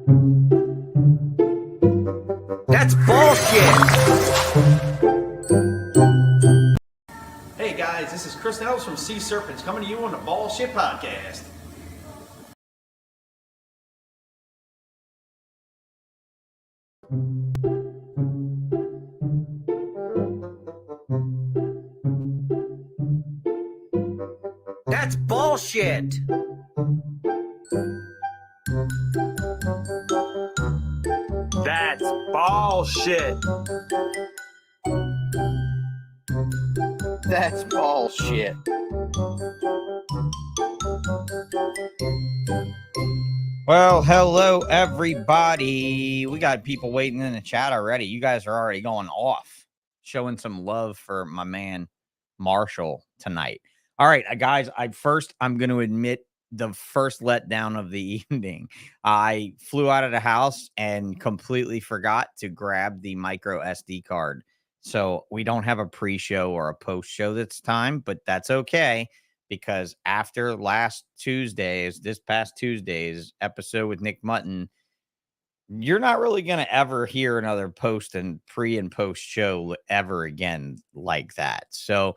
That's bullshit! Hey guys, this is Chris Nells from C-SERPENTS coming to you on the Ballsh podcast. That's bullshit! That's bullshit! That's bullshit. Well, hello, everybody. We got people waiting in the chat already. You guys are already going off, showing some love for my man Marshall tonight. All right, guys, I'm going to admit the first letdown of the evening. I flew out of the house and completely forgot to grab the micro SD card. So we don't have a pre-show or a post-show this time, but that's okay. Because after this past Tuesday's episode with Nick Mutton, you're not really going to ever hear another post and pre and post show ever again like that. So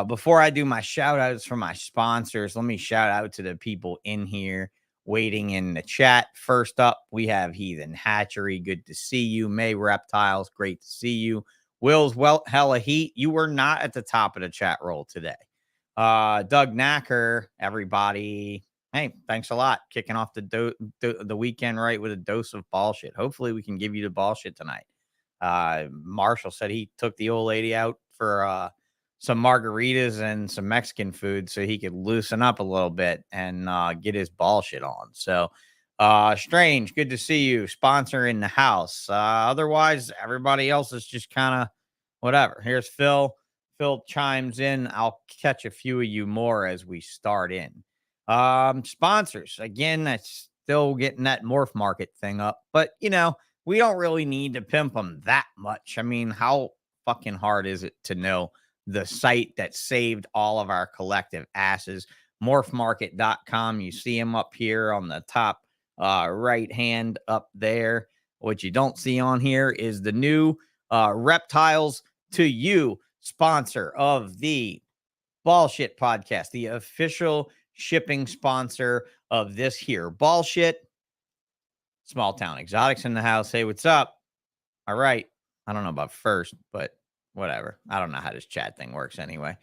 before I do my shout outs for my sponsors, let me shout out to the people in here waiting in the chat. First up, we have Heathen Hatchery. Good to see you. May Reptiles. Great to see you. Will's Hella Heat. You were not at the top of the chat roll today. Doug Knacker, everybody. Hey, thanks a lot. Kicking off the weekend right with a dose of bullshit. Hopefully we can give you the bullshit tonight. Marshall said he took the old lady out for some margaritas and some Mexican food so he could loosen up a little bit and get his bullshit on. So Strange, good to see you. Sponsor in the house. Otherwise, everybody else is just kind of whatever. Here's Phil. Phil chimes in. I'll catch a few of you more as we start in. Sponsors. Again, that's still getting that MorphMarket thing up. But, we don't really need to pimp them that much. I mean, how fucking hard is it to know the site that saved all of our collective asses? MorphMarket.com. You see them up here on the top right hand up there. What you don't see on here is the new Reptiles to You sponsor of the Bullshit podcast, the official shipping sponsor of this here Bullshit. Small Town Exotics in the house. Hey, what's up? All right. I don't know about first, but whatever. I don't know how this chat thing works anyway.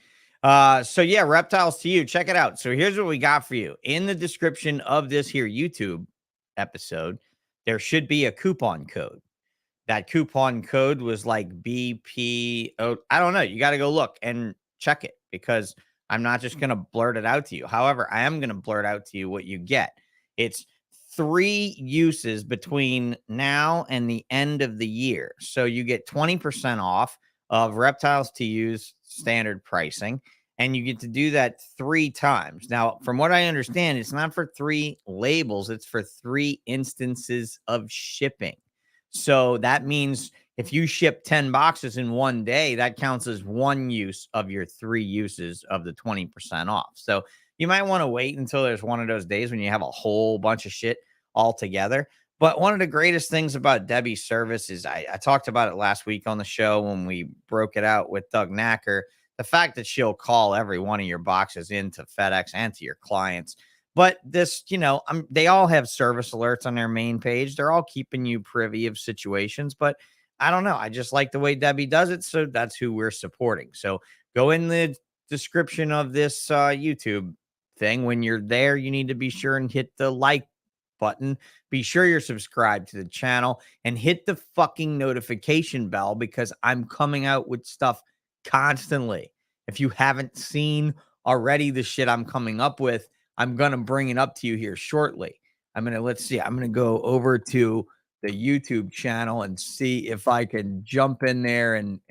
So yeah, Reptiles to You. Check it out. So here's what we got for you. In the description of this here YouTube episode, there should be a coupon code. That coupon code was like BP. Oh, I don't know. You got to go look and check it because I'm not just going to blurt it out to you. However, I am going to blurt out to you what you get. It's 3 uses between now and the end of the year. So you get 20% off of Reptiles to Use standard pricing, and you get to do that 3 times. Now, from what I understand, it's not for 3 labels. It's for 3 instances of shipping. So that means if you ship 10 boxes in one day, that counts as 1 use of your 3 uses of the 20% off. So you might want to wait until there's one of those days when you have a whole bunch of shit all together. But one of the greatest things about Debbie's service is I talked about it last week on the show when we broke it out with Doug Knacker. The fact that she'll call every one of your boxes into FedEx and to your clients. But this, they all have service alerts on their main page. They're all keeping you privy of situations. But I don't know. I just like the way Debbie does it. So that's who we're supporting. So go in the description of this YouTube thing. When you're there, you need to be sure and hit the like button. Be sure you're subscribed to the channel and hit the fucking notification bell because I'm coming out with stuff constantly. If you haven't seen the shit I'm coming up with, I'm going to bring it up to you here shortly. I'm going to go over to the YouTube channel and see if I can jump in there and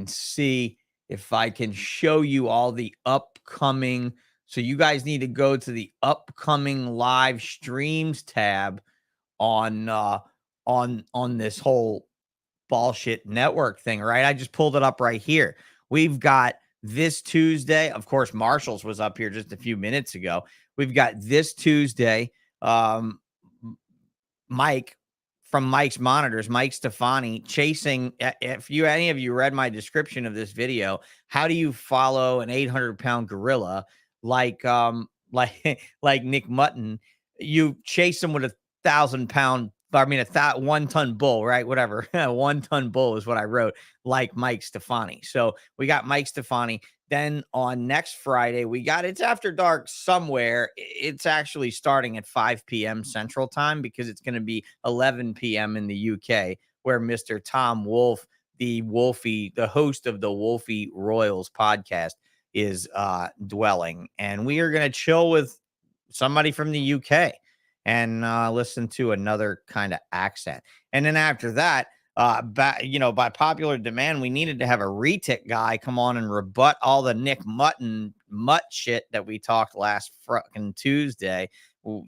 see if I can show you all the upcoming. So you guys need to go to the upcoming live streams tab on this whole bullshit network thing, right? I just pulled it up right here. We've got this Tuesday. Of course, Marshall's was up here just a few minutes ago. We've got this Tuesday, Mike from Mike's Monitors, Mike Stefani, chasing. If any of you read my description of this video, how do you follow an 800-pound gorilla like like Nick Mutton? You chase him with a 1,000-pound, I mean, 1-ton bull, right? Whatever. 1-ton bull is what I wrote, like Mike Stefani. So we got Mike Stefani. Then on next Friday, we got It's After Dark somewhere. It's actually starting at 5 p.m. Central Time because it's going to be 11 p.m. in the UK, where Mr. Tom Wolfe, the host of the Wolfie Royals podcast, is dwelling. And we are going to chill with somebody from the UK and listen to another kind of accent. And then after that, by popular demand, we needed to have a retic guy come on and rebut all the Nick Mutton mutt shit that we talked last fucking Tuesday.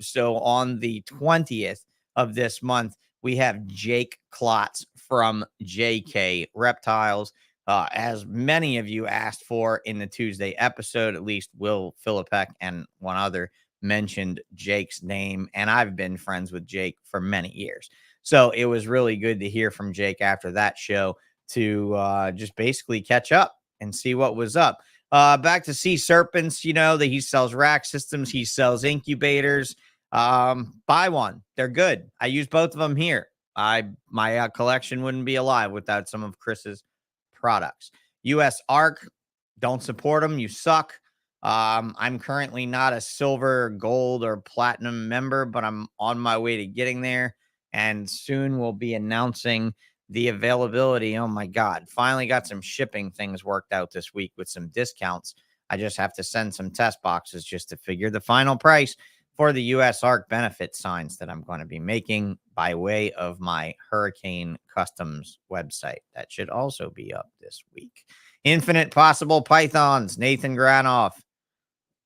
So on the 20th of this month, we have Jake Klotz from JK Reptiles. As many of you asked for in the Tuesday episode, at least Will Philippek and one other mentioned Jake's name, and I've been friends with Jake for many years. So it was really good to hear from Jake after that show to just basically catch up and see what was up. Back to C-SERPENTS, that he sells rack systems. He sells incubators. Buy one. They're good. I use both of them here. My collection wouldn't be alive without some of Chris's products. US ARC, don't support them. You suck. I'm currently not a silver, gold, or platinum member, but I'm on my way to getting there. And soon we'll be announcing the availability. Oh my God. Finally got some shipping things worked out this week with some discounts. I just have to send some test boxes just to figure the final price for the US ARC benefit signs that I'm going to be making by way of my Hurricane Customs website. That should also be up this week. Infinite Possible Pythons, Nathan Granoff.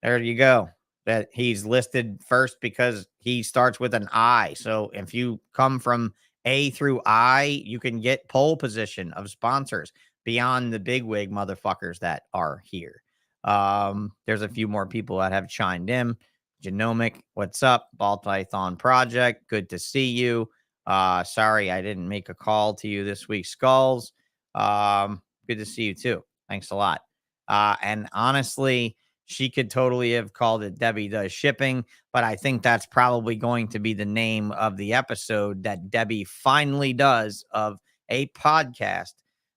There you go. That he's listed first because he starts with an I. So if you come from A through I, you can get pole position of sponsors beyond the bigwig motherfuckers that are here. There's a few more people that have chimed in. Genomic, what's up? Ball Python Project, good to see you. Sorry I didn't make a call to you this week, Skulls. Good to see you too. Thanks a lot. And honestly, she could totally have called it Debbie Does Shipping, but I think that's probably going to be the name of the episode that Debbie finally does of a podcast,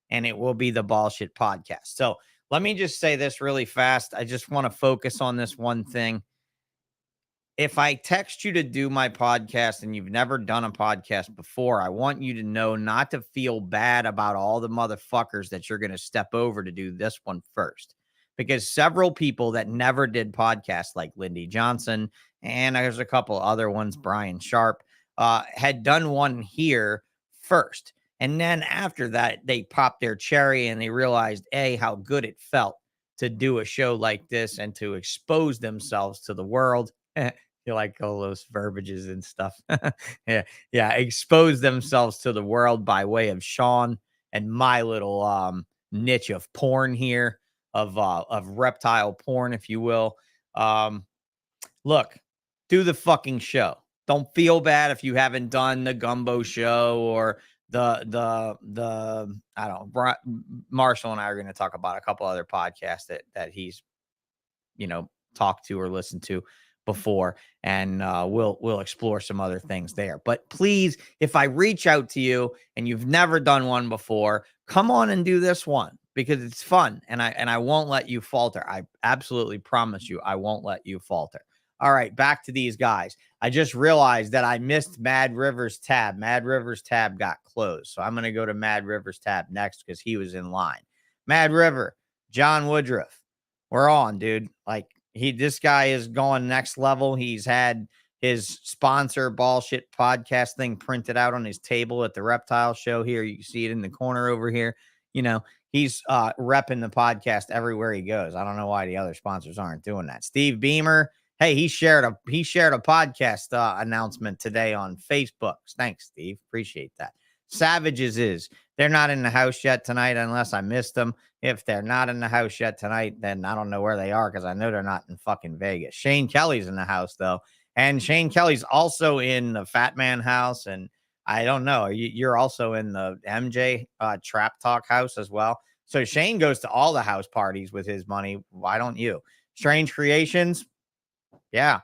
and it will be the Bullshit Podcast. So let me just say this really fast. I just want to focus on this one thing. If I text you to do my podcast and you've never done a podcast before, I want you to know not to feel bad about all the motherfuckers that you're going to step over to do this one first. Because several people that never did podcasts, like Lindy Johnson, and there's a couple other ones, Brian Sharp, had done one here first. And then after that, they popped their cherry and they realized, A, how good it felt to do a show like this and to expose themselves to the world. You like all those verbiages and stuff. Yeah. Expose themselves to the world by way of Sean and my little niche of porn here. Of reptile porn, if you will. Look, do the fucking show. Don't feel bad if you haven't done the Gumbo show or the I don't know. Marshall and I are going to talk about a couple other podcasts that he's talked to or listened to before, and we'll explore some other things there. But please, if I reach out to you and you've never done one before, come on and do this one. Because it's fun, and I won't let you falter. I absolutely promise you I won't let you falter. All right, back to these guys. I just realized that I missed Mad River's tab. Mad River's tab got closed, so I'm going to go to Mad River's tab next because he was in line. Mad River, John Woodruff, we're on, dude. Like, this guy is going next level. He's had his sponsor Bullshit Podcast thing printed out on his table at the Reptile Show here. You can see it in the corner over here. He's repping the podcast everywhere he goes. I don't know why the other sponsors aren't doing that. Steve Beamer, hey, he shared a podcast announcement today on Facebook. Thanks, Steve. Appreciate that. Savages they're not in the house yet tonight unless I missed them. If they're not in the house yet tonight, then I don't know where they are because I know they're not in fucking Vegas. Shane Kelly's in the house though, And Shane Kelly's also in the Fat Man house. And I don't know, you're also in the MJ Trap Talk house as well. So Shane goes to all the house parties with his money. Why don't you? Strange Creations. Yeah.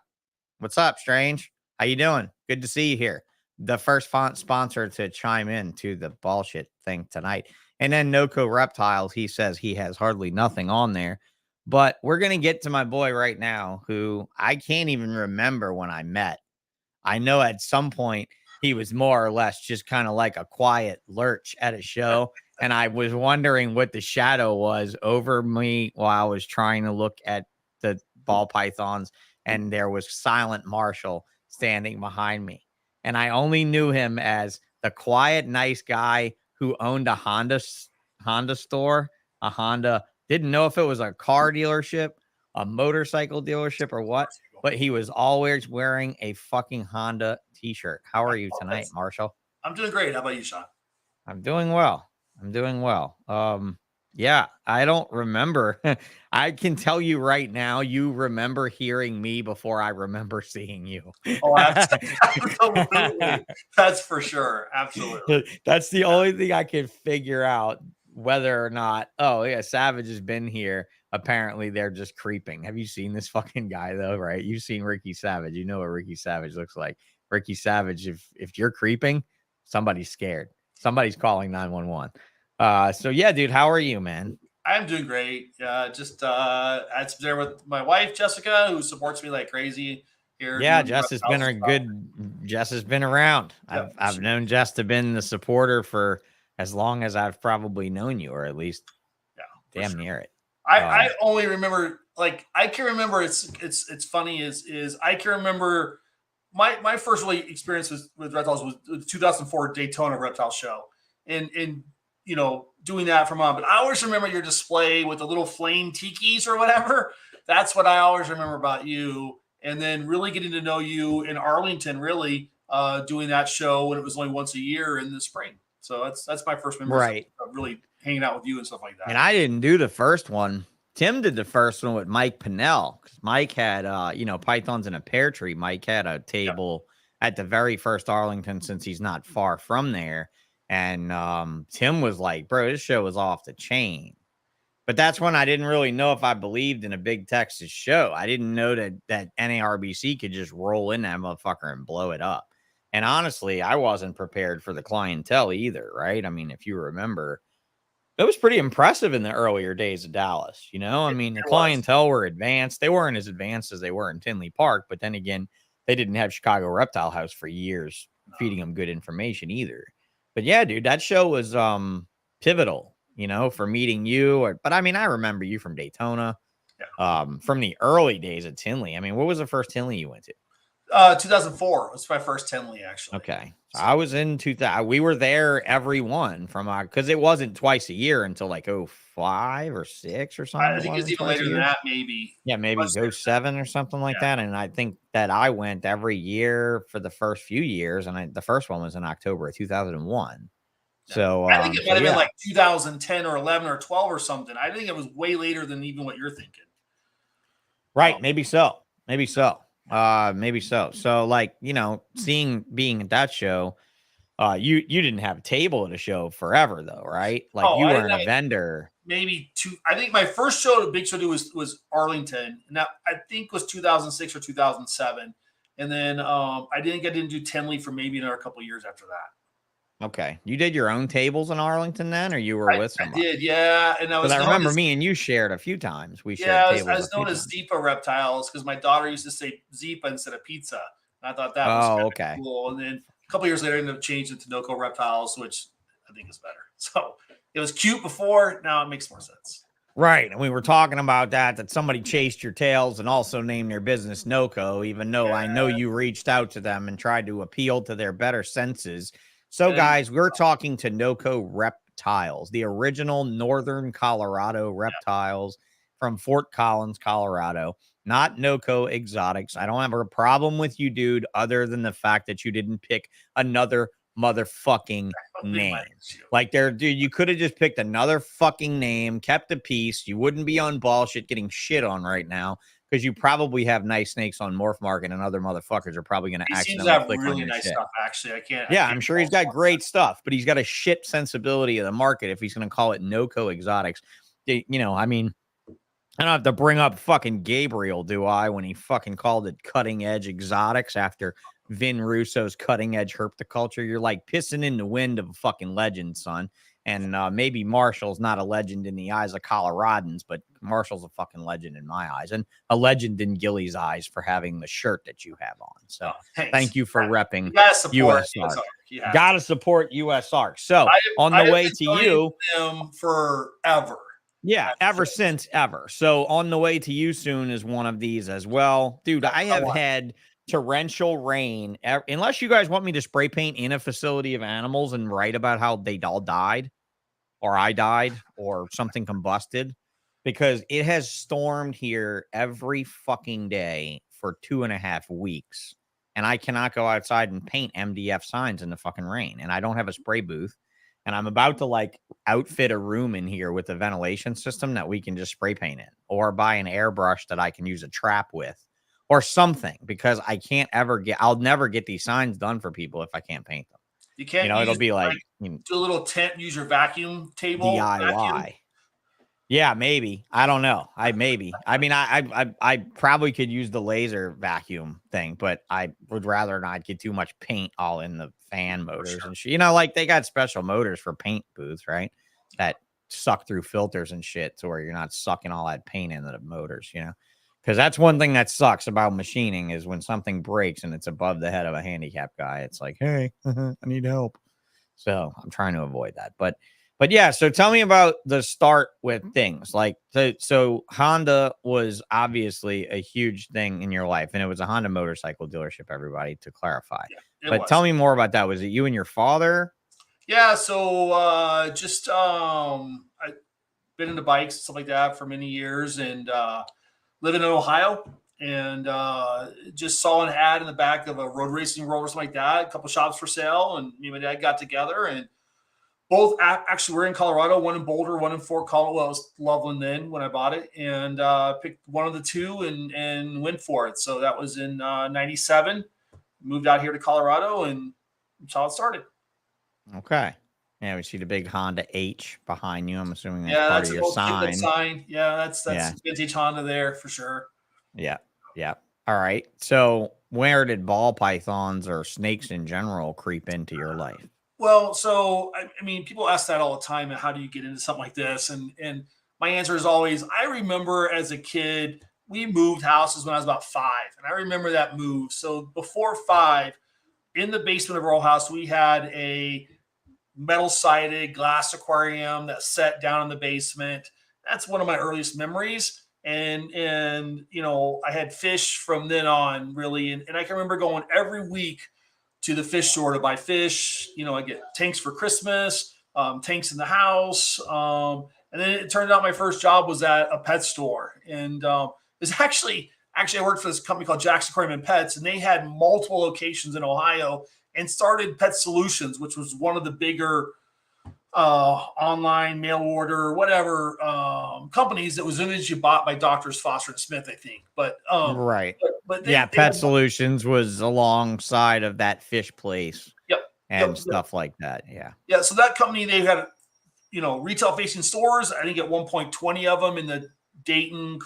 What's up, Strange? How you doing? Good to see you here. The first sponsor to chime in to the bullshit thing tonight. And then NOCO Reptiles, he says he has hardly nothing on there. But we're going to get to my boy right now, who I can't even remember when I met. I know at some point he was more or less just kind of like a quiet lurch at a show. And I was wondering what the shadow was over me while I was trying to look at the ball pythons. And there was Silent Marshall standing behind me. And I only knew him as the quiet, nice guy who owned a Honda store, a Honda. Didn't know if it was a car dealership, a motorcycle dealership, or what. But he was always wearing a fucking Honda t-shirt. How are you tonight, Marshall? I'm doing great. How about you, Sean? I'm doing well. I'm doing well. Yeah, I don't remember. I can tell you right now, you remember hearing me before I remember seeing you. Oh, absolutely. That's for sure. Absolutely. That's the only thing I can figure out, whether or not, oh, yeah, Savage has been here. Apparently, they're just creeping. Have you seen this fucking guy, though, right? You've seen Ricky Savage. You know what Ricky Savage looks like. Ricky Savage, if you're creeping, somebody's scared. Somebody's calling 911. So yeah, dude, how are you, man? I'm doing great. Just I'm there with my wife, Jessica, who supports me like crazy here. Yeah, Jess has been a good. Jess has been around. Yep, I've known Jess to been the supporter for as long as I've probably known you, or at least damn near it. I only remember, like, I can remember. It's funny is I can remember my first really experience with reptiles was the 2004 Daytona Reptile Show, and you know, doing that for Mom. But I always remember your display with the little flame tikis or whatever. That's what I always remember about you. And then really getting to know you in Arlington, really doing that show when it was only once a year in the spring. So that's my first memory of really hanging out with you and stuff like that. And I didn't do the first one. Tim did the first one with Mike Pinnell, because Mike had, pythons in a pear tree. Mike had a table at the very first Arlington, since he's not far from there. And Tim was like, bro, this show was off the chain. But that's when I didn't really know if I believed in a big Texas show. I didn't know that NARBC could just roll in that motherfucker and blow it up. And honestly, I wasn't prepared for the clientele either, right? I mean, if you remember, it was pretty impressive in the earlier days of Dallas. You know, I mean, the clientele were advanced. They weren't as advanced as they were in Tinley Park. But then again, they didn't have Chicago Reptile House for years feeding them good information either. But yeah, dude, that show was pivotal, you know, for meeting you. But I mean, I remember you from Daytona, from the early days of Tinley. I mean, what was the first Tinley you went to? 2004 was my first Tinley, actually. Okay. So I was in 2000. We were there every one from because it wasn't twice a year until like 05 or 6 or something. I think it was even later than that, maybe. Yeah, maybe 07 or something like that. And I think that I went every year for the first few years. And the first one was in October of 2001. So I think it might have been like 2010 or 11 or 12 or something. I think it was way later than even what you're thinking. Right. Maybe so. Maybe so. Maybe so. So, like, you know, being at that show, you didn't have a table at a show forever though, right? Like you weren't a vendor. Maybe I think my first big show was Arlington, and that I think was 2006 or 2007. And then I didn't get into Tinley for maybe another couple of years after that. Okay. You did your own tables in Arlington then, or you were with somebody? I did, yeah. And I remember me and you shared a few times. We shared tables. I was known as Zipa Reptiles because my daughter used to say Zipa instead of pizza. And I thought that was cool. And then a couple of years later, I ended up changing it to NOCO Reptiles, which I think is better. So it was cute before. Now it makes more sense. Right. And we were talking about that somebody chased your tails and also named their business NOCO, even though I know you reached out to them and tried to appeal to their better senses. So, guys, we're talking to NOCO Reptiles, the original Northern Colorado reptiles from Fort Collins, Colorado, not NOCO Exotics. I don't have a problem with you, dude, other than the fact that you didn't pick another motherfucking name. Like, dude, you could have just picked another fucking name, kept the peace. You wouldn't be on bullshit getting shit on right now because you probably have nice snakes on MorphMarket, and other motherfuckers are probably going to He seems to accidentally have click on really your nice shit. stuff. Actually, I can't. Yeah, I'm sure he's got great stuff, but he's got a shit sensibility of the market if he's going to call it NOCO Exotics. You know, I mean, I don't have to bring up fucking Gabriel, do I, when he fucking called it cutting edge exotics after Vin Russo's cutting edge herpetoculture. You're like pissing in the wind of a fucking legend, son. And maybe Marshall's not a legend in the eyes of Coloradans, but Marshall's a fucking legend in my eyes, and a legend in Gilly's eyes for having the shirt that you have on. So thank you for repping US Arc. Gotta support US Arc. So on the way to you, them forever. Yeah, ever since ever. So on the way to you soon is one of these as well. Dude, I have had torrential rain. Unless you guys want me to spray paint in a facility of animals and write about how they all died, or I died, or something combusted, because it has stormed here every fucking day for 2.5 weeks. And I cannot go outside and paint MDF signs in the fucking rain. And I don't have a spray booth. And I'm about to like outfit a room in here with a ventilation system that we can just spray paint in, or buy an airbrush that I can use a trap with, or something, because I can't ever I'll never get these signs done for people if I can't paint them. You can't, you know, it'll be like do a little tent, use your vacuum table. DIY. Vacuum. Yeah, maybe. I don't know. I mean, I probably could use the laser vacuum thing, but I would rather not get too much paint all in the fan motors and shit. You know, like they got special motors for paint booths, right? That suck through filters and shit, so where you're not sucking all that paint into the motors, you know? Because that's one thing that sucks about machining is when something breaks and it's above the head of a handicapped guy. It's like, hey, I need help. So I'm trying to avoid that, but yeah, so tell me about the start with things like, so Honda was obviously a huge thing in your life, and it was a Honda motorcycle dealership, everybody, to clarify. Yeah, but tell me more about that. Was it you and your father? Yeah. So I've been into bikes and stuff like that for many years, and living in Ohio, and just saw an ad in the back of a road racing world or something like that, a couple shops for sale, and me and my dad got together, and both actually were in Colorado, one in Boulder, one in Fort Colorado. Well, it was Loveland then when I bought it, and picked one of the two and went for it. So that was in 97. Moved out here to Colorado, and that's how it started. Okay. Yeah, we see the big Honda H behind you. I'm assuming that's part of your sign. Yeah, that's vintage Honda there for sure. Yeah. All right. So where did ball pythons or snakes in general creep into your life? Well, so, I mean, people ask that all the time. And how do you get into something like this? And my answer is always, I remember as a kid, we moved houses when I was about 5. And I remember that move. So before 5, in the basement of our old house, we had a metal-sided glass aquarium that sat down in the basement. That's one of my earliest memories. And you know, I had fish from then on, really. And I can remember going every week to the fish store to buy fish. You know, I get tanks for Christmas, tanks in the house. And then it turned out my first job was at a pet store. And it's actually I worked for this company called Jack's Aquarium and Pets, and they had multiple locations in Ohio and started Pet Solutions, which was one of the bigger online mail order, whatever companies that was eventually bought by Doctors Foster and Smith, I think. But right. But Pet Solutions was alongside of that fish place. Yep. And stuff like that. Yeah. Yeah. So that company, they had, you know, retail facing stores. I think at one point 20 of them in the Dayton,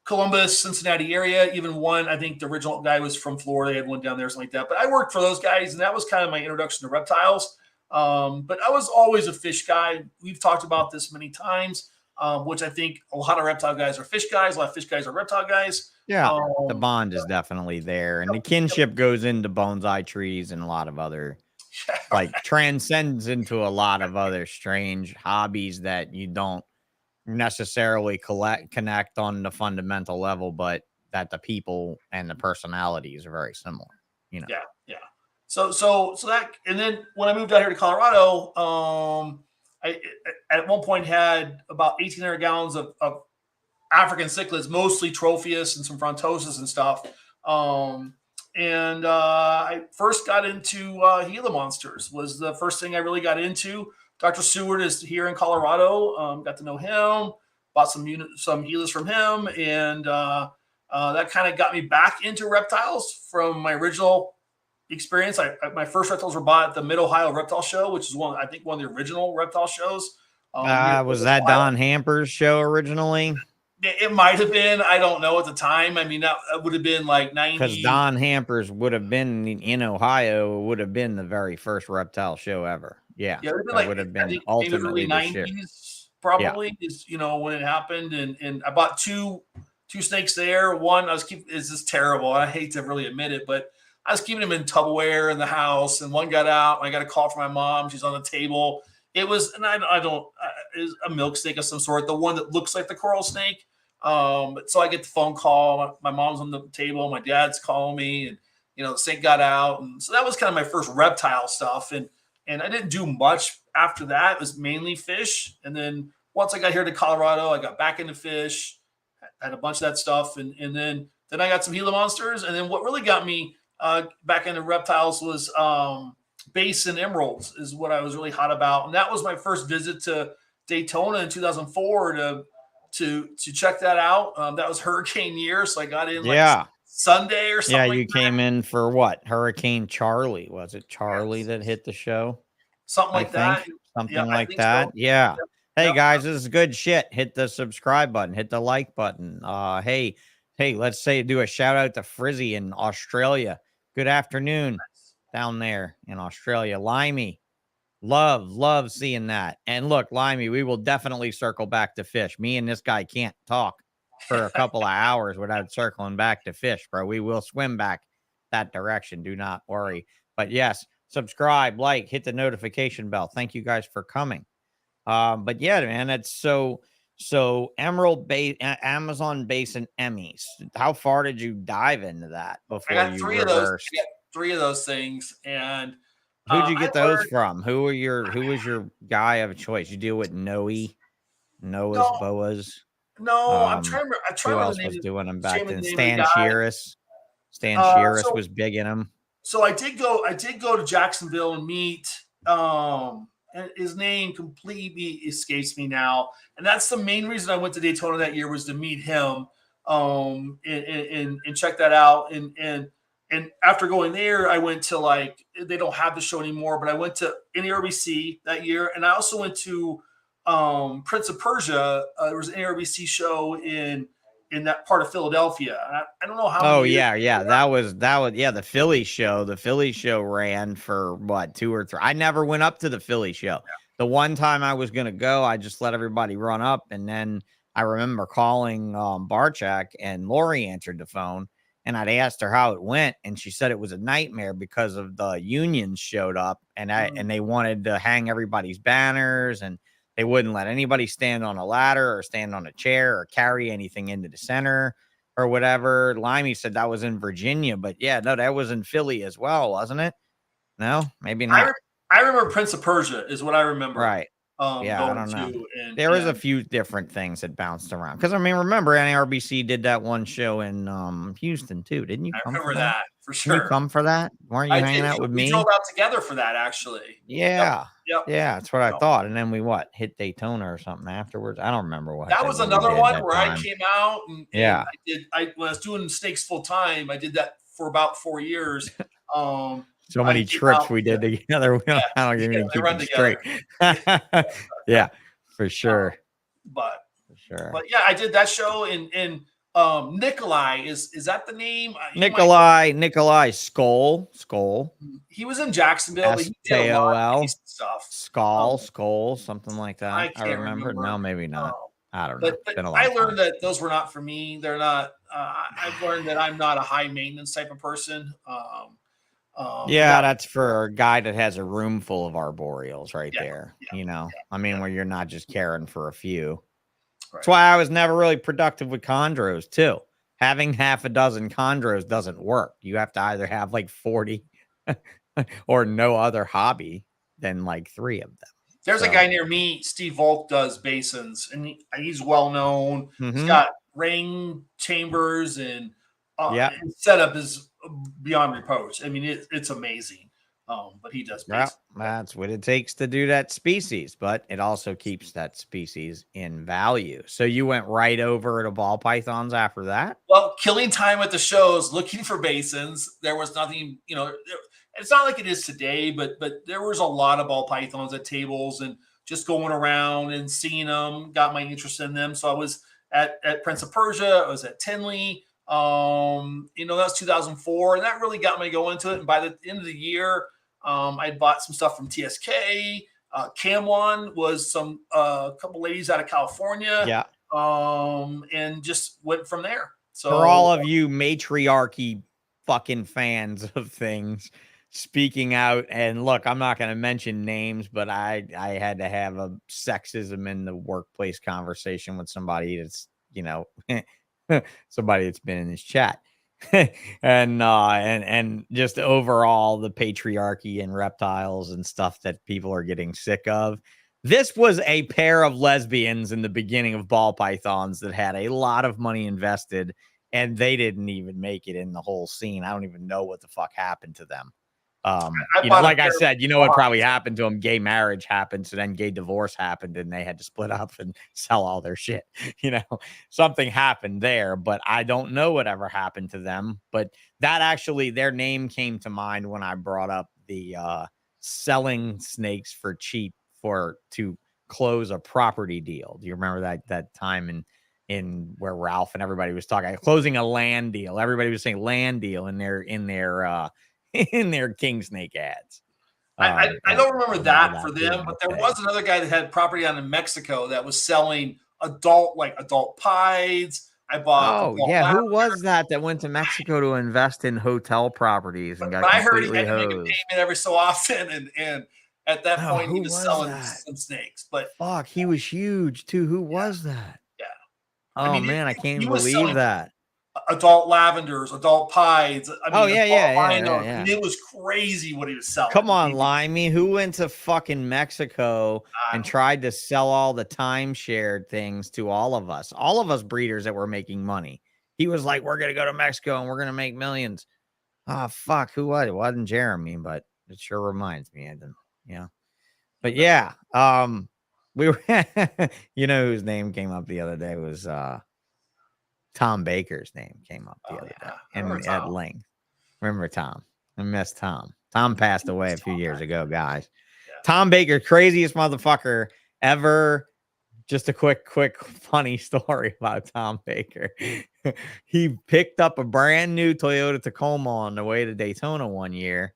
Columbus, Cincinnati area. Even one, I think the original guy was from Florida. They had one down there, something like that. But I worked for those guys, and that was kind of my introduction to reptiles. But I was always a fish guy. We've talked about this many times, which I think a lot of reptile guys are fish guys. A lot of fish guys are reptile guys. Yeah, the bond is definitely there. And the kinship goes into bonsai trees and a lot of other, like, transcends into a lot of other strange hobbies that you don't necessarily connect on the fundamental level, but that the people and the personalities are very similar, you know? Yeah. So that, and then when I moved out here to Colorado, I at one point had about 1,800 gallons of African cichlids, mostly Tropheus and some Frontosis and stuff. I first got into Gila monsters, was the first thing I really got into. Dr. Seward is here in Colorado. Got to know him. bought some Gilas from him, and that kind of got me back into reptiles from my original experience. My first reptiles were bought at the Mid Ohio Reptile Show, which is one of the original reptile shows. Was that Ohio. Don Hamper's show originally? It might have been. I don't know at the time. I mean, that would have been like 90. Because Don Hampers would have been in Ohio, would have been the very first reptile show ever. Yeah, it would have been ultimately the 90s, probably is when it happened. And I bought two snakes there. One is just terrible. I hate to really admit it, but I was keeping them in Tupperware in the house, and one got out. I got a call from my mom. She's on the table. It was, and is a milk snake of some sort, the one that looks like the coral snake. So I get the phone call. My mom's on the table. My dad's calling me, and the snake got out. And so that was kind of my first reptile stuff. And I didn't do much after that. It was mainly fish. And then once I got here to Colorado, I got back into fish, had a bunch of that stuff. And then I got some Gila monsters. And then what really got me back into reptiles was basin emeralds is what I was really hot about. And that was my first visit to Daytona in 2004 to check that out. That was hurricane year, so I got in Sunday or something. Yeah, you came in for what? Hurricane Charlie. Was it Charlie that hit the show? Something like that. Something like that. So. Yeah. Yep. Hey guys, this is good shit. Hit the subscribe button, hit the like button. Hey, let's do a shout out to Frizzy in Australia. Good afternoon down there in Australia. Limey. Love seeing that. And look, Limey, we will definitely circle back to fish. Me and this guy can't talk for a couple of hours without circling back to fish, bro. We will swim back that direction. Do not worry. But yes, subscribe, like, hit the notification bell. Thank you guys for coming. But yeah, man, it's so Emerald Amazon Basin Emmys. How far did you dive into that before I got you three reversed? of those. Three of those things. And who'd you get those from? Who was your guy of choice? You deal with Noah's Boas? No, I'm trying to remember. Who else was doing them back then? Stan Shearis. Stan Shearis was big in them. So I did go to Jacksonville and meet and his name completely escapes me now. And that's the main reason I went to Daytona that year, was to meet him and check that out. And after going there, I went to they don't have the show anymore, but I went to NARBC that year. And I also went to Prince of Persia. There was an NARBC show in that part of Philadelphia. And I don't know how. Oh yeah. That was the Philly show. The Philly show ran for what, 2 or 3. I never went up to the Philly show. Yeah. The one time I was going to go, I just let everybody run up. And then I remember calling Barchak, and Lori answered the phone. And I'd asked her how it went, and she said it was a nightmare because of the unions showed up, and they wanted to hang everybody's banners, and they wouldn't let anybody stand on a ladder or stand on a chair or carry anything into the center or whatever. Limey said that was in Virginia, but yeah, no, that was in Philly as well, wasn't it? No, maybe not. I remember Prince of Persia is what I remember. Right. Yeah, I don't know. There was a few different things that bounced around. Because, I mean, remember, NARBC did that one show in Houston, too. Didn't you come for that? For sure. Didn't you come for that? Weren't you hanging out with me? We drove out together for that, actually. Yeah. Yep. Yeah, that's what I thought. And then we, hit Daytona or something afterwar's? I don't remember what. That was another one where I came out. And yeah. When I was doing snakes full time, I did that for about 4 years. So many trips we did together. I don't even keep them straight. Yeah, for sure. But yeah, I did that show in Nikolai. Is that the name? Nikolai Skull. He was in Jacksonville. SKOL stuff. Skull, something like that. I remember. No, maybe not. I don't know. But I learned that those were not for me. They're not. I've learned that I'm not a high maintenance type of person. That's for a guy that has a room full of arboreals there. I mean, where you're not just caring for a few. Right. That's why I was never really productive with chondros too. Having half a dozen chondros doesn't work. You have to either have 40 or no other hobby than 3 of them. There's a guy near me, Steve Volk, does basins, and he's well known. Mm-hmm. He's got ring chambers, and his setup is beyond reproach. I mean, it's amazing. But he does. Well, that's what it takes to do that species, but it also keeps that species in value. So you went right over to ball pythons after that? Well, killing time at the shows, looking for basins. There was nothing, it's not like it is today, but there was a lot of ball pythons at tables, and just going around and seeing them got my interest in them. So I was at Prince of Persia, I was at Tinley. That was 2004, and that really got me going into it. And by the end of the year, I bought some stuff from TSK. Camwan was a couple ladies out of California. Yeah. And just went from there. So for all of you matriarchy fucking fans of things speaking out, and look, I'm not going to mention names, but I had to have a sexism in the workplace conversation with somebody that's, somebody that's been in this chat. and just overall the patriarchy and reptiles and stuff that people are getting sick of. This was a pair of lesbians in the beginning of ball pythons that had a lot of money invested, and they didn't even make it in the whole scene. I don't even know what the fuck happened to them. Like I said, what probably happened to them? Gay marriage happened. So then gay divorce happened, and they had to split up and sell all their shit. Something happened there, but I don't know whatever happened to them. But that actually, their name came to mind when I brought up the selling snakes for cheap to close a property deal. Do you remember that time in where Ralph and everybody was talking closing a land deal? Everybody was saying land deal in their in their king snake ads. I don't remember that for them, but there was another guy that had property down in Mexico that was selling adult pieds. I bought. Who was that went to Mexico to invest in hotel properties and got I heard he completely had to make a hosed? payment every so often, and at that point he was selling some snakes. But fuck, he was huge too. Who was that? Yeah. I can't believe that. Adult lavenders, adult pieds. Yeah. It was crazy what he was selling. Come on, Limey. Who went to fucking Mexico and tried to sell all the timeshare things to all of us breeders that were making money? He was like, we're going to go to Mexico and we're going to make millions. Oh, fuck. Who was it? It wasn't Jeremy, but it sure reminds me of him. But yeah, we were, whose name came up the other day was, Tom Baker's name came up the other day and at length. Remember Tom? I miss Tom. Tom passed away a few years ago, guys. Yeah. Tom Baker, craziest motherfucker ever. Just a quick, funny story about Tom Baker. He picked up a brand new Toyota Tacoma on the way to Daytona one year,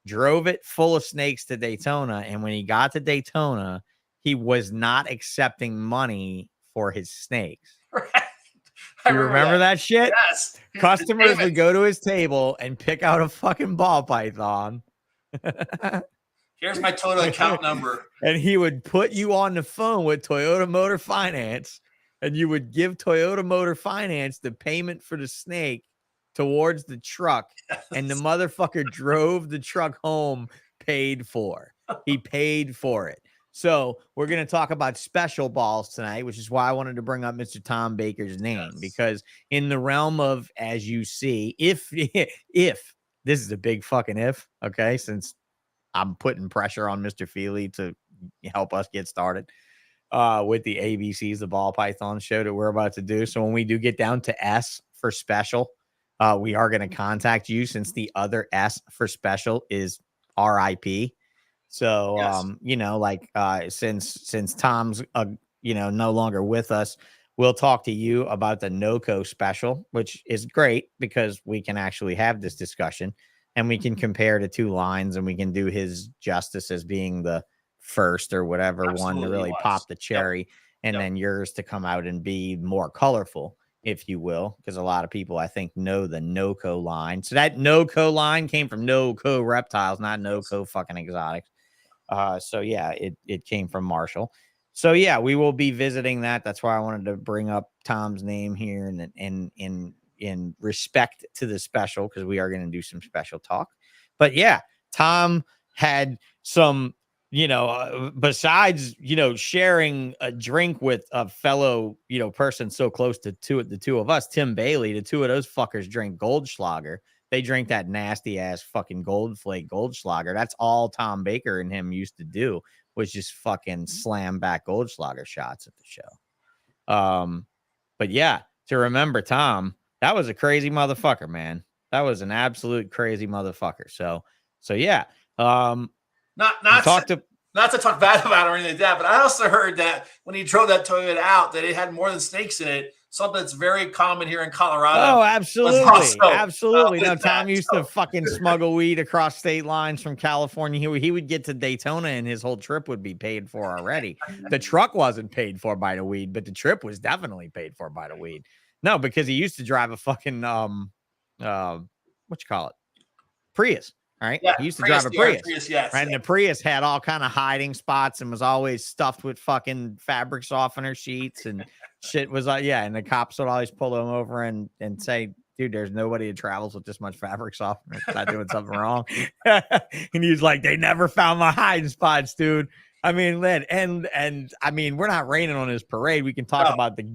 drove it full of snakes to Daytona, and when he got to Daytona, he was not accepting money for his snakes. You remember that shit? Yes. Customers would go to his table and pick out a fucking ball python. Here's my total account number. And he would put you on the phone with Toyota Motor Finance, and you would give Toyota Motor Finance the payment for the snake towards the truck. Yes. And the motherfucker drove the truck home, paid for. He paid for it. So we're going to talk about special balls tonight, which is why I wanted to bring up Mr. Tom Baker's name, because in the realm of, as you see, if this is a big fucking if, okay, since I'm putting pressure on Mr. Feely to help us get started with the ABCs, the ball python show that we're about to do. So when we do get down to S for special, we are going to contact you, since the other S for special is RIP. So, yes. Since Tom's, no longer with us, we'll talk to you about the NOCO special, which is great because we can actually have this discussion and we can compare the two lines, and we can do his justice as being the first or whatever one to really pop the cherry. And then yours to come out and be more colorful, if you will, because a lot of people, I think, know the NOCO line. So that NOCO line came from NOCO Reptiles, not NOCO fucking Exotics. So yeah, it came from Marshall. So yeah, we will be visiting that. That's why I wanted to bring up Tom's name here, and in respect to the special, because we are going to do some special talk. But yeah, Tom had some, besides, sharing a drink with a fellow, person so close to the two of us, Tim Bailey, the two of those fuckers drink Goldschlager. they drink that nasty ass fucking Gold Flake Goldschlager. That's all Tom Baker and him used to do, was just fucking slam back Goldschlager shots at the show. But yeah, to remember Tom, that was a crazy motherfucker, man. That was an absolute crazy motherfucker. So yeah. Not to talk bad about it or anything like that, but I also heard that when he drove that Toyota out, that it had more than snakes in it. Something that's very common here in Colorado. Oh, absolutely. Absolutely. No, Tom used to fucking smuggle weed across state lines from California. He would get to Daytona and his whole trip would be paid for already. The truck wasn't paid for by the weed, but the trip was definitely paid for by the weed. No, because he used to drive a fucking what you call it? Prius. Right. Yeah, he used to drive a Prius. Yes. Right. And the Prius had all kind of hiding spots and was always stuffed with fucking fabric softener sheets and shit was yeah. And the cops would always pull him over and say, dude, there's nobody that travels with this much fabric softener. Not doing something wrong. And he was like, they never found my hiding spots, dude. I mean, and I mean, we're not raining on his parade. We can talk about the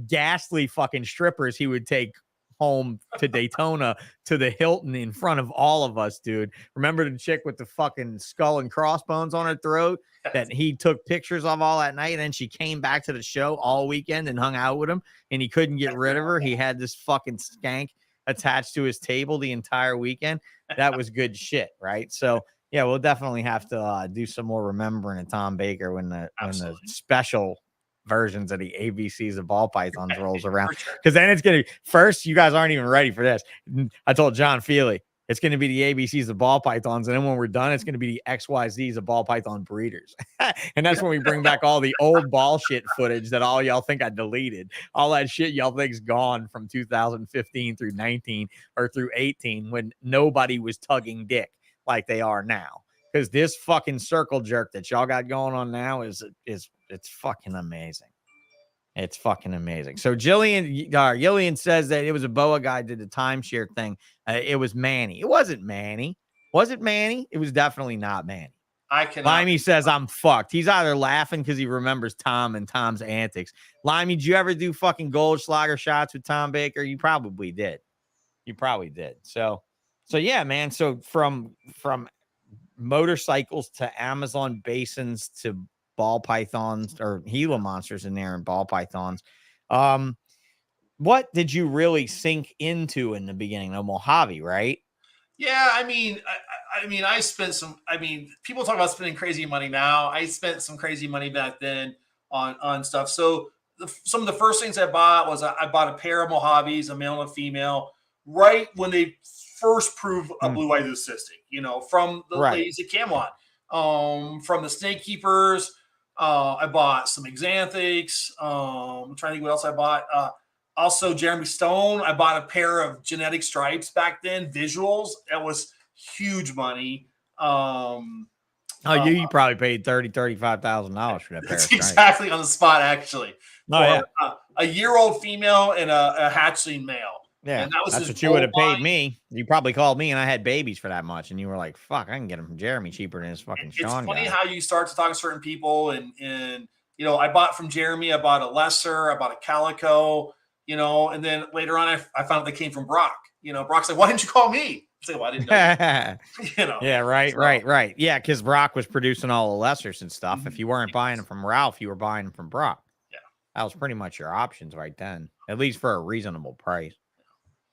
ghastly fucking strippers he would take home to Daytona to the Hilton in front of all of us, dude. Remember the chick with the fucking skull and crossbones on her throat that he took pictures of all that night, and then she came back to the show all weekend and hung out with him, and he couldn't get rid of her. He had this fucking skank attached to his table the entire weekend. That was good shit, right? So yeah, we'll definitely have to do some more remembering of Tom Baker when the special versions of the ABCs of ball pythons rolls around, because then it's gonna be first. You guys aren't even ready for this. I told John Feely it's gonna be the ABCs of ball pythons, and then when we're done, it's gonna be the XYZs of ball python breeders. And that's when we bring back all the old ball shit footage that all y'all think I deleted. All that shit y'all think's gone from 2015 through 19 or through 18, when nobody was tugging dick like they are now. Because this fucking circle jerk that y'all got going on now is it's fucking amazing. It's fucking amazing. So Gillian says that it was a boa guy did the timeshare thing. It was Manny. It wasn't Manny. Was it Manny? It was definitely not Manny. Limey says I'm fucked. He's either laughing because he remembers Tom and Tom's antics. Limey, did you ever do fucking Goldschlager shots with Tom Baker? You probably did. So yeah, man. So from motorcycles to Amazon basins to ball pythons or Gila monsters in there and ball pythons. What did you really sink into in the beginning? No Mojave, right? Yeah, I mean, I spent some. I mean, people talk about spending crazy money now. I spent some crazy money back then on stuff. So some of the first things I bought was I bought a pair of Mojaves, a male and a female, right when they first proved a blue eye cystic. You know, from the ladies at Camelot, from the Snake Keepers. I bought some Xanthics. I'm trying to think what else I bought. Also, Jeremy Stone. I bought a pair of genetic stripes back then, visuals. That was huge money. You probably paid $35,000 for that pair. Exactly on the spot, actually. A year-old female and a hatchling male. Yeah, that's what you would have paid me. You probably called me and I had babies for that much. And you were like, fuck, I can get them from Jeremy cheaper than this fucking Sean guy. It's funny how you start to talk to certain people. And you know, I bought from Jeremy, I bought a lesser, I bought a calico, you know, and then later on, I found out they came from Brock. You know, Brock's like, why didn't you call me? I said, well, I didn't know. You know. Yeah, right. Yeah, because Brock was producing all the lessers and stuff. Mm-hmm. If you weren't buying them from Ralph, you were buying them from Brock. Yeah. That was pretty much your options right then, at least for a reasonable price.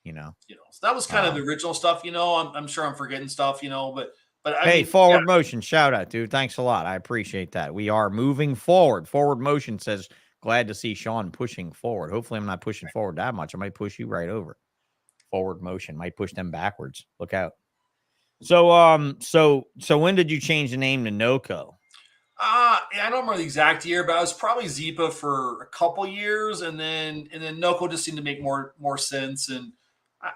You know, so that was kind of the original stuff. You know, I'm sure I'm forgetting stuff. You know, but I mean, Forward Motion, shout out, dude. Thanks a lot. I appreciate that. We are moving forward. Forward Motion says, glad to see Sean pushing forward. Hopefully, I'm not pushing forward that much. I might push you right over. Forward Motion might push them backwards. Look out. So when did you change the name to NOCO? I don't remember the exact year, but I was probably Zipa for a couple years, and then NOCO just seemed to make more sense. And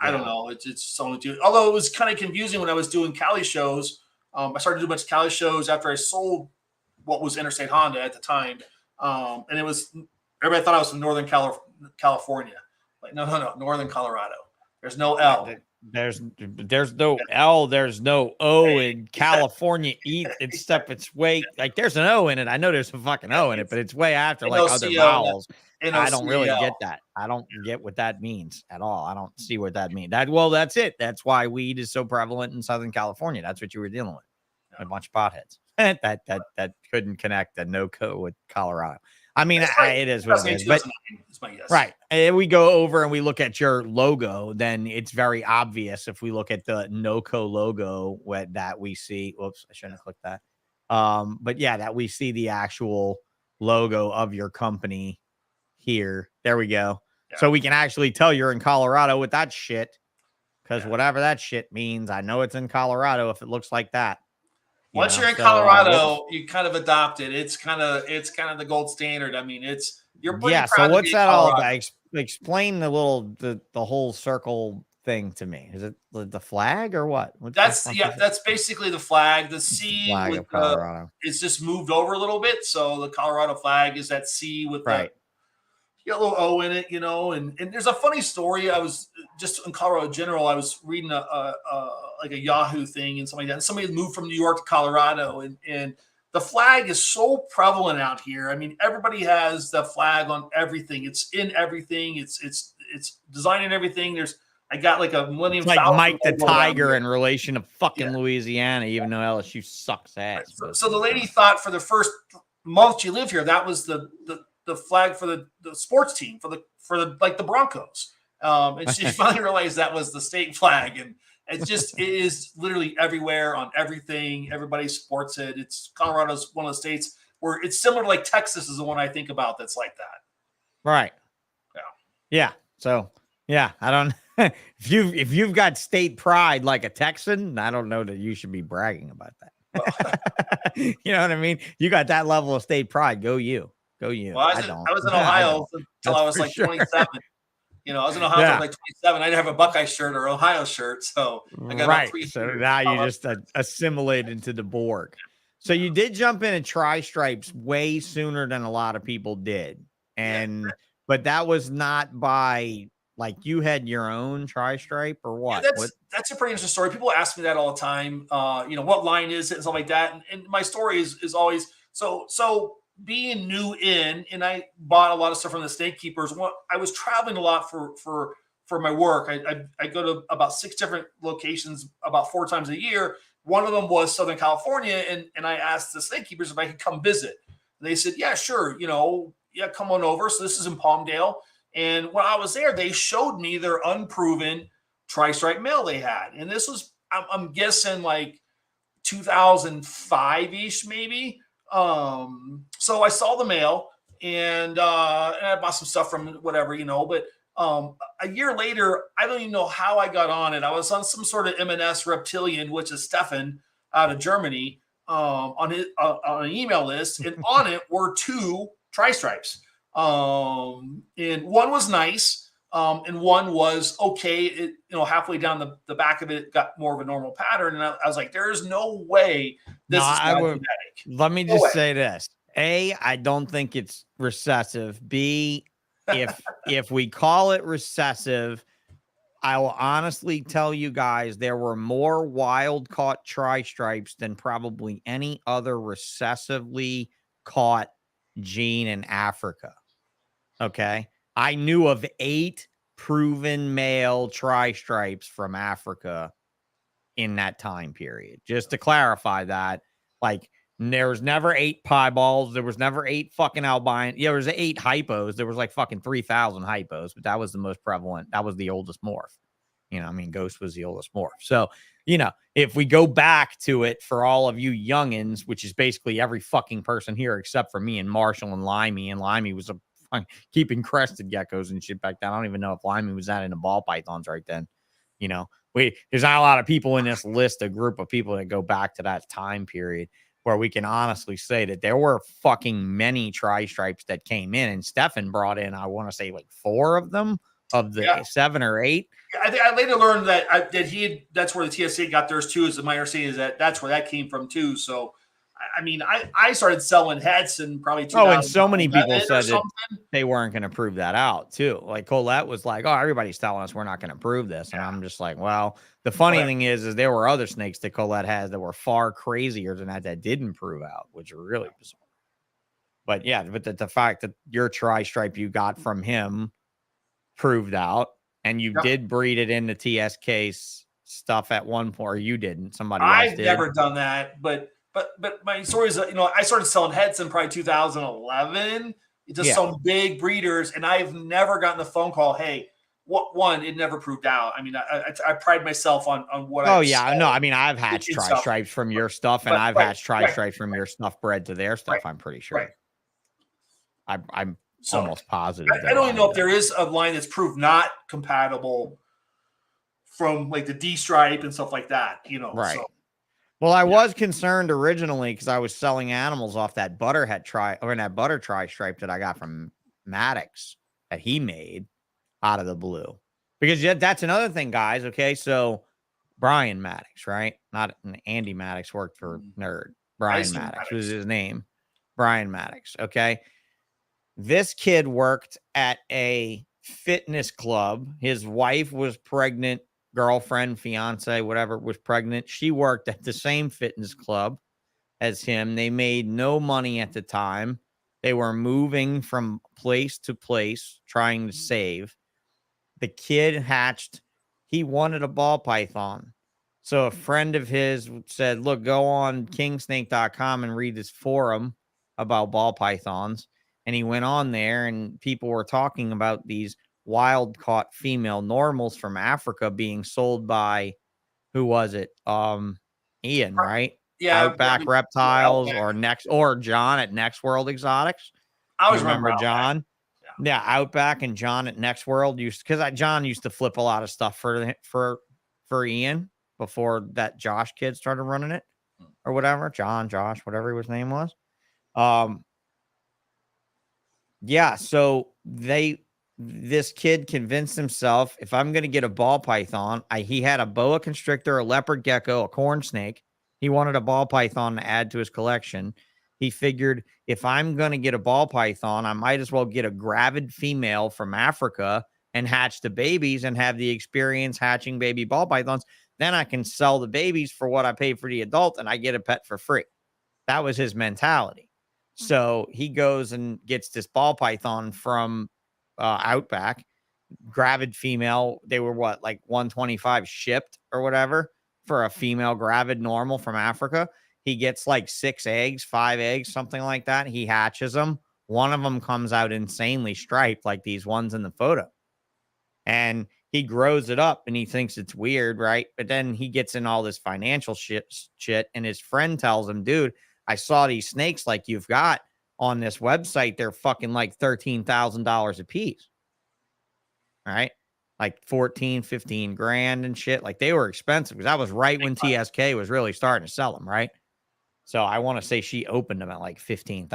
I don't know. It's something to do. Although it was kind of confusing when I was doing Cali shows. I started to do a bunch of Cali shows after I sold what was Interstate Honda at the time. And it was, everybody thought I was from Northern California. Like, no, Northern Colorado. There's no L. There's no L, there's no O in California. It's way like there's an O in it. I know there's a fucking O in it, but it's way after like other vowels. I don't really get that. I don't get what that means at all. I don't see what that means. That's it. That's why weed is so prevalent in Southern California. That's what you were dealing with. A bunch of potheads that couldn't connect the NOCO with Colorado. I mean, it is what it is. But it's my guess. Right. And we go over and we look at your logo, then it's very obvious if we look at the NOCO logo that we see. Whoops, I shouldn't have clicked that. But yeah, that we see the actual logo of your company here. There we go. Yeah. So we can actually tell you're in Colorado with that shit. Because whatever that shit means, I know it's in Colorado if it looks like that. Once you're in Colorado, you kind of adopt it. It's kind of the gold standard. I mean, you're so what's that all about? Explain the whole circle thing to me. Is it the flag or what? That's basically the flag. The C flag of Colorado. It's just moved over a little bit. So the Colorado flag is that C with the yellow O in it, and there's a funny story. I was just in Colorado in general. I was reading like a Yahoo thing and something like that. And somebody moved from New York to Colorado, and the flag is so prevalent out here. I mean, everybody has the flag on everything. It's in everything. It's designed in everything. I got like a Millennium. It's like Mike the Tiger in relation to fucking Louisiana, even though LSU sucks ass. So the lady thought for the first month she lived here, that was the flag for the sports team for the Broncos. And she finally realized that was the state flag. And it is literally everywhere on everything. Everybody sports it. Colorado's one of the states where it's similar to like Texas is the one I think about that's like that. Right. Yeah. So yeah, I don't if you've got state pride like a Texan, I don't know that you should be bragging about that. You know what I mean? You got that level of state pride. Go you. Well, I was in Ohio until I was like 27. I was in Ohio until I was like 27. I didn't have a Buckeye shirt or Ohio shirt, so I got about 3 years. So now you just assimilate into the Borg. So you did jump into tri-stripes way sooner than a lot of people did, but that was not by like you had your own tri-stripe or what? That's a pretty interesting story. People ask me that all the time. What line is it and stuff like that. And my story is always so. Being new and I bought a lot of stuff from the snake keepers. I was traveling a lot for my work. I go to about 6 different locations about 4 times a year. One of them was Southern California, and I asked the snake keepers if I could come visit. And they said, yeah, sure. Come on over. So this is in Palmdale. And when I was there, they showed me their unproven tri-stripe male they had. And this was, I'm guessing like 2005-ish maybe. So I saw the mail and I bought some stuff from whatever, but a year later, I don't even know how I got on it. I was on some sort of M&S Reptilian, which is Stefan out of Germany, on an email list, and on it were 2 tri-stripes. And one was nice, and one was okay. It, halfway down the back of it got more of a normal pattern, and I was like, "There is no way this is genetic." Let me just say this: A, I don't think it's recessive. B, if we call it recessive, I will honestly tell you guys there were more wild caught tri-stripes than probably any other recessively caught gene in Africa. Okay. I knew of 8 proven male tri-stripes from Africa in that time period. Just to clarify that, like, there was never 8 pieballs. There was never 8 fucking albino. Yeah, there was 8 hypos. There was like fucking 3,000 hypos, but that was the most prevalent. That was the oldest morph. Ghost was the oldest morph. So, if we go back to it for all of you youngins, which is basically every fucking person here except for me and Marshall and Limey was keeping crested geckos and shit back then. I don't even know if Limey was that into ball pythons right then. There's not a lot of people in this list, a group of people that go back to that time period where we can honestly say that there were fucking many tri-stripes that came in, and Stefan brought in, I want to say like 4 of them of the 7 or 8. I later learned that that's where the TSA got theirs too. Is my understanding is that's where that came from too. So I mean, I started selling heads in probably Oh, and so many people 2011 or said that something. they weren't going to prove that out too. Like Colette was like, "Oh, everybody's telling us we're not going to prove this," and I'm just like, "Well, the funny thing is there were other snakes that Colette has that were far crazier than that didn't prove out, which are really bizarre." But yeah, but the fact that your tri-stripe you got from him proved out, and you did breed it into TSK's stuff at one point, or you didn't. Somebody else I've did. never done that, but my story is, I started selling heads in probably 2011 to some big breeders, and I've never gotten a phone call. Hey, one, it never proved out. I mean, I pride myself on what. Oh yeah, no, I mean, I've hatched tri-stripes from your stuff, and I've hatched tri-stripes from your stuff bred to their stuff. I'm pretty sure. I'm almost positive. I don't even know if there is a line that's proved not compatible from like the D stripe and stuff like that, Right. So. Well, I was concerned originally because I was selling animals off that butter tri-stripe that I got from Maddox that he made out of the blue. Because that's another thing, guys. Okay, so Brian Maddox, right? Not Andy Maddox worked for Nerd. Brian Maddox was his name. Brian Maddox. Okay. This kid worked at a fitness club. His wife was pregnant, girlfriend, fiance, whatever, was pregnant. She worked at the same fitness club as him. They made no money at the time. They were moving from place to place trying to save. The kid hatched. He wanted a ball python. So a friend of his said, look, go on kingsnake.com and read this forum about ball pythons. And he went on there and people were talking about these wild caught female normals from Africa being sold by, who was it? Ian, right? Yeah. Outback Reptiles or John at Next World Exotics. I always remember John. Yeah, Outback and John at Next World John used to flip a lot of stuff for Ian before that Josh kid started running it or whatever. Josh, whatever his name was. Yeah, so this kid convinced himself, if I'm going to get a ball python, he had a boa constrictor, a leopard gecko, a corn snake. He wanted a ball python to add to his collection. He figured if I'm going to get a ball python, I might as well get a gravid female from Africa and hatch the babies and have the experience hatching baby ball pythons. Then I can sell the babies for what I paid for the adult and I get a pet for free. That was his mentality. So he goes and gets this ball python from Outback, gravid female. They were like 125 shipped or whatever for a female gravid normal from Africa. He gets like 5 eggs, something like that. He hatches them. One of them comes out insanely striped like these ones in the photo. And he grows it up and he thinks it's weird, right? But then he gets in all this financial shit. And his friend tells him, dude, I saw these snakes like you've got on this website. They're fucking like $13,000 a piece. All right. Like 14, 15 grand and shit. Like they were expensive because that was right when TSK was really starting to sell them. Right. So I want to say she opened them at like $15,000.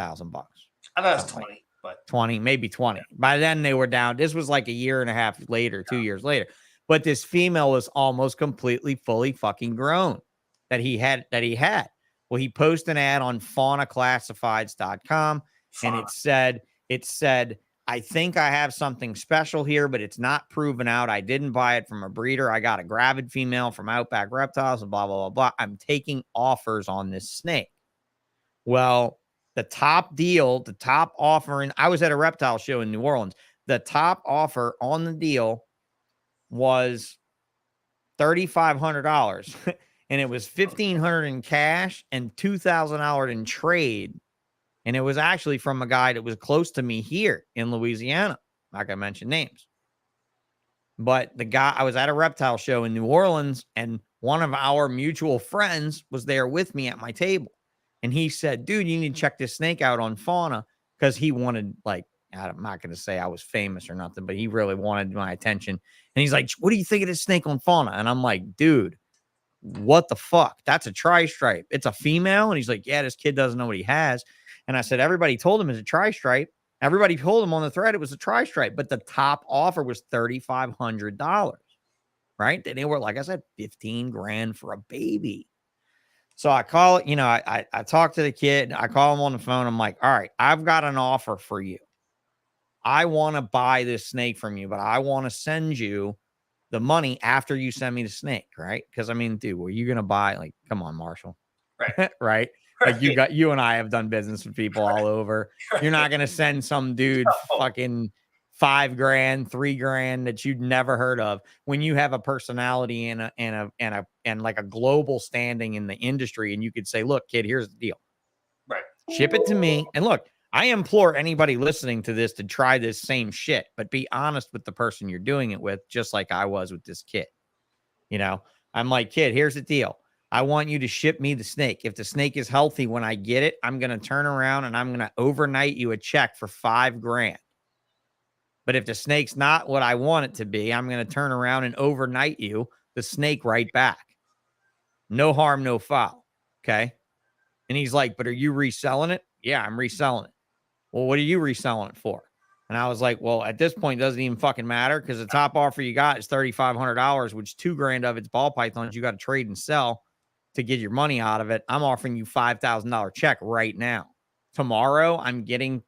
I thought it was 20, but 20, maybe 20. By then they were down. This was like a year and a half later, 2 years later. But this female was almost completely, fully fucking grown that he had. Well, he posted an ad on faunaclassifieds.com and it said, I think I have something special here, but it's not proven out. I didn't buy it from a breeder. I got a gravid female from Outback Reptiles and blah, blah, blah, blah. I'm taking offers on this snake. Well, the top offer, and I was at a reptile show in New Orleans. The top offer on the deal was $3,500. And it was $1,500 in cash and $2,000 in trade. And it was actually from a guy that was close to me here in Louisiana. I'm not going to mention names. But the guy, I was at a reptile show in New Orleans, and one of our mutual friends was there with me at my table. And he said, dude, you need to check this snake out on Fauna, because he wanted, like, I'm not going to say I was famous or nothing, but he really wanted my attention. And he's like, what do you think of this snake on Fauna? And I'm like, dude, what the fuck? That's a tri-stripe. It's a female. And he's like, yeah, this kid doesn't know what he has. And I said, everybody told him it's a tri-stripe. Everybody told him on the thread it was a tri-stripe, but the top offer was $3,500. Right? And they were, like I said, 15 grand for a baby. So I call it, I talk to the kid. I call him on the phone. I'm like, all right, I've got an offer for you. I want to buy this snake from you, but I want to send you the money after you send me the snake, right? Because I mean, dude, were you gonna buy? Like, come on, Marshall, Right. right? Like you and I have done business with people all over. You're not gonna send some dude fucking $5 grand, $3 grand that you'd never heard of when you have a personality and like a global standing in the industry, and you could say, look, kid, here's the deal. Right. Ship it to me. And look, I implore anybody listening to this to try this same shit, but be honest with the person you're doing it with, just like I was with this kid. I'm like, kid, here's the deal. I want you to ship me the snake. If the snake is healthy when I get it, I'm going to turn around and I'm going to overnight you a check for $5 grand. But if the snake's not what I want it to be, I'm going to turn around and overnight you the snake right back. No harm, no foul. Okay. And he's like, but are you reselling it? Yeah, I'm reselling it. Well, what are you reselling it for? And I was like, well, at this point, it doesn't even fucking matter because the top offer you got is $3,500, which 2 grand of it's ball pythons. You got to trade and sell to get your money out of it. I'm offering you $5,000 check right now. Tomorrow, I'm getting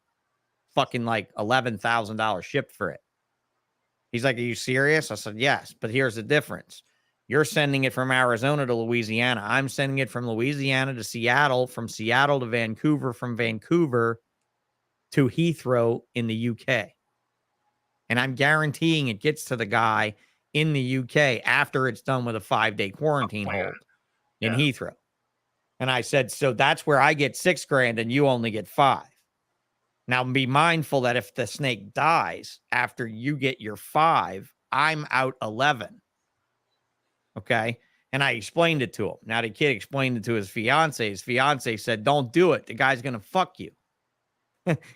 fucking like $11,000 shipped for it. He's like, are you serious? I said, yes, but here's the difference. You're sending it from Arizona to Louisiana. I'm sending it from Louisiana to Seattle, from Seattle to Vancouver, from Vancouver to Heathrow in the UK. And I'm guaranteeing it gets to the guy in the UK after it's done with a 5-day quarantine hold in Heathrow. And I said, so that's where I get $6 grand and you only get 5. Now be mindful that if the snake dies after you get your 5, I'm out 11. Okay. And I explained it to him. Now the kid explained it to his fiance. His fiance said, don't do it. The guy's going to fuck you.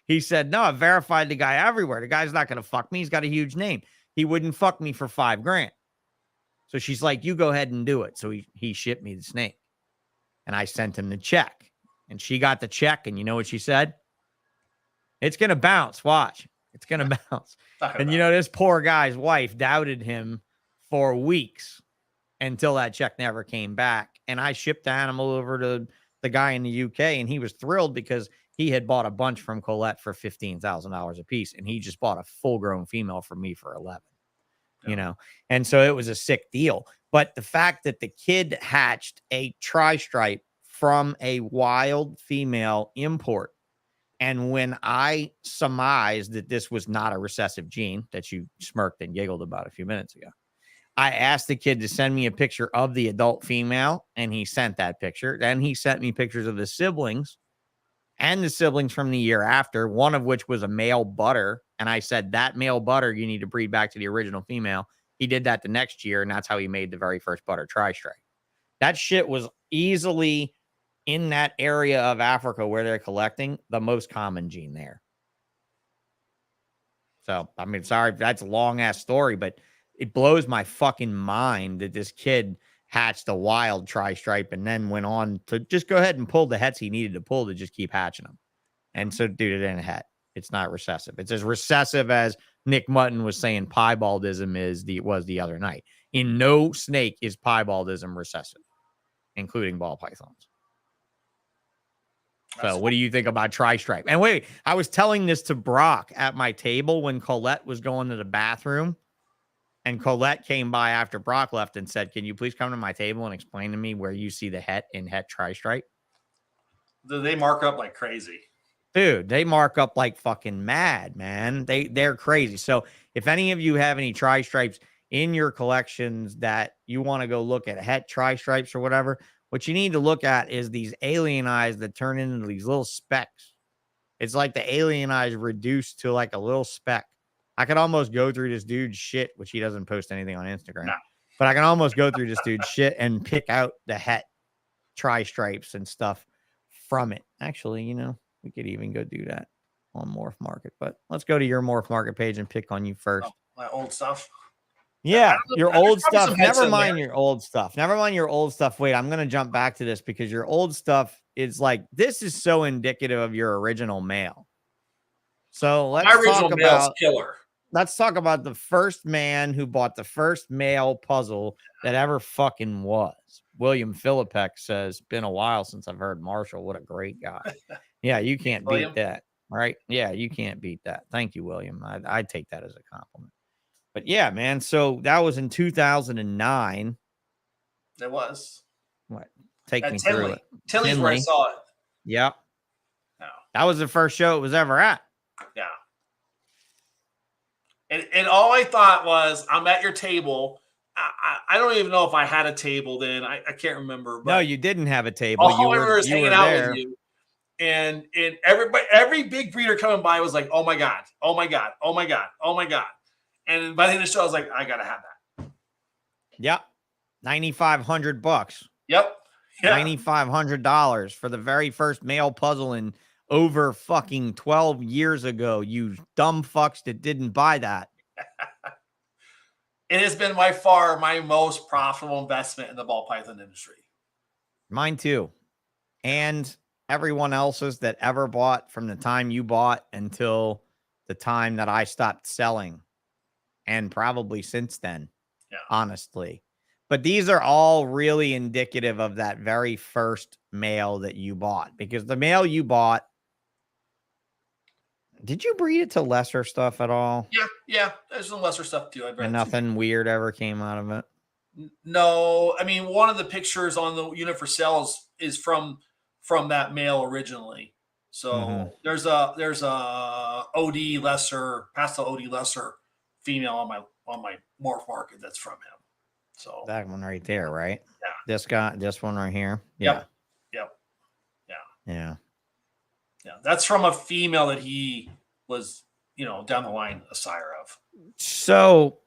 He said, no, I verified the guy everywhere. The guy's not going to fuck me. He's got a huge name. He wouldn't fuck me for $5 grand. So she's like, you go ahead and do it. So he shipped me the snake and I sent him the check and she got the check. And you know what she said? It's going to bounce. Watch. It's going to bounce. And this poor guy's wife doubted him for weeks until that check never came back. And I shipped the animal over to the guy in the UK and he was thrilled because he had bought a bunch from Colette for $15,000 a piece. And he just bought a full grown female for me for 11, And so it was a sick deal. But the fact that the kid hatched a tri-stripe from a wild female import. And when I surmised that this was not a recessive gene that you smirked and giggled about a few minutes ago, I asked the kid to send me a picture of the adult female, and he sent that picture. Then he sent me pictures of the siblings and the siblings from the year after, one of which was a male butter. And I said, that male butter, you need to breed back to the original female. He did that the next year, and that's how he made the very first butter tri-stripe. That shit was easily, in that area of Africa where they're collecting, the most common gene there. So, I mean, sorry, that's a long-ass story, but it blows my fucking mind that this kid hatched a wild tri-stripe and then went on to just go ahead and pull the hets he needed to pull to just keep hatching them. And so, dude, it ain't a het. It's not recessive. It's as recessive as Nick Mutton was saying piebaldism was the other night. In no snake is piebaldism recessive, including ball pythons. So what do you think about tri-stripe? And wait, I was telling this to Brock at my table when Colette was going to the bathroom. And Colette came by after Brock left and said, can you please come to my table and explain to me where you see the het in het tri-stripe? They mark up like crazy. Dude, they mark up like fucking mad, man. They're crazy. So if any of you have any tri-stripes in your collections that you want to go look at het tri-stripes or whatever, what you need to look at is these alien eyes that turn into these little specks. It's like the alien eyes reduced to like a little speck. I could almost go through this dude's shit, which he doesn't post anything on Instagram. No. But I can almost go through this dude's shit and pick out the het tri-stripes and stuff from it. Actually, we could even go do that on MorphMarket. But let's go to your MorphMarket page and pick on you first. Oh, my old stuff. Yeah, your old stuff. Never mind your old stuff. Never mind your old stuff. Wait, I'm going to jump back to this because your old stuff is like, this is so indicative of your original male. So let's talk about killer. Let's talk about the first man who bought the first male puzzle that ever fucking was. William Philippek says, been a while since I've heard Marshall. What a great guy. Yeah, you can't William. beat that, right? Yeah, you can't beat that. Thank you, William. I take that as a compliment. But yeah, man. So that was in 2009. It was. What? Take At me through it. Tinley's where I Tinley. saw it. Yep. No. That was the first show it was ever at. Yeah. And all I thought was, I'm at your table. I don't even know if I had a table then. I can't remember. But No, you didn't have a table. all You I remember were is hanging out there. with you. And every big breeder coming by was like, oh my God, oh my God, oh my God, oh my God. And by the end of the show, I was like, I gotta have that. Yep. $9,500. Yep. Yeah. $9,500 for the very first male puzzle in over fucking 12 years ago. You dumb fucks that didn't buy that. It has been by far my most profitable investment in the ball python industry. Mine too. And everyone else's that ever bought from the time you bought until the time that I stopped selling. And probably since then, honestly. But these are all really indicative of that very first male that you bought. Because the male you bought, did you breed it to lesser stuff at all? Yeah. There's some lesser stuff too. And nothing weird ever came out of it? No. I mean, one of the pictures on the unit for sale is from that male originally. So there's a OD lesser, pastel OD lesser female on my MorphMarket that's from him. So that one right there, right? Yeah. This one right here. Yep. Yeah. That's from a female that he was, down the line a sire of. So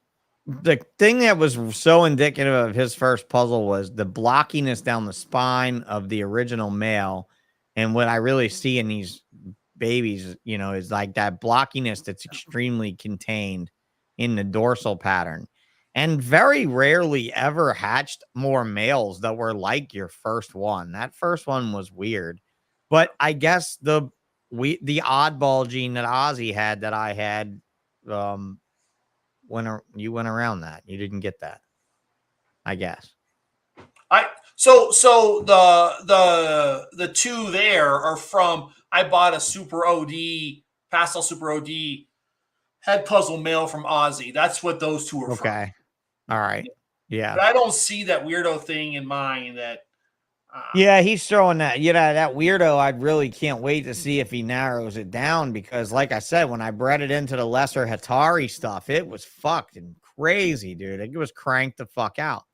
the thing that was so indicative of his first puzzle was the blockiness down the spine of the original male. And what I really see in these babies, is like that blockiness that's extremely contained in the dorsal pattern, and very rarely ever hatched more males that were like your first one. That first one was weird, but I guess the oddball gene that Ozzy had that I had, you went around that. You didn't get that, I guess. So the two there are from, I bought a Super OD, pastel Super OD head puzzle male from Ozzy. That's what those two are from. Okay. All right. Yeah. But I don't see that weirdo thing in mine that. Yeah, he's throwing that. That weirdo, I really can't wait to see if he narrows it down, because like I said, when I bred it into the lesser Hatari stuff, it was fucking crazy, dude. It was cranked the fuck out.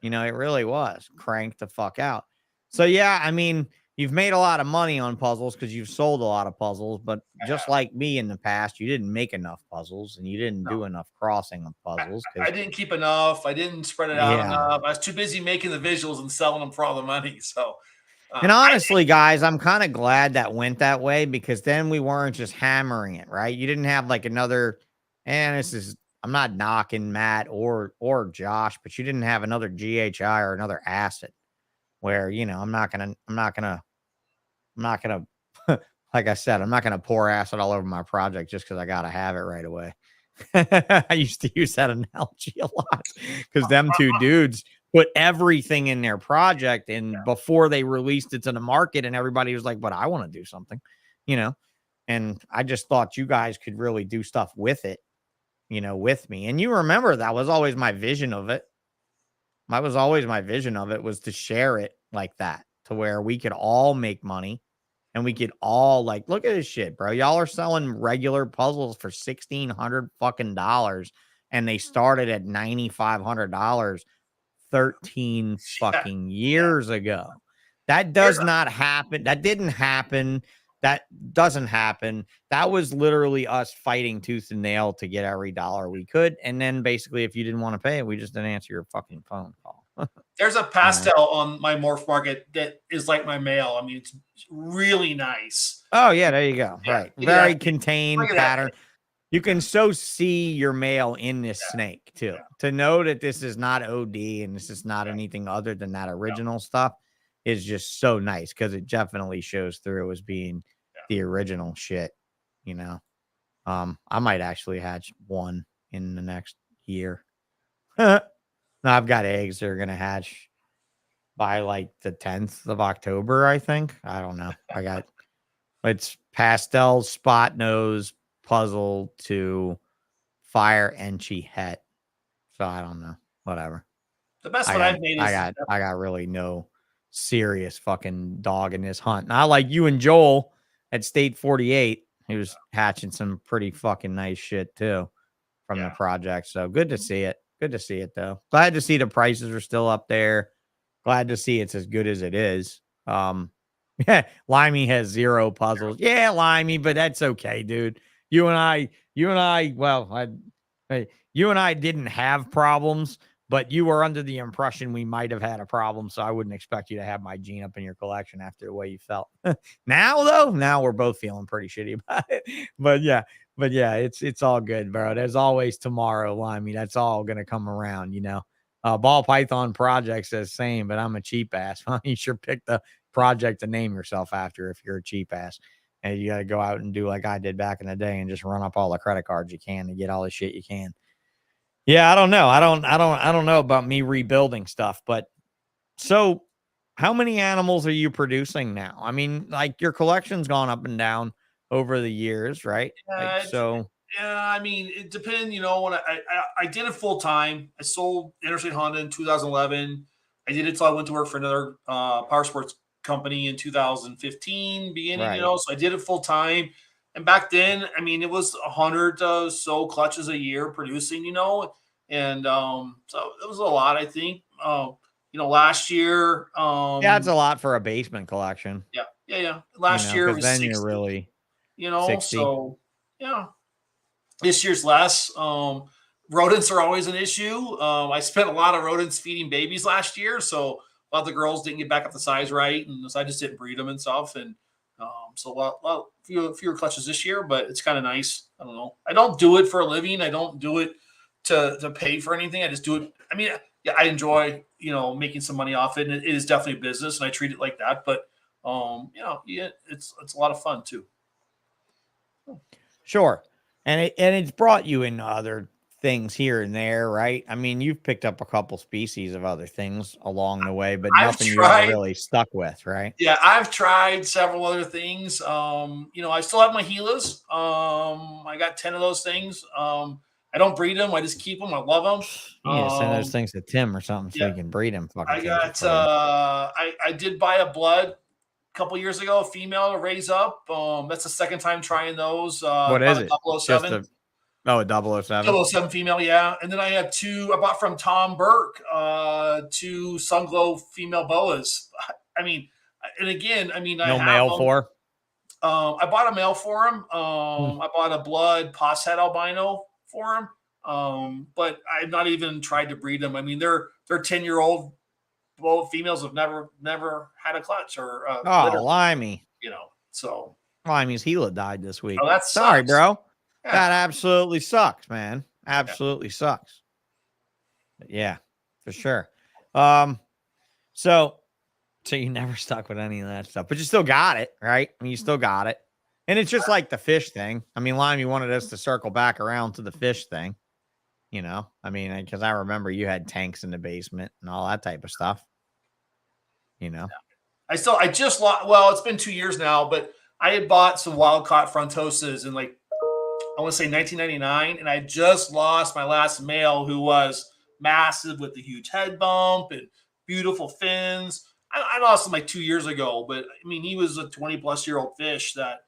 It really was cranked the fuck out. So yeah, I mean, you've made a lot of money on puzzles because you've sold a lot of puzzles, but just like me in the past, you didn't make enough puzzles and you didn't do enough crossing of puzzles. I didn't keep enough. I didn't spread it out enough. I was too busy making the visuals and selling them for all the money. So, and honestly, guys, I'm kind of glad that went that way, because then we weren't just hammering it, right? You didn't have like another, I'm not knocking Matt or Josh, but you didn't have another GHI or another acid where, I'm not gonna, like I said, I'm not gonna pour acid all over my project just because I gotta have it right away. I used to use that analogy a lot because them two dudes put everything in their project, and before they released it to the market, and everybody was like, "But I want to do something," And I just thought you guys could really do stuff with it. With me. And you remember that was always my vision of it. Was to share it like that, to where we could all make money and we could all look at this shit, bro. Y'all are selling regular puzzles for $1,600 fucking dollars, and they started at $9,500 13 fucking years ago. That does not happen. That didn't happen. That doesn't happen. That was literally us fighting tooth and nail to get every dollar we could. And then basically, if you didn't want to pay it, we just didn't answer your fucking phone call. There's a pastel on my MorphMarket that is like my male. I mean, it's really nice. Oh, yeah, there you go. Yeah, right. Very contained pattern. That. You can so see your male in this snake, too. Yeah. To know that this is not OD and this is not anything other than that original stuff is just so nice, because it definitely shows through as being the original shit, I might actually hatch one in the next year. No, I've got eggs that are going to hatch by like the 10th of October, I think. I don't know. It's pastel, spot nose, puzzle to fire enchi het. So I don't know. Whatever. The best one I've made is I got really no serious fucking dog in this hunt. Not like you and Joel at State 48, he was hatching some pretty fucking nice shit too from the project. So good to see it. Good to see it though. Glad to see the prices are still up there. Glad to see it's as good as it is. Yeah, Limey has 0 puzzles. Yeah, Limey, but that's okay, dude. You and I, well, you and I didn't have problems, but you were under the impression we might have had a problem. So I wouldn't expect you to have my gene up in your collection after the way you felt. Now we're both feeling pretty shitty about it. But yeah, it's all good, bro. There's always tomorrow, Limey. That's all gonna come around, you know. Ball Python Project says same, but I'm a cheap ass. You sure pick the project to name yourself after if you're a cheap ass. And you got to go out and do like I did back in the day and just run up all the credit cards you can to get all the shit you can. Yeah, I don't know. I don't know about me rebuilding stuff, but so how many animals are you producing now? I mean, like your collection's gone up and down over the years, right? Like, so yeah, I mean, it depends. You know, when I did it full time. I sold Interstate Honda in 2011. I did it till I went to work for another power sports company in 2015 beginning, Right. you know, so I did it full time. And back then, I mean, it was 100 so clutches a year producing, you know, and so it was a lot, I think. You know, last year, yeah, it's a lot for a basement collection. Yeah. Last year was then 60, you're really, you know, 60. So yeah. This year's less. Rodents are always an issue. I spent a lot of rodents feeding babies last year, so a lot of the girls didn't get back up the size right, and so I just didn't breed them and stuff. And so a lot fewer clutches this year, but it's kind of nice. I don't know. I don't do it for a living. I don't do it to pay for anything. I just do it. I mean, yeah, I enjoy, you know, making some money off it, and it is definitely a business, and I treat it like that. But you know, yeah, it's a lot of fun too. Sure. And it's brought you into other things here and there, right? I mean, you've picked up a couple species of other things along the way, but nothing you ever really stuck with, right? Yeah, I've tried several other things. You know, I still have my Gilas. I got 10 of those things. I don't breed them. I just keep them. I love them. You need to send those things to Tim or something so you can breed them. I got, I did buy a blood a couple years ago, a female to raise up. That's the second time trying those. What is it? 007. A 007. 007 female, yeah. And then I have 2 I bought from Tom Burke, 2 Sunglow female boas. I mean, and again, I mean, no male for. I bought a male for him. I bought a blood Posset albino for him. But I've not even tried to breed them. I mean, they're 10-year-old. Well, females have never had a clutch or Limey. You know, so Limey's Gila died this week. Oh, that's sorry, bro. Yeah. That absolutely sucks, man. Absolutely sucks. But yeah, for sure. So you never stuck with any of that stuff, but you still got it, right? I mean, you still got it. And it's just like the fish thing. I mean, Limey wanted us to circle back around to the fish thing. You know, I mean, because I remember you had tanks in the basement and all that type of stuff. You know, I just lost. Well, it's been 2 years now, but I had bought some wild caught frontosas in like, I want to say 1999, and I just lost my last male who was massive with the huge head bump and beautiful fins. I lost him like 2 years ago, but I mean, he was a 20-plus-year-old fish that.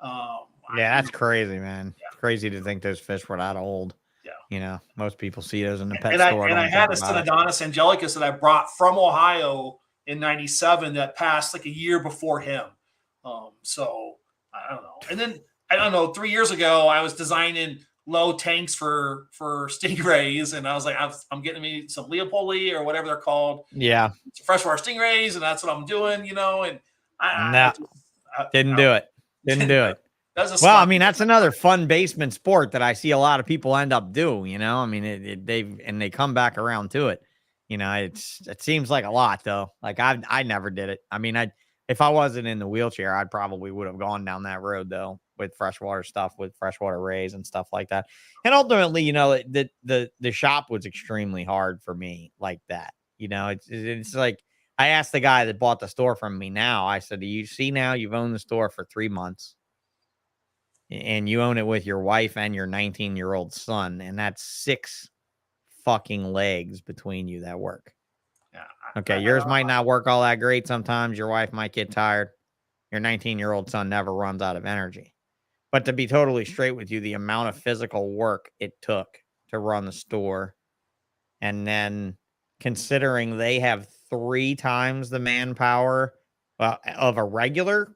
Yeah, that's crazy, man. Yeah. Crazy to think those fish were that old. Yeah. You know, most people see those in the pet store. And I had a Stenodonis angelicus that I brought from Ohio in 97 that passed like a year before him. So I don't know. And then I don't know, 3 years ago, I was designing low tanks for stingrays, and I was like, I'm getting me some Leopoldi or whatever they're called. Yeah. Freshwater stingrays, and that's what I'm doing, you know, and didn't do it. Well, I mean, that's another fun basement sport that I see a lot of people end up doing, you know. I mean, they come back around to it. You know, it seems like a lot though. Like I never did it. I mean, if I wasn't in the wheelchair, I probably would have gone down that road though with freshwater stuff, with freshwater rays and stuff like that. And ultimately, you know, the shop was extremely hard for me like that. You know, it's like I asked the guy that bought the store from me now, I said, do you see now you've owned the store for 3 months and you own it with your wife and your 19-year-old son, and that's 6 fucking legs between you that work. Yeah. Okay, yours might not work all that great sometimes. Your wife might get tired. Your 19-year-old son never runs out of energy. But to be totally straight with you, the amount of physical work it took to run the store, and then considering they have 3 times the manpower of a regular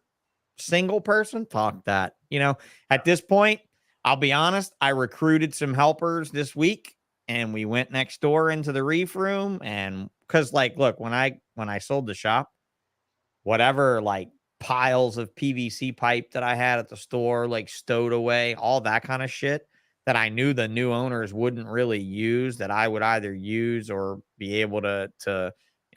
single person, fuck that. You know, at this point, I'll be honest, I recruited some helpers this week and we went next door into the reef room. And because, like, look, when I sold the shop, whatever, like, piles of PVC pipe that I had at the store, like, stowed away, all that kind of shit that I knew the new owners wouldn't really use, that I would either use or be able to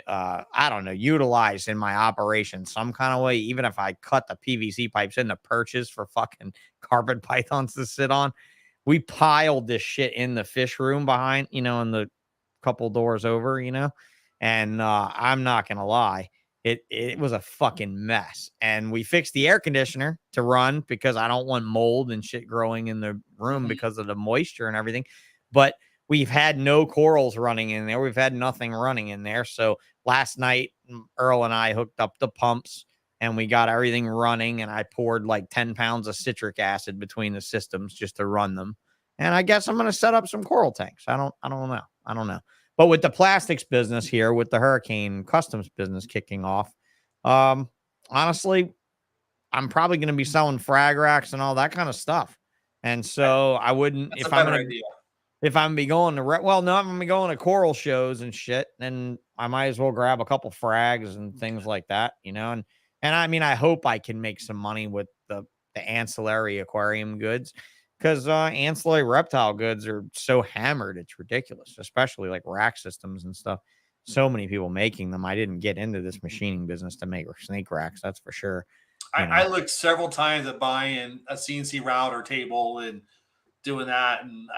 I don't know, utilize in my operation some kind of way, even if I cut the PVC pipes into perches for fucking carpet pythons to sit on. We piled this shit in the fish room behind, in the couple doors over, and I'm not gonna lie, it was a fucking mess. And we fixed the air conditioner to run because I don't want mold and shit growing in the room because of the moisture and everything. But we've had no corals running in there. We've had nothing running in there. So last night, Earl and I hooked up the pumps and we got everything running. And I poured like 10 pounds of citric acid between the systems just to run them. And I guess I'm going to set up some coral tanks. I don't know. But with the plastics business here, with the Hurricane Customs business kicking off, honestly, I'm probably going to be selling frag racks and all that kind of stuff. And so I wouldn't, if I'm going to be going to, well, no, I'm going to be going to coral shows and shit, then I might as well grab a couple frags and things like that, and I mean, I hope I can make some money with the ancillary aquarium goods, because ancillary reptile goods are so hammered, it's ridiculous, especially like rack systems and stuff. So many people making them. I didn't get into this machining business to make snake racks, that's for sure. I looked several times at buying a CNC router table and doing that, and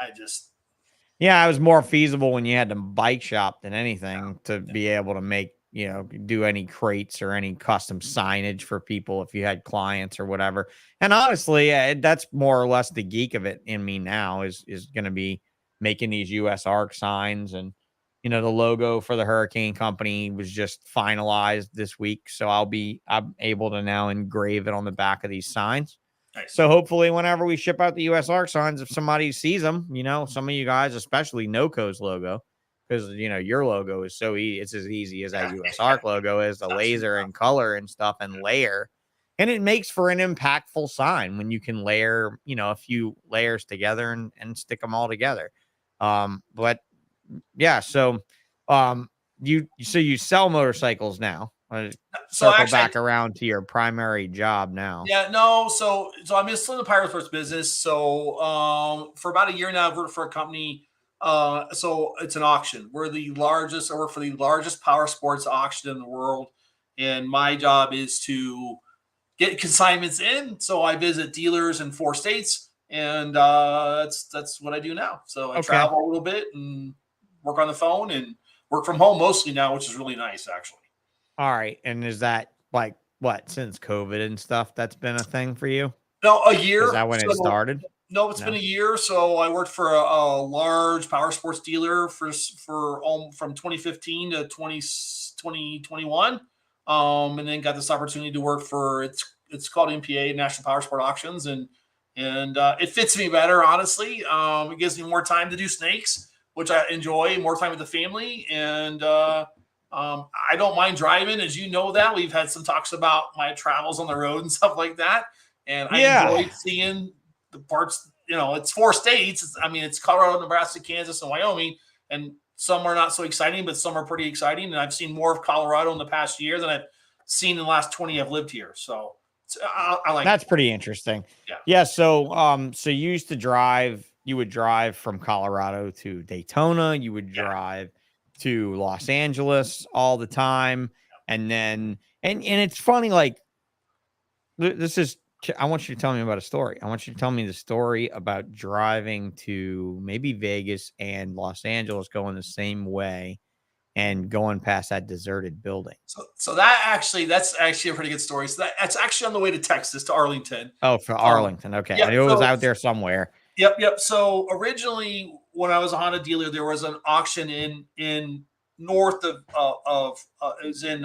yeah, it was more feasible when you had to bike shop than anything to be able to make, do any crates or any custom signage for people if you had clients or whatever. And honestly, that's more or less the geek of it in me now is going to be making these US ARC signs. And, the logo for the Hurricane Company was just finalized this week. So I'm able to now engrave it on the back of these signs. Nice. So hopefully whenever we ship out the US ARC signs, if somebody sees them, some of you guys, especially NOCO's logo, because, your logo is so easy. It's as easy as that US ARC logo is, the laser and color and stuff and layer. And it makes for an impactful sign when you can layer, a few layers together and stick them all together. But yeah, so you sell motorcycles now. Circle back around to your primary job now. Yeah, no. So I'm still in the powersports business. So for about a year now, I've worked for a company. So it's an auction. I work for the largest power sports auction in the world. And my job is to get consignments in. So I visit dealers in 4 states, and that's what I do now. So I travel a little bit and work on the phone and work from home mostly now, which is really nice, actually. All right. And is that like what, since COVID and stuff, that's been a thing for you? No, a year. Is that when it started? No, it's been a year. So I worked for a large power sports dealer from 2015 to 2021. And then got this opportunity to work for, it's called NPA, National Power Sport Auctions. And it fits me better, honestly. It gives me more time to do snakes, which I enjoy, more time with the family. And, I don't mind driving, as you know that. We've had some talks about my travels on the road and stuff like that. And I enjoy seeing the parts, it's 4 states. It's Colorado, Nebraska, Kansas, and Wyoming. And some are not so exciting, but some are pretty exciting. And I've seen more of Colorado in the past year than I've seen in the last 20 I've lived here. So I like that's pretty interesting. Yeah. So you would drive from Colorado to Daytona. You would drive to Los Angeles all the time. And then, and it's funny, like I want you to tell me about a story. I want you to tell me the story about driving to maybe Vegas and Los Angeles going the same way and going past that deserted building. So that's actually a pretty good story. So that's actually on the way to Texas, to Arlington. Oh, for Arlington. Okay. Yeah, I knew it was out there somewhere. Yep. So originally, when I was a Honda dealer, there was an auction in north of it was in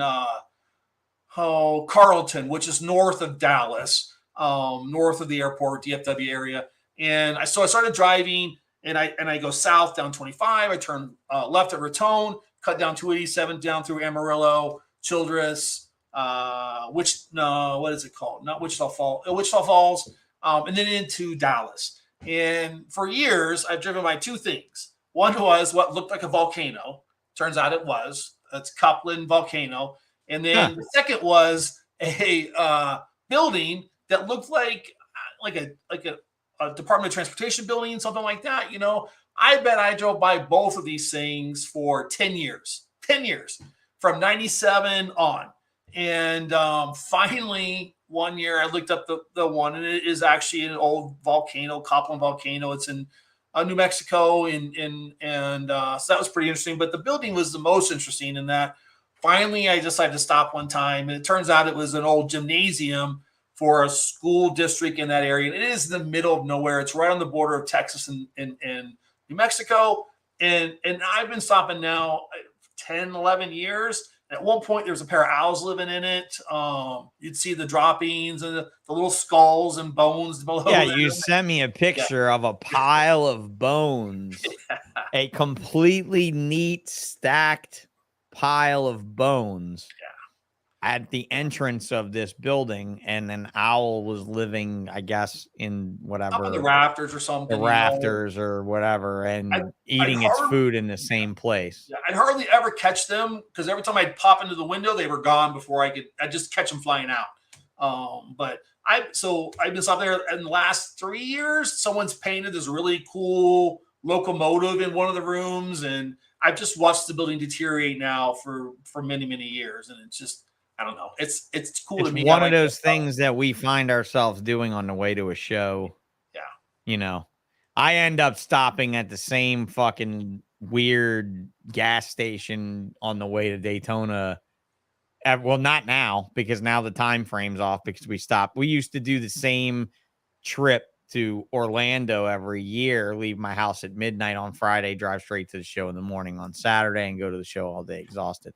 Carlton, which is north of Dallas, north of the airport, DFW area. And I started driving, and I go south down 25. I turn left at Raton, cut down 287 down through Amarillo, Childress, what is it called? Not Wichita Falls, and then into Dallas. And for years, I've driven by two things. One was what looked like a volcano. Turns out it was. It's Copeland Volcano. And then the second was a building that looked like a Department of Transportation building, something like that. You know, I bet I drove by both of these things for 10 years, from 97 on. And finally, one year I looked up the one, and it is actually an old volcano, Copeland Volcano. It's in New Mexico, and so that was pretty interesting. But the building was the most interesting in that finally I decided to stop one time, and it turns out it was an old gymnasium for a school district in that area. And it is in the middle of nowhere. It's right on the border of Texas and New Mexico. And I've been stopping now 10, 11 years. At one point, there was a pair of owls living in it. You'd see the droppings and the little skulls and bones below. Yeah, you sent me a picture of a pile of bones, a completely neat, stacked pile of bones at the entrance of this building, and an owl was living, I guess, in whatever, up in the rafters or something, the rafters or whatever, and eating its food in the same place. Yeah, I'd hardly ever catch them because every time I'd pop into the window, they were gone before I'd just catch them flying out. But I've been stopping there in the last 3 years. Someone's painted this really cool locomotive in one of the rooms, and I've just watched the building deteriorate now for many, many years, and it's just, I don't know. It's cool to me. One of those things that we find ourselves doing on the way to a show. Yeah. You know, I end up stopping at the same fucking weird gas station on the way to Daytona. Well, not now, because now the time frame's off because we stopped. We used to do the same trip to Orlando every year, leave my house at midnight on Friday, drive straight to the show in the morning on Saturday, and go to the show all day exhausted.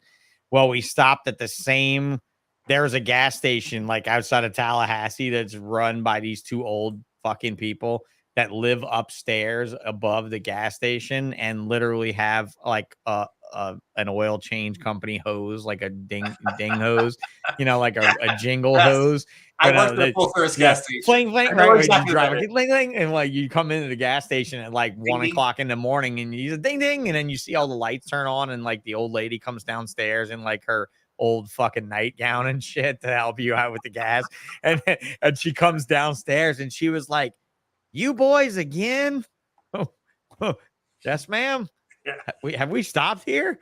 Well, we stopped at the same, there's a gas station like outside of Tallahassee that's run by these two old fucking people that live upstairs above the gas station and literally have like an oil change company hose, like a ding hose, you know, like a jingle hose. I worked at a full service gas station. Fling, right? Exactly, you drive ling, and like you come into the gas station at like 1 o'clock in the morning, and you ding ding, and then you see all the lights turn on, and like the old lady comes downstairs in like her old fucking nightgown and shit to help you out with the gas, and she comes downstairs, and she was like, "You boys again?" Oh, yes, ma'am. Yeah. Have we stopped here?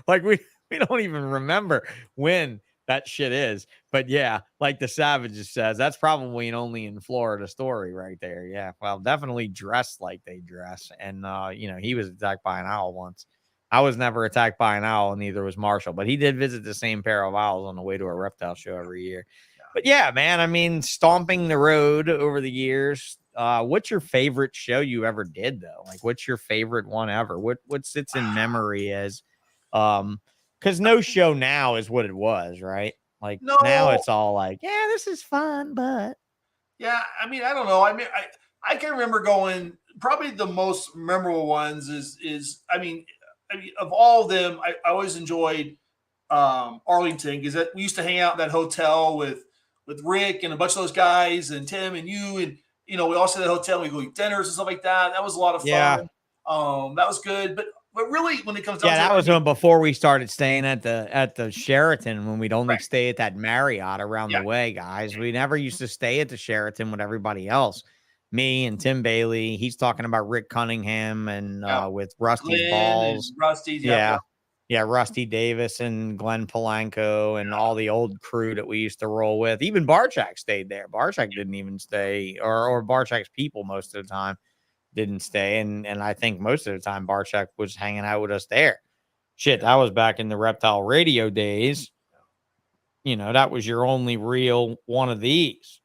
Like we don't even remember when that shit is. But yeah, like the Savages says, that's probably an only in Florida story right there. Yeah, well, definitely dressed like they dress. And you know, he was attacked by an owl once. I was never attacked by an owl, and neither was Marshall, but he did visit the same pair of owls on the way to a reptile show every year. But yeah, man, I mean, stomping the road over the years. What's your favorite show you ever did, though? Like, what's your favorite one ever? What sits in memory as, because no show now is what it was, right? Like now it's all like, yeah, this is fun, but yeah, I mean, I don't know. I mean, I can remember going, probably the most memorable ones is I mean, of all of them, I always enjoyed Arlington, because we used to hang out in that hotel with Rick and a bunch of those guys and Tim and you, and you know, we all stayed at the hotel. We go eat dinners and stuff like that. That was a lot of fun. Yeah. That was good. But really, when it comes down to that was when before we started staying at the Sheraton, when we'd only stay at that Marriott around the way, guys. We never used to stay at the Sheraton with everybody else. Me and Tim Bailey. He's talking about Rick Cunningham and with Rusty's Balls. Rusty's, yeah, Rusty Davis and Glenn Polanco and all the old crew that we used to roll with. Even Barchak stayed there. Barchak didn't even stay, or Barchak's people most of the time didn't stay. And I think most of the time Barchak was hanging out with us there. Shit, that was back in the reptile radio days. You know, that was your only real one of these.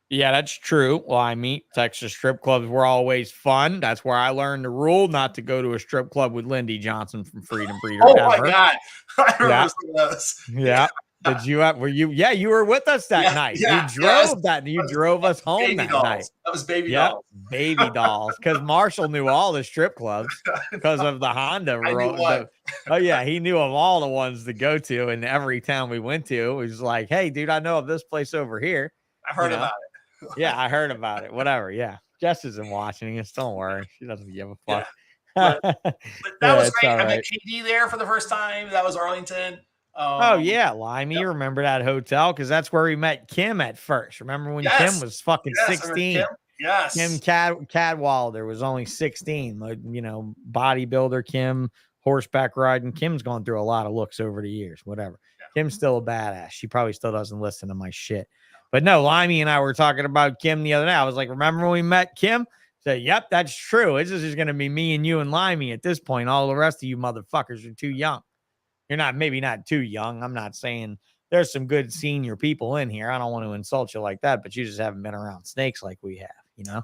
Yeah, that's true. Well, I mean, Texas strip clubs were always fun. That's where I learned the rule not to go to a strip club with Lindy Johnson from Freedom Breeder. Oh ever. my God. I remember Yeah. some of those. Yeah. Did you were you? Yeah, you were with us that night. Yeah, You drove You drove us home baby that dolls. night. That was baby Yep, dolls. baby dolls. Because Marshall knew all the strip clubs because of the Honda. I knew one. Oh yeah, he knew of all the ones to go to, and every town we went to, it was like, "Hey, dude, I know of this place over here." I've heard about it. Yeah, I heard about it. Whatever. Yeah, Jess isn't watching this. Don't worry, she doesn't give a fuck. But that Yeah, was it's great. all I met right. KD there for the first time. That was Arlington. Oh yeah, Limey, you remember that hotel because that's where we met Kim at first. Remember when Kim was fucking 16? Yes. Kim Cadwalder was only 16. Like, you know, bodybuilder Kim, horseback riding. Kim's gone through a lot of looks over the years. Whatever. Yeah. Kim's still a badass. She probably still doesn't listen to my shit. But no, Limey and I were talking about Kim the other day. I was like, remember when we met Kim? Said, yep, that's true. It's just going to be me and you and Limey at this point. All the rest of you motherfuckers are too young. You're not, maybe not too young. I'm not saying there's some good senior people in here. I don't want to insult you like that, but you just haven't been around snakes like we have, you know?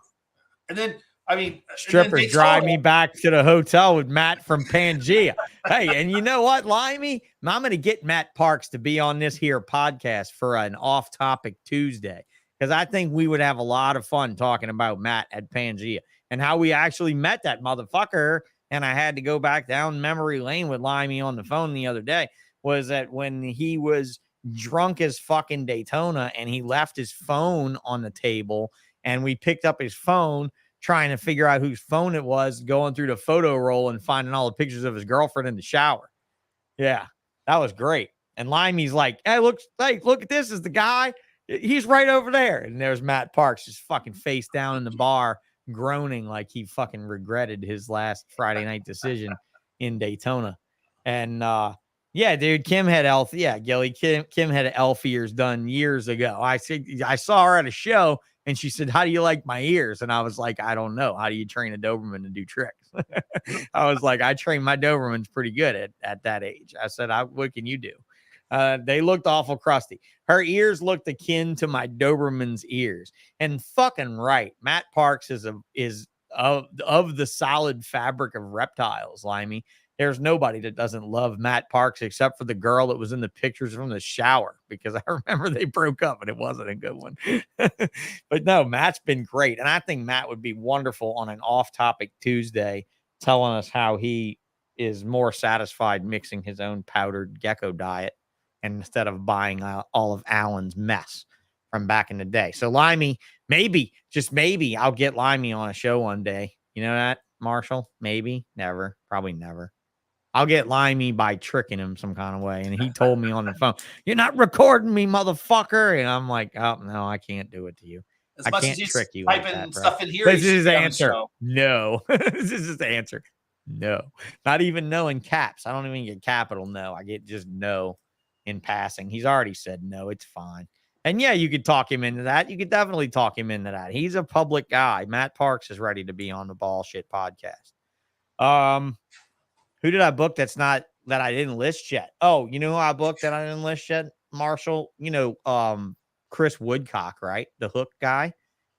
And then, I mean, strippers drive me back to the hotel with Matt from Pangea. Hey, and you know what, Limey? I'm going to get Matt Parks to be on this here podcast for an off-topic Tuesday because I think we would have a lot of fun talking about Matt at Pangea and how we actually met that motherfucker. And I had to go back down memory lane with Limey on the phone the other day, was that when he was drunk as fucking Daytona and he left his phone on the table and we picked up his phone trying to figure out whose phone it was, going through the photo roll and finding all the pictures of his girlfriend in the shower. Yeah, that was great. And Limey's like, hey, look at this is the guy. He's right over there. And there's Matt Parks just fucking face down in the bar, groaning like he fucking regretted his last Friday night decision in Daytona. And yeah, dude, Kim had elf. Yeah, Gilly, Kim had elf ears done years ago. I saw her at a show and she said, how do you like my ears? And I was like, I don't know. How do you train a Doberman to do tricks? I was like, I train my Dobermans pretty good at that age. I said, what can you do? They looked awful crusty. Her ears looked akin to my Doberman's ears. And fucking right, Matt Parks is of the solid fabric of reptiles, Limey. There's nobody that doesn't love Matt Parks except for the girl that was in the pictures from the shower, because I remember they broke up and it wasn't a good one. But no, Matt's been great. And I think Matt would be wonderful on an off-topic Tuesday telling us how he is more satisfied mixing his own powdered gecko diet instead of buying all of Alan's mess from back in the day. So Limey, maybe, just maybe I'll get Limey on a show one day. You know that, Marshall? Maybe, never, probably never. I'll get Limey by tricking him some kind of way. And he told me on the phone, you're not recording me, motherfucker. And I'm like, oh, no, I can't do it to you. As I much can't as he's trick you typing like that, bro. stuff in here. This is his answer. No. This is his answer. No. Not even no in caps. I don't even get capital no. I get just no in passing. He's already said no. It's fine. And yeah, you could talk him into that. You could definitely talk him into that. He's a public guy. Matt Parks is ready to be on the Ballsh podcast. Who did I book that I didn't list yet? Oh, you know who I booked that I didn't list yet? Marshall, you know, Chris Woodcock, right? The hook guy.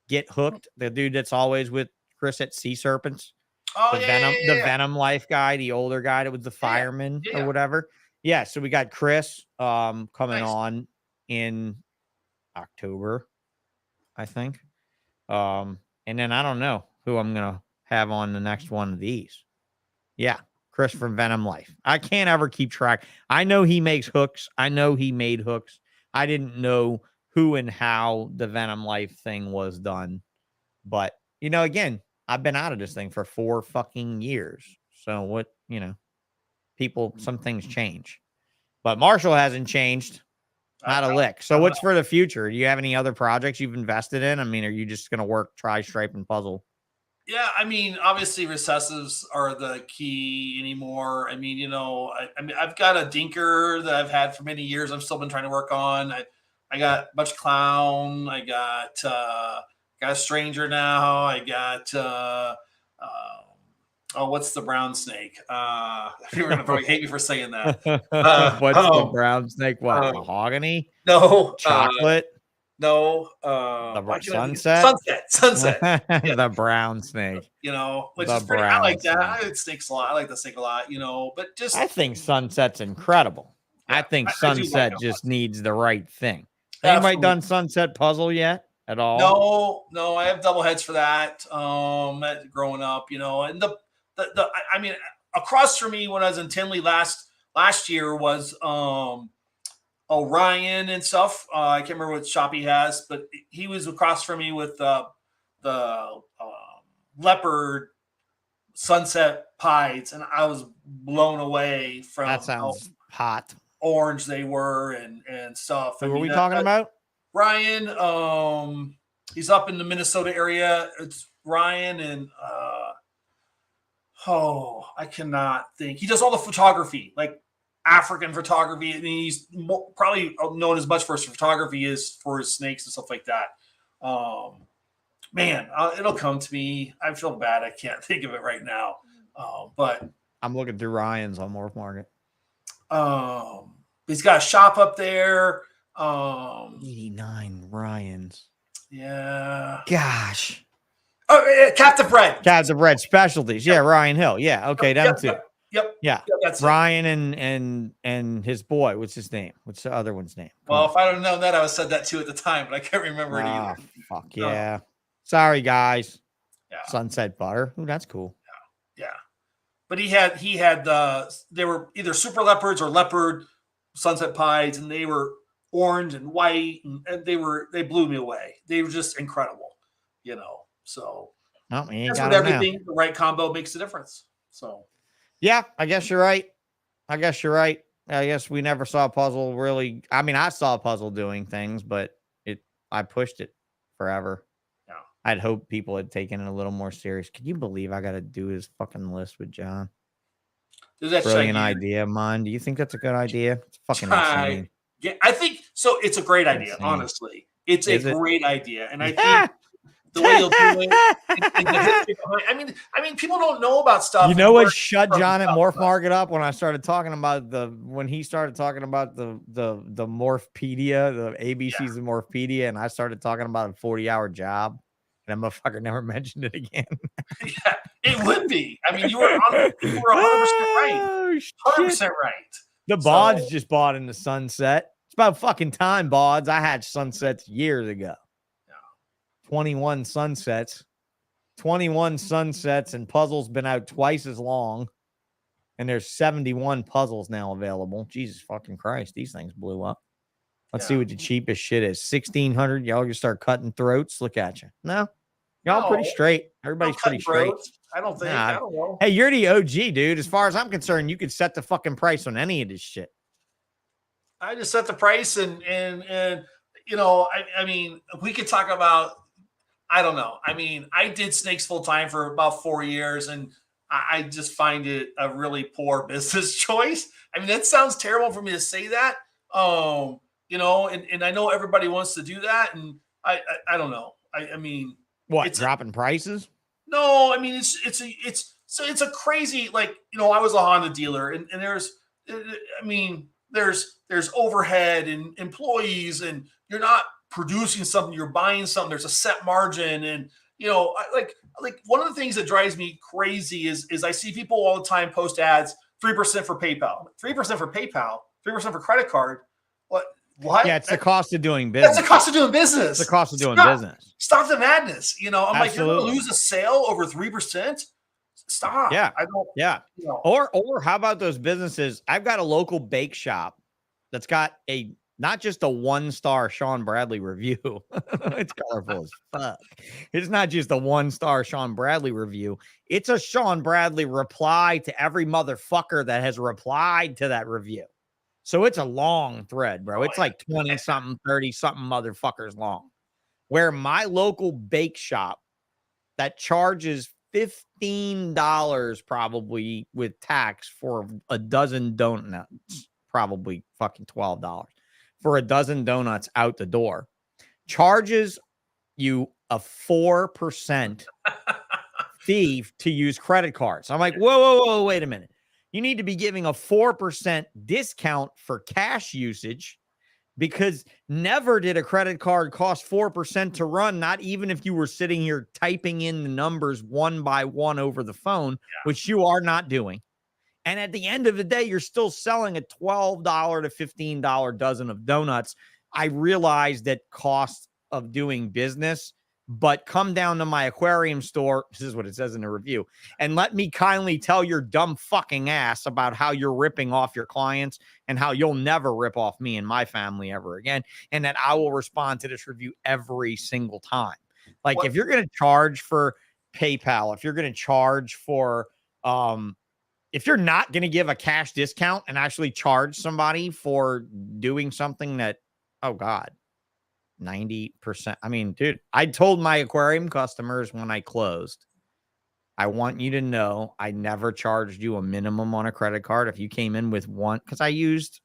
Get Hooked, the dude that's always with Chris at C-SERPENTS. Oh, the Venom Life guy, the older guy that was the fireman or whatever. Yeah, so we got Chris coming on in October, I think. And then I don't know who I'm gonna have on the next one of these. Yeah, Chris from Venom Life. I can't ever keep track. I know he makes hooks. I know he made hooks. I didn't know who and how the Venom Life thing was done. But, you know, again, I've been out of this thing for 4 fucking years. So what, you know, some things change. But Marshall hasn't changed. Not a lick. So what's for the future? Do you have any other projects you've invested in? I mean, are you just going to work, try, stripe, and puzzle? Yeah, I mean, obviously recessives are the key anymore. I mean, you know, I mean, I've got a dinker that I've had for many years. I've still been trying to work on. I got Much Clown. I got a Stranger now. I got Oh, what's the brown snake? You're gonna probably hate me for saying that. What's the brown snake? What? Mahogany? No, Chocolate? no. The sunset? Sunset. Yeah. The brown snake. You know, which The is pretty. I brown like that. snake. I like snakes a lot. I like the snake a lot. You know, but just I think sunset's incredible. Yeah, I think I do like sunset it a just needs the right thing. Absolutely. Anybody done sunset puzzle yet at all? No. I have double heads for that. Growing up, you know, and I mean, across from me when I was in Tinley last year was Orion and stuff. I can't remember what shop he has, but he was across from me with the leopard sunset pies, and I was blown away from That sounds hot. orange they were and stuff. Who are we talking about? Ryan. He's up in the Minnesota area. It's Ryan and I cannot think. He does all the photography, like African photography. I mean, he's probably known as much for his photography as for his snakes and stuff like that. Man, it'll come to me. I feel bad. I can't think of it right now. But I'm looking through Ryan's on MorphMarket. He's got a shop up there. 89 Ryan's. Yeah. Gosh. Oh, Captive Red. Captive Red Specialties. Yeah, Ryan Hill. Yeah. Okay, them two. Yep. Yeah. That's Ryan and his boy. What's his name? What's the other one's name? Well, if I don't know that, I would have said that too at the time, but I can't remember it either. Fuck yeah. Sorry, guys. Yeah. Sunset butter. Ooh, that's cool. Yeah. But he had they were either super leopards or leopard sunset pies, and they were orange and white, and they blew me away. They were just incredible, you know. So No, that's with everything. The right combo makes a difference. So yeah, I guess you're right. I guess we never saw a puzzle really. I mean, I saw a puzzle doing things, but I pushed it forever. Yeah. I'd hope people had taken it a little more serious. Can you believe I got to do his fucking list with John? Brilliant idea of mine. Do you think that's a good idea? It's fucking insane. Yeah, I think so. It's a great idea, insane. Honestly. It's a great idea. And I think the way you'll do it, and the history behind, I mean, people don't know about stuff. You know what shut John at MorphMarket up when I started talking about when he started talking about the Morphpedia, the ABCs of Morphpedia, and I started talking about a 40-hour job, and that motherfucker never mentioned it again. Yeah, it would be. I mean, you were 100% right. 100% right. The Bods just bought in the sunset. It's about fucking time, Bods. I had sunsets years ago. 21 sunsets, and puzzles been out twice as long, and there's 71 puzzles now available. Jesus fucking Christ, these things blew up. Let's see what the cheapest shit is. 1,600. Y'all can start cutting throats. Look at you. No, y'all pretty straight. Everybody's pretty straight. I don't think. I don't know. Hey, you're the OG, dude. As far as I'm concerned, you could set the fucking price on any of this shit. I just set the price, and you know, I mean, we could talk about. I don't know. I mean, I did snakes full time for about 4 years, and I just find it a really poor business choice. I mean, that sounds terrible for me to say that. You know, and I know everybody wants to do that, and I don't know. I mean, what, dropping prices? No, I mean it's a crazy, like, you know, I was a Honda dealer, and there's overhead and employees, and you're not producing something, you're buying something, there's a set margin, and you know, like one of the things that drives me crazy is I see people all the time post ads, 3% for PayPal, 3% for PayPal, 3% for credit card. What? Yeah, it's the cost of doing business. That's the cost of doing business. It's the cost of doing business. Stop the madness. You know, I'm Absolutely. like, you're going to lose a sale over 3%. Stop. Yeah. I don't. Yeah. You know. Or how about those businesses? I've got a local bake shop that's got not just a 1-star Sean Bradley review. It's colorful as fuck. It's not just a 1-star Sean Bradley review. It's a Sean Bradley reply to every motherfucker that has replied to that review. So it's a long thread, bro. It's like 20-something, 30-something motherfuckers long. Where my local bake shop that charges $15 probably with tax for a dozen donuts, probably fucking $12 for a dozen donuts out the door, charges you a 4% fee to use credit cards. I'm like, whoa, wait a minute. You need to be giving a 4% discount for cash usage, because never did a credit card cost 4% to run, not even if you were sitting here typing in the numbers one by one over the phone, which you are not doing. And at the end of the day, you're still selling a $12 to $15 dozen of donuts. I realize that cost of doing business, but come down to my aquarium store. This is what it says in the review. And let me kindly tell your dumb fucking ass about how you're ripping off your clients and how you'll never rip off me and my family ever again. And that I will respond to this review every single time. Like, if you're going to charge for PayPal, if you're going to charge for, if you're not going to give a cash discount and actually charge somebody for doing something that, oh God, 90%. I mean, dude, I told my aquarium customers when I closed, I want you to know I never charged you a minimum on a credit card if you came in with one, because I used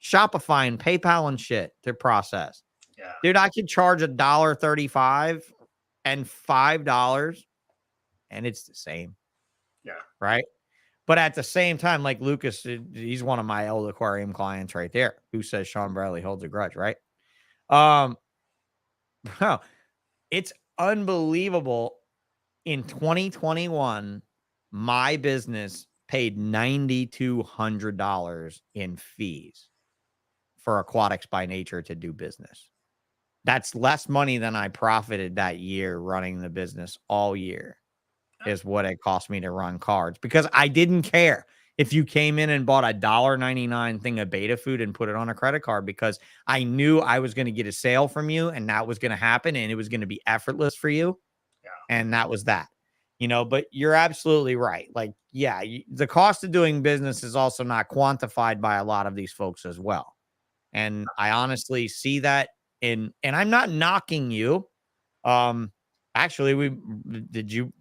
Shopify and PayPal and shit to process. Yeah. Dude, I could charge $1.35 and $5, and it's the same. Yeah. Right. But at the same time, like Lucas, he's one of my old aquarium clients right there, who says Sean Bradley holds a grudge, right? Bro, it's unbelievable. In 2021, my business paid $9,200 in fees for Aquatics by Nature to do business. That's less money than I profited that year running the business all year, is what it cost me to run cards, because I didn't care if you came in and bought a $1.99 thing of beta food and put it on a credit card, because I knew I was going to get a sale from you and that was going to happen and it was going to be effortless for you. Yeah. And that was that, but you're absolutely right. Like, yeah, the cost of doing business is also not quantified by a lot of these folks as well. And I honestly see that and I'm not knocking you. Actually, did you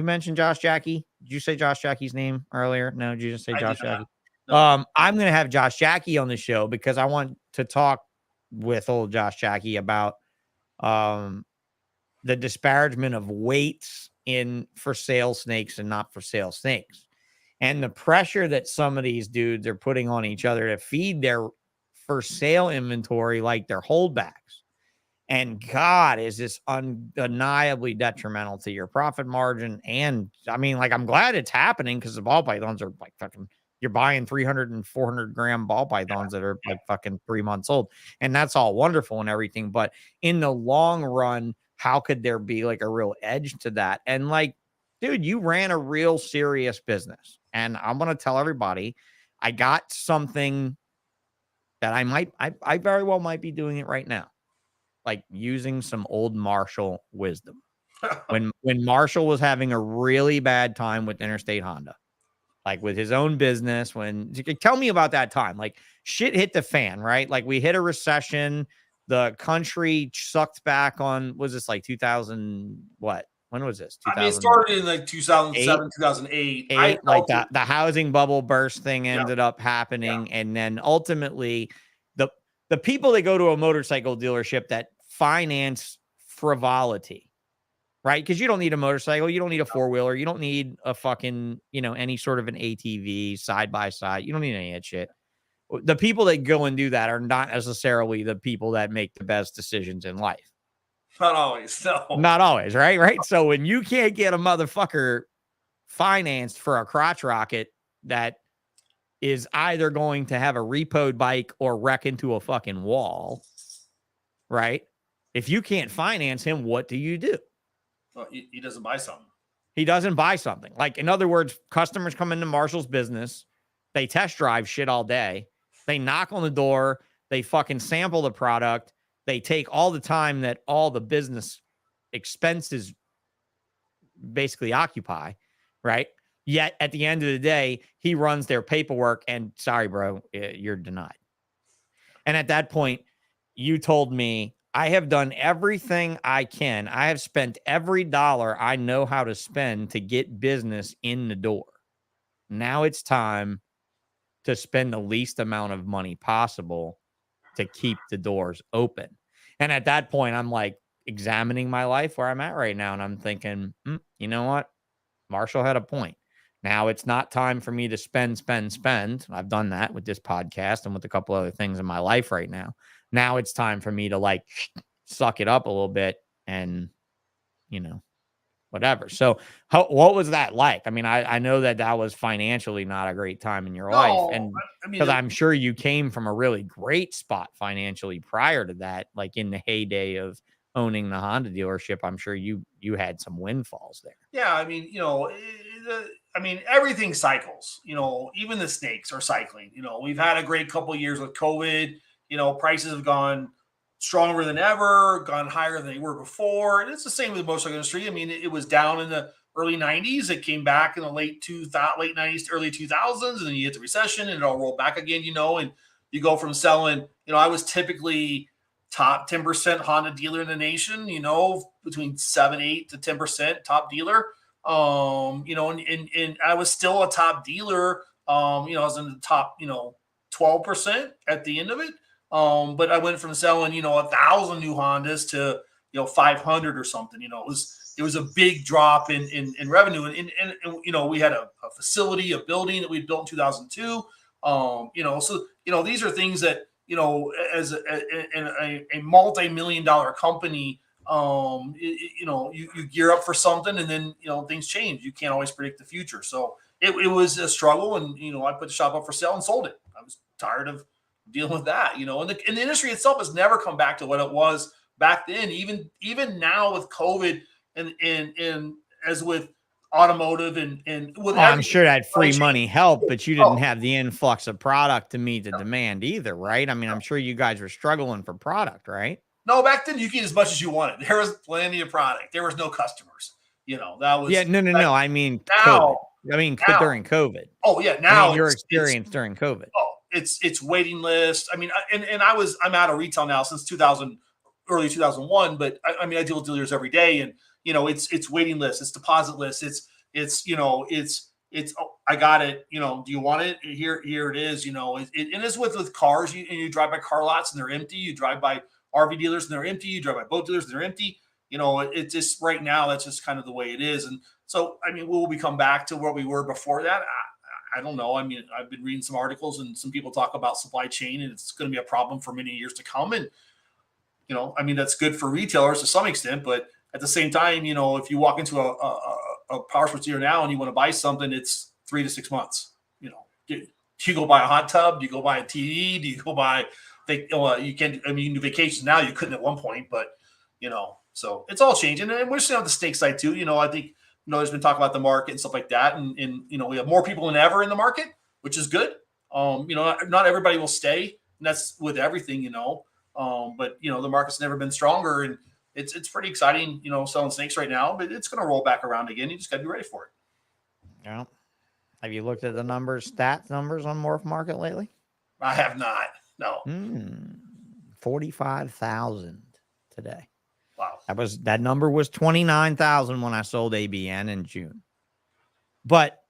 mention Josh Jackie? Did you say Josh Jackie's name earlier? No, did you just say Josh Jackie? No. I'm going to have Josh Jackie on the show because I want to talk with old Josh Jackie about the disparagement of weights in for sale snakes and not for sale snakes, and the pressure that some of these dudes are putting on each other to feed their for sale inventory like they're holdbacks. And God, is this undeniably detrimental to your profit margin. And I mean, like, I'm glad it's happening because the ball pythons are like fucking, you're buying 300 and 400 gram ball pythons that are like fucking 3 months old. And that's all wonderful and everything. But in the long run, how could there be like a real edge to that? And like, dude, you ran a real serious business. And I'm going to tell everybody, I got something that I very well might be doing it right now. Like using some old Marshall wisdom. When Marshall was having a really bad time with Interstate Honda, like with his own business, tell me about that time. Like shit hit the fan, right? Like we hit a recession. The country sucked back on, was this like 2000, what? When was this? I mean, it started in like 2007, 2008. Like the housing bubble burst thing ended up happening. Yeah. And then ultimately the people that go to a motorcycle dealership that finance frivolity, right? Because you don't need a motorcycle. You don't need a four-wheeler. You don't need a fucking, any sort of an ATV side-by-side. You don't need any of that shit. The people that go and do that are not necessarily the people that make the best decisions in life. Not always. No. Not always, right? Right. So when you can't get a motherfucker financed for a crotch rocket that is either going to have a repoed bike or wreck into a fucking wall, right? If you can't finance him, what do you do? Well, he doesn't buy something. He doesn't buy something. Like, in other words, customers come into Marshall's business. They test drive shit all day. They knock on the door. They fucking sample the product. They take all the time that all the business expenses basically occupy, right? Yet at the end of the day, he runs their paperwork and sorry, bro, you're denied. And at that point, you told me, I have done everything I can. I have spent every dollar I know how to spend to get business in the door. Now it's time to spend the least amount of money possible to keep the doors open. And at that point, I'm like examining my life where I'm at right now. And I'm thinking, you know what? Marshall had a point. Now it's not time for me to spend. I've done that with this podcast and with a couple other things in my life right now. Now it's time for me to like suck it up a little bit and, you know, whatever. So what was that like? I mean, I know that was financially not a great time in your life. And I mean, because I'm sure you came from a really great spot financially prior to that, like in the heyday of owning the Honda dealership, I'm sure you had some windfalls there. yeah, I mean, I mean, everything cycles, even the snakes are cycling. We've had a great couple of years with COVID, prices have gone stronger than ever, gone higher than they were before. And it's the same with the motorcycle industry. I mean, it was down in the early 90s. It came back in the late 90s to early 2000s. And then you hit the recession and it all rolled back again, and you go from selling, I was typically top 10% Honda dealer in the nation, between 7, 8 to 10% top dealer. And I was still a top dealer. I was in the top, 12% at the end of it. But I went from selling, 1,000 new Hondas to, 500 or something. It was a big drop in revenue. And we had a facility, a building that we built in 2002. So, these are things that, as a multi-million-dollar company, you gear up for something and then, things change. You can't always predict the future. So it was a struggle. And, I put the shop up for sale and sold it. I was tired of dealing with that, and the industry itself has never come back to what it was back then. Even now with COVID and as with automotive and with I'm sure that free money helped, but you didn't have the influx of product to meet the demand either, right? I mean, I'm sure you guys were struggling for product, right? No, back then you could get as much as you wanted. There was plenty of product. There was no customers. That was no. I mean, now, during COVID. Oh yeah, now your experience during COVID. Oh, it's waiting list. I mean, I'm out of retail now since early 2001, but I deal with dealers every day, and it's waiting list, it's deposit list, it's I got it. Do you want it? Here it is. And it's with cars. You drive by car lots and they're empty. You drive by RV dealers and they're empty. You drive by boat dealers and they're empty. It's just right now that's just kind of the way it is. And so will we come back to where we were before that? I don't know. I mean, I've been reading some articles and some people talk about supply chain and it's going to be a problem for many years to come. And, that's good for retailers to some extent, but at the same time, if you walk into a power sports dealer now and you want to buy something, it's 3 to 6 months. Do you go buy a hot tub? Do you go buy a TV? Do you go buy, you can, you do vacations now. You couldn't at one point, but, so it's all changing. And we're seeing on the snake side too. I think, there's been talk about the market and stuff like that. And we have more people than ever in the market, which is good. Not everybody will stay. And that's with everything, but the market's never been stronger and it's pretty exciting, selling snakes right now, but it's going to roll back around again. You just got to be ready for it. Yeah. Have you looked at the stats numbers on MorphMarket lately? I have not. No. 45,000 today. Wow. That number was 29,000 when I sold ABN in June. But,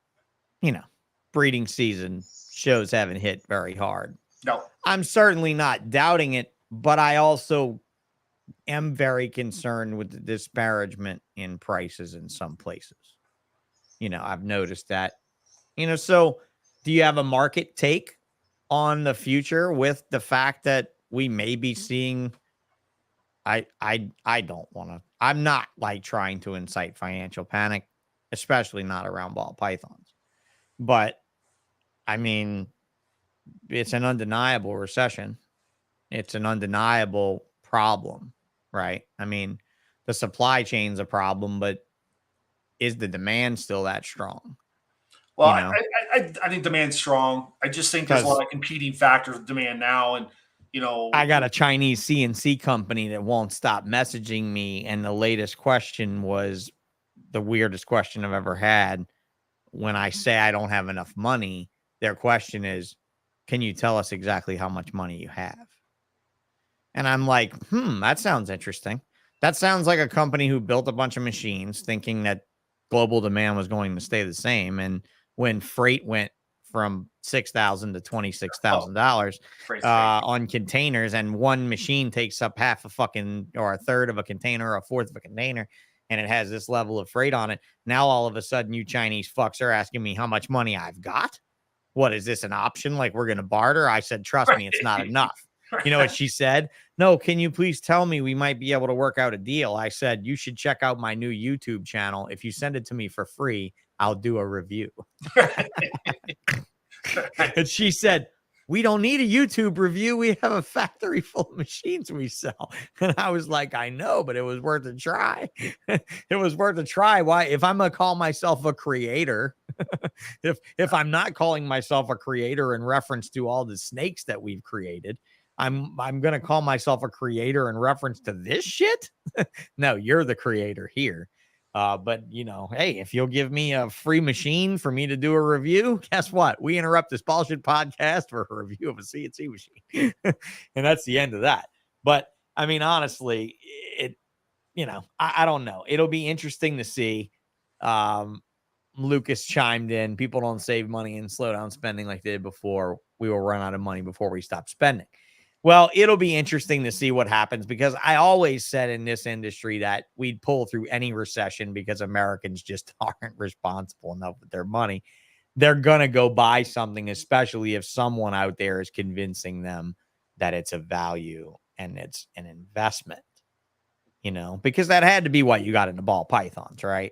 breeding season shows haven't hit very hard. No. I'm certainly not doubting it, but I also am very concerned with the disparagement in prices in some places. I've noticed that. So do you have a market take on the future with the fact that we may be seeing I don't want to. I'm not like trying to incite financial panic, especially not around ball pythons. But it's an undeniable recession. It's an undeniable problem, right? The supply chain's a problem, but is the demand still that strong? Well, I think demand's strong. I just think there's a lot of competing factors with demand now, and I got a Chinese CNC company that won't stop messaging me. And the latest question was the weirdest question I've ever had. When I say I don't have enough money, their question is, can you tell us exactly how much money you have? And I'm like, that sounds interesting. That sounds like a company who built a bunch of machines thinking that global demand was going to stay the same. And when freight went from $6,000 to $26,000 on containers, and one machine takes up half a fucking or a third of a container or a fourth of a container, and it has this level of freight on it. Now, all of a sudden, you Chinese fucks are asking me how much money I've got. What is this, an option? Like, we're going to barter? I said, trust me, it's not enough. You know what she said? No, can you please tell me we might be able to work out a deal? I said, you should check out my new YouTube channel. If you send it to me for free, I'll do a review. And she said, we don't need a YouTube review. We have a factory full of machines we sell. And I was like, I know, but it was worth a try. It was worth a try. Why? If I'm going to call myself a creator, if I'm not calling myself a creator in reference to all the snakes that we've created, I'm going to call myself a creator in reference to this shit. No, you're the creator here. But you know, hey, if you'll give me a free machine for me to do a review, guess what? We interrupt this bullshit podcast for a review of a CNC machine. And that's the end of that. But I mean, honestly, I don't know. It'll be interesting to see. Lucas chimed in. People don't save money and slow down spending like they did before. We will run out of money before we stop spending. Well, it'll be interesting to see what happens, because I always said in this industry that we'd pull through any recession because Americans just aren't responsible enough with their money. They're going to go buy something, especially if someone out there is convincing them that it's a value and it's an investment, you know, because that had to be what you got into ball pythons, right?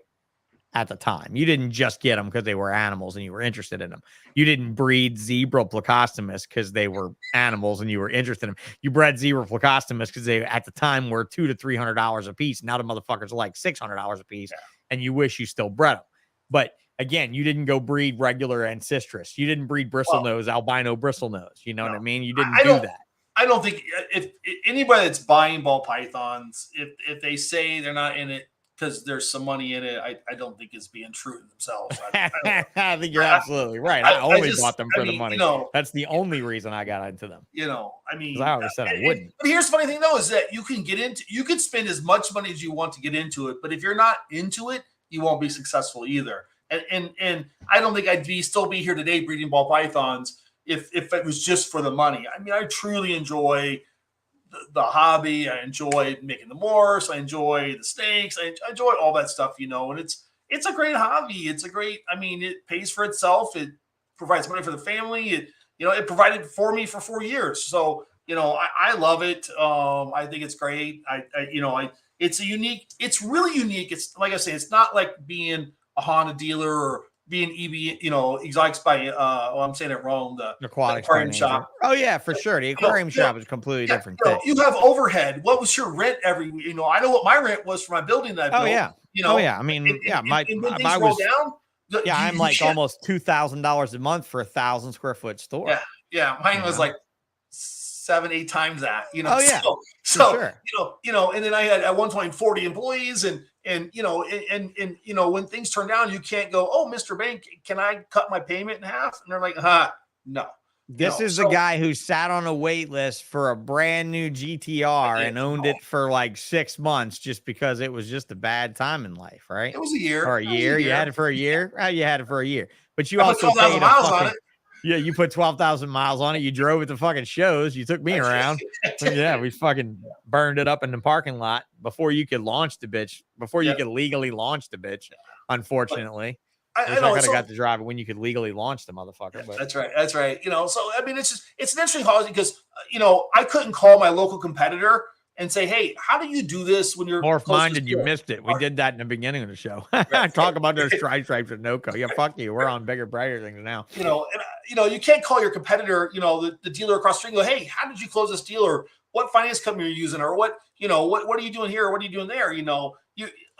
At the time, you didn't just get them because they were animals and you were interested in them. You didn't breed zebra plecostomus because they were animals and you were interested in them. You bred zebra plecostomus because they, at the time, were $200 to $300 a piece. Now the motherfuckers are like $600 a piece, and you wish you still bred them. But again, you didn't go breed regular Ancestris. You didn't breed bristlenose, albino bristlenose. You know what I mean? You didn't do that. I don't think if anybody that's buying ball pythons, if they say they're not in it because there's some money in it, I don't think it's being true to themselves. I think you're absolutely right. I only bought them for the money. You know, that's the only reason I got into them. You know, I mean, I always said I wouldn't. But here's the funny thing, though, is that you can spend as much money as you want to get into it, but if you're not into it, you won't be successful either. And I don't think I'd still be here today breeding ball pythons if it was just for the money. I mean, I truly enjoy the hobby. I enjoy making the morphs. I enjoy the snakes. I enjoy all that stuff, you know, and it's a great hobby. It pays for itself. It provides money for the family. It provided for me for 4 years. So, you know, I love it. I think it's great. It's really unique. It's like I say, it's not like being a Honda dealer or being EB, XOTICS by, I'm saying it wrong, the aquarium shop. Oh, yeah, for sure. The aquarium shop is completely different thing. You have overhead. What was your rent every week? You know, I know what my rent was for my building that I built. Yeah. I mean, my was down. I'm like almost $2,000 a month for 1,000 square foot store. Yeah. Mine was like 7-8 times that, you know. Oh, yeah. So sure. And then I had at one point 40 employees and when things turn down, you can't go, oh, Mr. Bank, can I cut my payment in half? And they're like, no. This is the guy who sat on a wait list for a brand new GTR and owned it for like 6 months just because it was just a bad time in life, right? It was a year. Or a year. You had it for a year? You had it for a year. But you I also put 12,000 miles on it. Yeah, you put 12,000 miles on it. You drove it to fucking shows. You took me around. Yeah, we fucking burned it up in the parking lot before you could launch the bitch, before you could legally launch the bitch, unfortunately. I could have got to drive it when you could legally launch the motherfucker. But. That's right. You know, so, I mean, it's an interesting hobby because, I couldn't call my local competitor and say, hey, how do you do this when you're MorphMinded? You missed it. We did that in the beginning of the show. Talk about those stripes at NOCO. Yeah, fuck you. We're on bigger, brighter things now. You can't call your competitor, the dealer across the street and go, hey, how did you close this deal? Or what finance company are you using? Or what are you doing here? Or what are you doing there?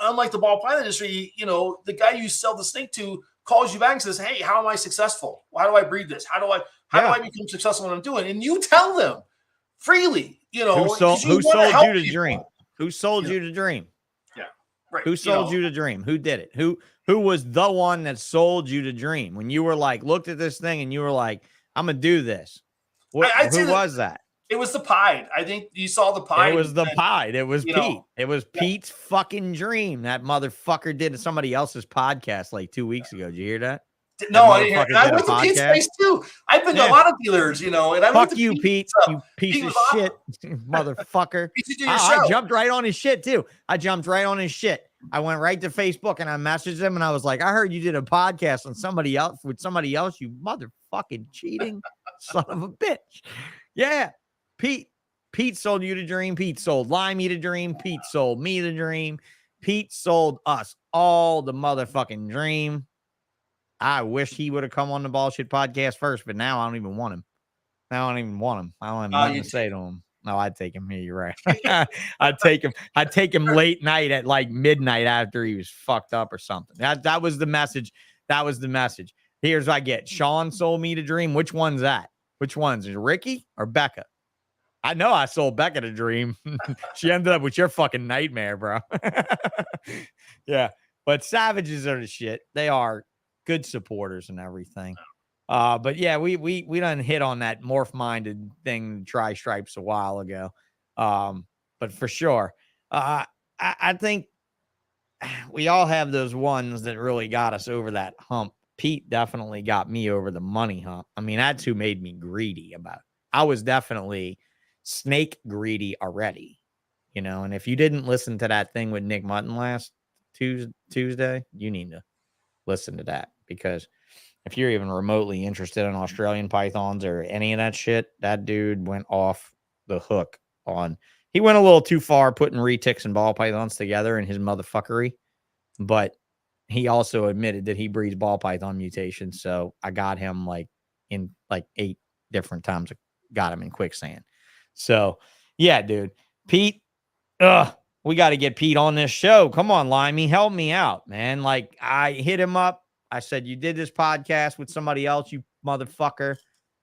Unlike the ball python industry, the guy you sell the snake to calls you back and says, hey, how am I successful? How do I breed this? How do I become successful in what I'm doing? And you tell them freely, who sold you to dream? Who sold you to dream? Yeah. Right. Who sold you to dream? Who did it? Who was the one that sold you to dream? When you were like, looked at this thing and you were like, I'm going to do this. Who was that? It was the Pied. I think you saw the Pied. It was the Pied. It was Pete. It was Pete's fucking dream. That motherfucker did somebody else's podcast like 2 weeks ago. Did you hear that? No, I didn't hear. motherfucker And I did a went to Pete's podcast? place too. I've been to Yeah. a lot of dealers, and I went Fuck to you, Pete, so you piece Pete of was shit, motherfucker. Pete should do your I show. jumped right on his shit too. I jumped right on his shit. I went right to Facebook and I messaged him and I was like, I heard you did a podcast on somebody else with somebody else, you motherfucking cheating son of a bitch. Yeah. Pete sold you the dream. Pete sold Limey the dream. Pete sold me the dream. Pete sold us all the motherfucking dream. I wish he would have come on the Bullshit podcast first, but now I don't even want him. I don't even want him. I don't have nothing to say to him. No, I'd take him. Yeah, you're right. I'd take him. I'd take him late night at like midnight after he was fucked up or something. That was the message. That was the message. Here's what I get. Sean sold me the dream. Which one's that? Which one's is it Ricky or Becca? I know I sold Becca the dream. She ended up with your fucking nightmare, bro. Yeah, but savages are the shit. They are good supporters and everything. But yeah, we done hit on that morph minded thing, Tri Stripes a while ago. But for sure, I think we all have those ones that really got us over that hump. Pete definitely got me over the money hump. I mean, that's who made me greedy about it. I was definitely snake greedy already, and if you didn't listen to that thing with Nick Mutton last Tuesday, you need to listen to that, because if you're even remotely interested in Australian pythons or any of that shit, that dude went off the hook on. He went a little too far putting retics and ball pythons together in his motherfuckery, but he also admitted that he breeds ball python mutations. So I got him in 8 different times. I got him in quicksand. So yeah, dude, Pete, we got to get Pete on this show. Come on, Limey, help me out, man. Like, I hit him up. I said, you did this podcast with somebody else, you motherfucker.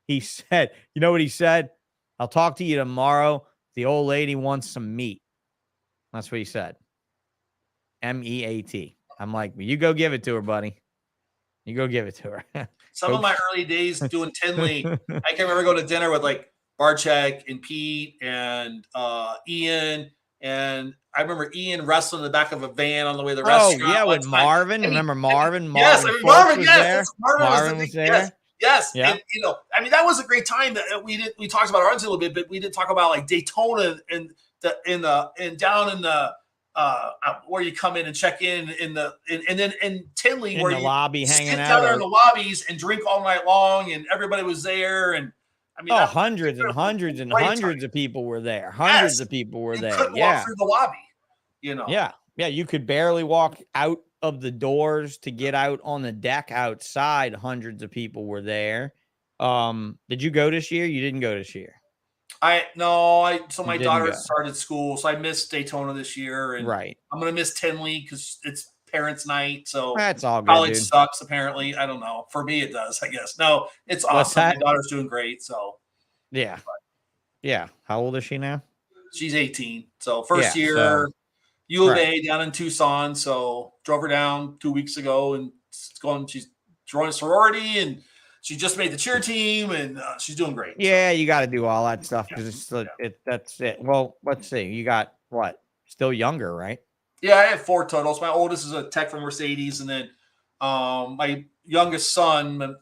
He said, you know what he said? I'll talk to you tomorrow. The old lady wants some meat. That's what he said. MEAT. I'm like, well, you go give it to her, buddy. You go give it to her. Some of my early days doing Tinley, I can remember going to dinner with like Barchek and Pete and Ian. And I remember Ian wrestling in the back of a van on the way to the restaurant. Oh, yeah, with Marvin. Remember Marvin? Yes, Marvin, Marvin, was there. Marvin was there. Yes. Yeah. And, I mean, that was a great time that we talked about our runs a little bit, but we did talk about like Daytona and down in the where you come in and check in and then in Tinley in where the you lobby hanging sit out down there in the lobbies and drink all night long, and everybody was there. And I mean, hundreds and hundreds and hundreds of people were there. Hundreds of people were there. Walk through the lobby, Yeah. Yeah. You could barely walk out of the doors to get out on the deck outside. Hundreds of people were there. Did you go this year? You didn't go this year. So my daughter started school, so I missed Daytona this year, and right. I'm gonna miss Tinley because it's parents' night. So that's all good. College dude. sucks, apparently. I don't know. For me, it does. I guess. No, it's awesome. My daughter's doing great. So yeah, yeah. How old is she now? She's 18. So first year, U of A down in Tucson. So drove her down 2 weeks ago, and she's joined a sorority, and she just made the cheer team, and she's doing great. Yeah, you got to do all that stuff because that's it. Well, let's see. You got what? Still younger, right? Yeah, I have 4 totals. My oldest is a tech from Mercedes, and then my youngest son,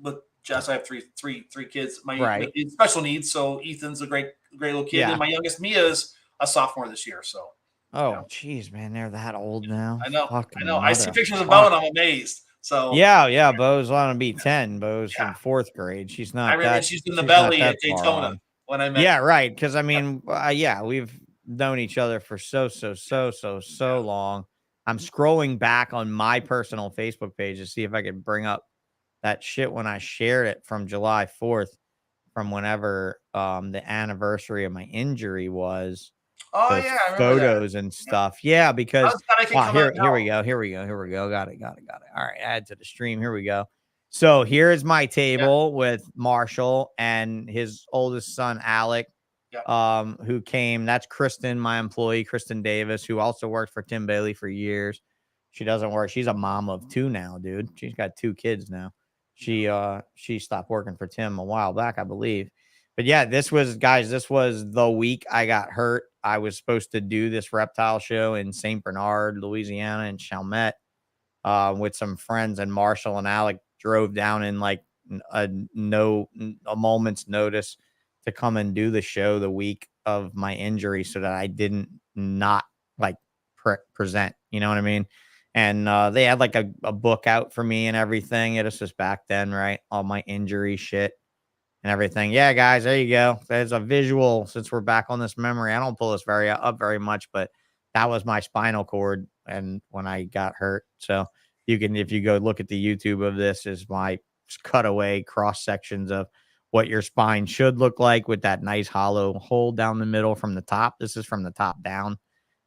with Jess, I have three kids. My special needs, so Ethan's a great little kid, and my youngest Mia is a sophomore this year. So, geez, man, they're that old now. I know. Fucking I know. I see pictures of Bo, and I'm amazed. So yeah, Bo's on to be 10. Bo's in 4th grade. She's not. I remember she's in the belly at Daytona when I met. Yeah, right. Because I mean, we've known each other for so long. I'm scrolling back on my personal Facebook page to see if I could bring up that shit when I shared it from July 4th, from whenever the anniversary of my injury was. Oh yeah, I remember photos that. and stuff. Yeah, because here we go. Got it. All right, add to the stream. Here we go. So here is my table with Marshall and his oldest son, Alec, who came. That's Kristen, my employee, Kristen Davis, who also worked for Tim Bailey for years. She doesn't work. She's a mom of 2 now, dude. She's got 2 kids now. She stopped working for Tim a while back, I believe. But yeah, this was the week I got hurt. I was supposed to do this reptile show in St. Bernard, Louisiana, in Chalmette. with some friends, and Marshall and Alec drove down in like a moment's notice to come and do the show the week of my injury so that I didn't not like present, you know what I mean? And they had like a book out for me and everything. This was back then, right? All my injury shit and everything. Yeah, guys, there you go. There's a visual since we're back on this memory. I don't pull this up very much, but that was my spinal cord and when I got hurt. So you can, if you go look at the YouTube of this, is my cutaway cross sections of what your spine should look like with that nice hollow hole down the middle from the top. This is from the top down.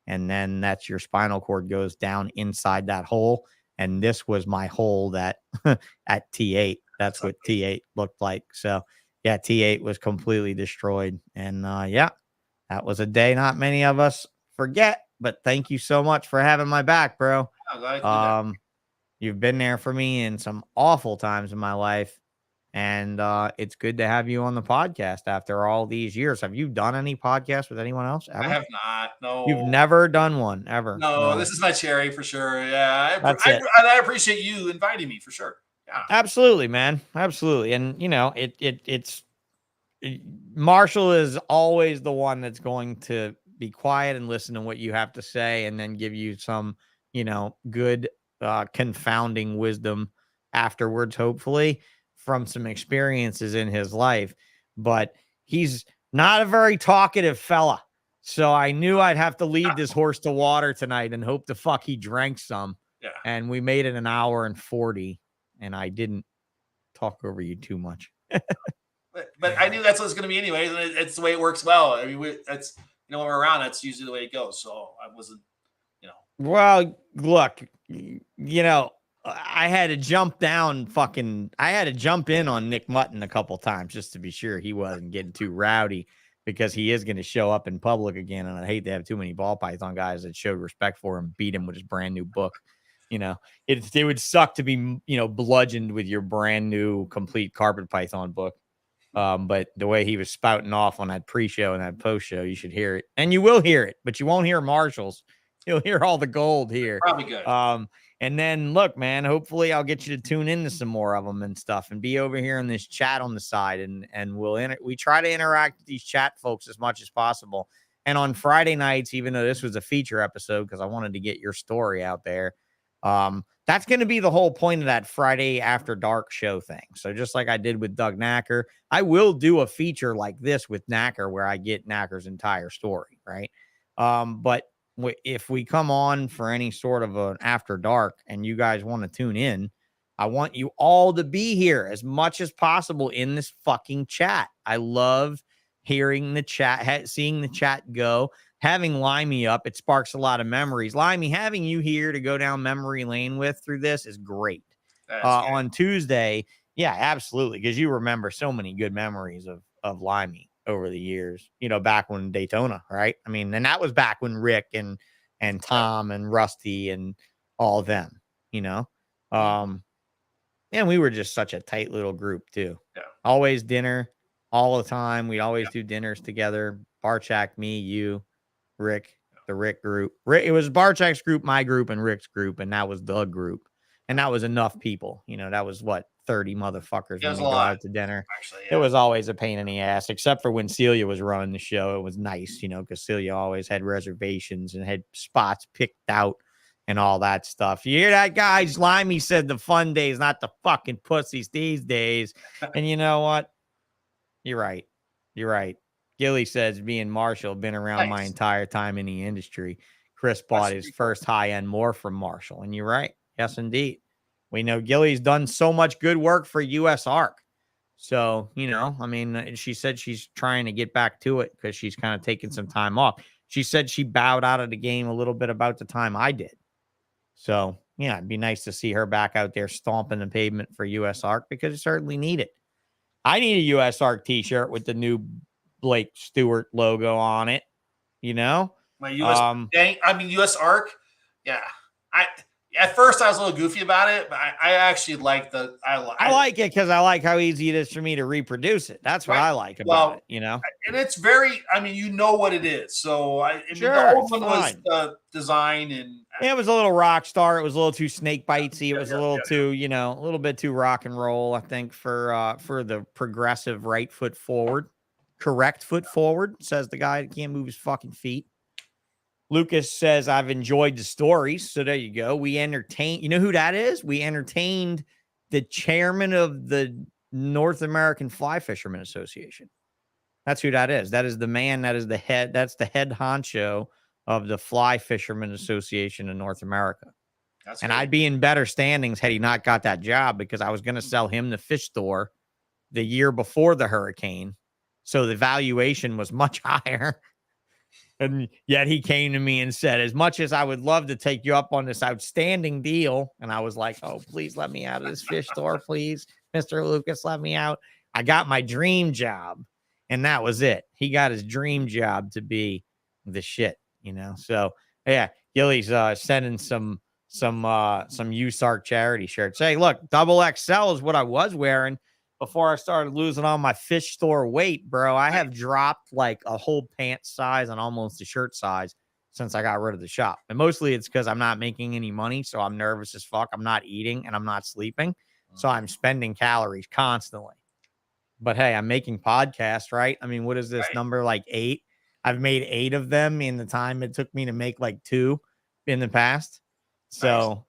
And then that's your spinal cord goes down inside that hole. And this was my hole that at T8, that's what T8 looked like. So yeah, T8 was completely destroyed. And yeah, that was a day not many of us forget, but thank you so much for having my back, bro. You've been there for me in some awful times in my life. And it's good to have you on the podcast after all these years. Have you done any podcasts with anyone else ever? I have not. No. You've never done one ever? No, this is my cherry for sure. Yeah. I appreciate you inviting me for sure. Yeah. Absolutely, man. Absolutely. And, you know, Marshall is always the one that's going to be quiet and listen to what you have to say and then give you some, you know, good confounding wisdom afterwards, hopefully, from some experiences in his life. But he's not a very talkative fella. So I knew I'd have to lead this horse to water tonight and hope the fuck he drank some. Yeah. And we made it 1 hour and 40. And I didn't talk over you too much. but I knew that's what it's going to be anyway. And it's the way it works well. I mean, that's, you know, when we're around, that's usually the way it goes. So I wasn't, you know. Well, look, you know, I had to jump in on Nick Mutton a couple times just to be sure he wasn't getting too rowdy, because he is going to show up in public again. And I hate to have too many ball python guys that showed respect for him, beat him with his brand new book. You know, it would suck to be, you know, bludgeoned with your brand new complete carpet python book. But the way he was spouting off on that pre-show and that post-show, you should hear it. And you will hear it, but you won't hear Marshall's. You'll hear all the gold here. Probably good. And then look, man, hopefully I'll get you to tune into some more of them and stuff and be over here in this chat on the side. And we try to interact with these chat folks as much as possible. And on Friday nights, even though this was a feature episode, because I wanted to get your story out there, that's going to be the whole point of that Friday after dark show thing. So just like I did with Doug Knacker, I will do a feature like this with Knacker where I get Knacker's entire story. Right. But if we come on for any sort of an after dark and you guys want to tune in, I want you all to be here as much as possible in this fucking chat. I love hearing the chat, seeing the chat go. Having Limey up, it sparks a lot of memories. Limey, having you here to go down memory lane with through this is great. On Tuesday, yeah, absolutely, because you remember so many good memories of Limey over the years, you know, back when Daytona, right? I mean, and that was back when Rick and Tom and Rusty and all of them, you know. And we were just such a tight little group too. Yeah. Always dinner all the time. We'd always do dinners together. Barchak, me, you, Rick, the Rick group. It was Barchak's group, my group, and Rick's group, and that was the group. And that was enough people. You know, that was what, 30 motherfuckers when we go out to dinner. Actually, It was always a pain in the ass, except for when Celia was running the show. It was nice, you know, because Celia always had reservations and had spots picked out and all that stuff. You hear that, guys? Limey said the fun days, not the fucking pussies these days. And you know what? You're right. You're right. Gilly says, me and Marshall have been around my entire time in the industry. Chris bought his first high-end morph from Marshall. And you're right. Yes, indeed. We know Gilly's done so much good work for US Arc. So, you know, I mean, she said she's trying to get back to it because she's kind of taking some time off. She said she bowed out of the game a little bit about the time I did. So, yeah, it'd be nice to see her back out there stomping the pavement for US Arc because it certainly need it. I need a US Arc t-shirt with the new Blake Stewart logo on it, you know? My US US Arc. Yeah. At first, I was a little goofy about it, but I actually like the I like it because I like how easy it is for me to reproduce it. That's what Right. I like about Well, it, you know. and it's very. I mean, you know what it is. So I mean, Sure, the old it's one was fine. design and It was a little rock star. It was a little too snake bitesy. It yeah, was a yeah, little yeah. too, you know, a little bit too rock and roll, I think, for the progressive right foot forward. Correct foot forward, says the guy that can't move his fucking feet. Lucas says, I've enjoyed the stories. So there you go. We entertained, you know who that is? We entertained the chairman of the North American Fly Fishermen Association. That's who that is. That is the man, that is the head, that's the head honcho of the Fly Fishermen Association in North America. That's And great. I'd be in better standings had he not got that job, because I was going to sell him the fish store the year before the hurricane. So the valuation was much higher. And yet he came to me and said, as much as I would love to take you up on this outstanding deal. And I was like, oh, please let me out of this fish store, please. Mr. Lucas, let me out. I got my dream job. And that was it. He got his dream job to be the shit, you know? So yeah, Gilly's sending some USARK charity shirts. Hey, look, double XL is what I was wearing before I started losing all my fish store weight, bro. I have dropped like a whole pant size and almost a shirt size since I got rid of the shop. And mostly it's because I'm not making any money. So I'm nervous as fuck. I'm not eating and I'm not sleeping. So I'm spending calories constantly. But hey, I'm making podcasts, right? I mean, what is this number, like 8? I've made 8 of them in the time it took me to make like 2 in the past. So,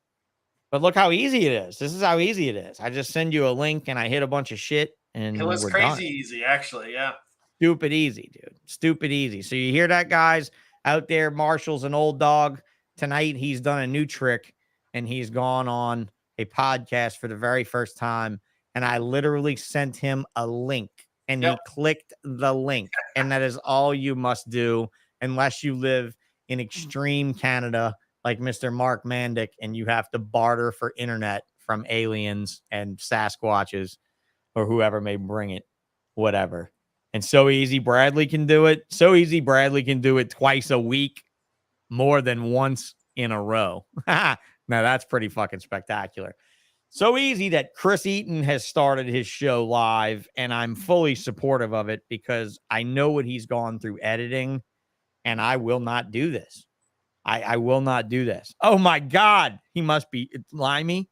but look how easy it is. This is how easy it is. I just send you a link and I hit a bunch of shit and It was we're crazy done. easy, actually. Yeah. Stupid easy, dude. Stupid easy. So you hear that, guys? Out there, Marshall's an old dog. Tonight, he's done a new trick and he's gone on a podcast for the very first time. And I literally sent him a link and he clicked the link. And that is all you must do unless you live in extreme Canada like Mr. Mark Mandic and you have to barter for internet from aliens and Sasquatches or whoever may bring it, whatever. And so easy, Bradley can do it. So easy, Bradley can do it twice a week, more than once in a row. Now that's pretty fucking spectacular. So easy that Chris Eaton has started his show live, and I'm fully supportive of it because I know what he's gone through editing, and I will not do this. I will not do this. Oh my God, he must be Limey.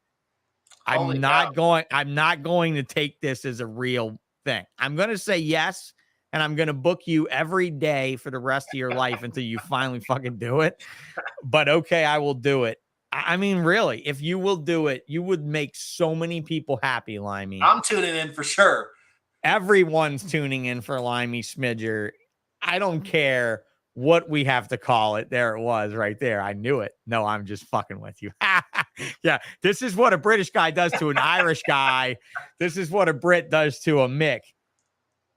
I'm not going to take this as a real thing. I'm going to say yes, and I'm going to book you every day for the rest of your life until you finally fucking do it. But okay, I will do it. I mean, really, if you will do it, you would make so many people happy, Limey. I'm tuning in for sure. Everyone's tuning in for Limey Smidger. I don't care what we have to call it. There it was right there. I knew it. No, I'm just fucking with you. Yeah, this is what a British guy does to an Irish guy. This is what a Brit does to a Mick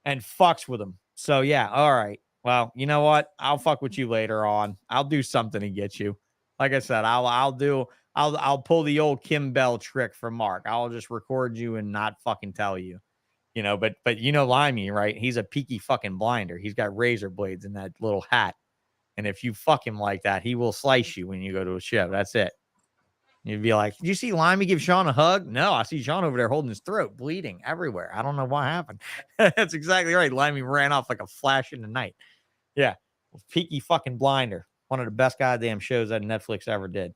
and fucks with him. So yeah, all right. Well, you know what? I'll fuck with you later on. I'll do something to get you. Like I said, I'll pull the old Kim Bell trick for Mark. I'll just record you and not fucking tell you. You know, but you know Limey, right? He's a peaky fucking blinder. He's got razor blades in that little hat. And if you fuck him like that, he will slice you when you go to a show. That's it. You'd be like, did you see Limey give Sean a hug? No, I see Sean over there holding his throat, bleeding everywhere. I don't know what happened. That's exactly right. Limey ran off like a flash in the night. Yeah. Peaky fucking blinder. One of the best goddamn shows that Netflix ever did.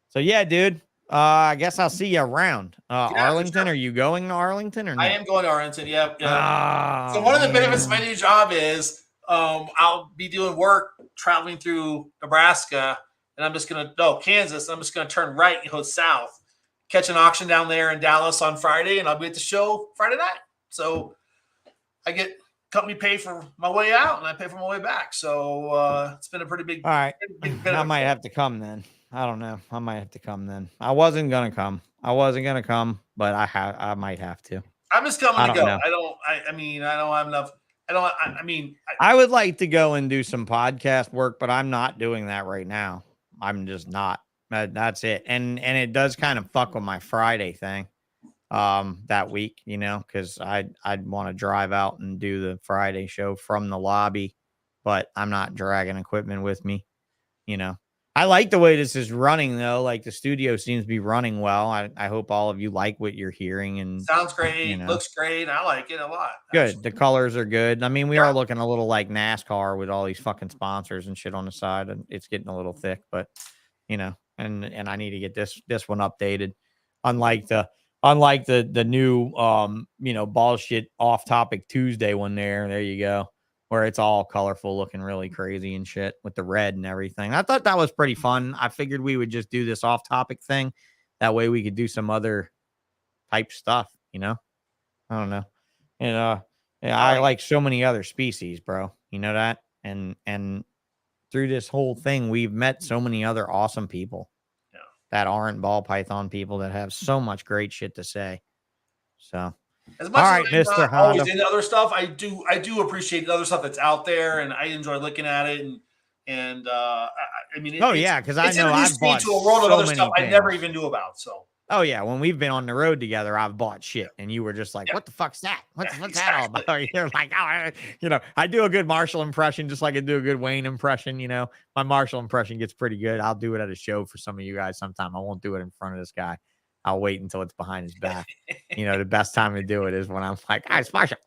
So yeah, dude. I guess I'll see you around. Arlington, sure. Are you going to Arlington or not? I am going to Arlington. Yeah. Oh, so one of the benefits of my new job is I'll be doing work traveling through Nebraska, and I'm just going to Kansas. I'm just going to turn right and go south, catch an auction down there in Dallas on Friday, and I'll be at the show Friday night. So I get company pay for my way out, and I pay for my way back. So it's been a pretty big. All right, big I might have to come then. I don't know. I might have to come then. I wasn't gonna come, but I might have to. I'm just coming to go. Know. I mean, I don't have enough. I would like to go and do some podcast work, but I'm not doing that right now. I'm just not. That's it. And it does kind of fuck with my Friday thing that week, you know, because I'd want to drive out and do the Friday show from the lobby, but I'm not dragging equipment with me, you know. I like the way this is running, though. Like the studio seems to be running well. I hope all of you like what you're hearing, and Sounds great. you know, Looks great. I like it a lot. good. Actually. The colors are good. I mean, we Yeah. are looking a little like NASCAR with all these fucking sponsors and shit on the side, and it's getting a little thick. But you know, and I need to get this one updated. Unlike the new you know, bullshit off topic Tuesday one there you go, where it's all colorful, looking really crazy and shit with the red and everything. I thought that was pretty fun. I figured we would just do this off topic thing, that way we could do some other type stuff, you know. I don't know. And yeah, I like so many other species, bro, you know that. And through this whole thing we've met so many other awesome people that aren't ball python people, that have so much great shit to say. So as much all as right, I'm Mr. not Honda. always into other stuff, I do appreciate the other stuff that's out there, and I enjoy looking at it. And I mean, Yeah, because I know I've introduced me bought to a world of so other many stuff I things. never even knew about. So oh yeah, when we've been on the road together, I've bought shit, and you were just like, "What the fuck's that? What's that all about?" You're like, "Oh, you know, I do a good Marshall impression, just like I do a good Wayne impression." You know, my Marshall impression gets pretty good. I'll do it at a show for some of you guys sometime. I won't do it in front of this guy. I'll wait until it's behind his back. You know, the best time to do it is when I'm like, "Hi, it's Marshall,"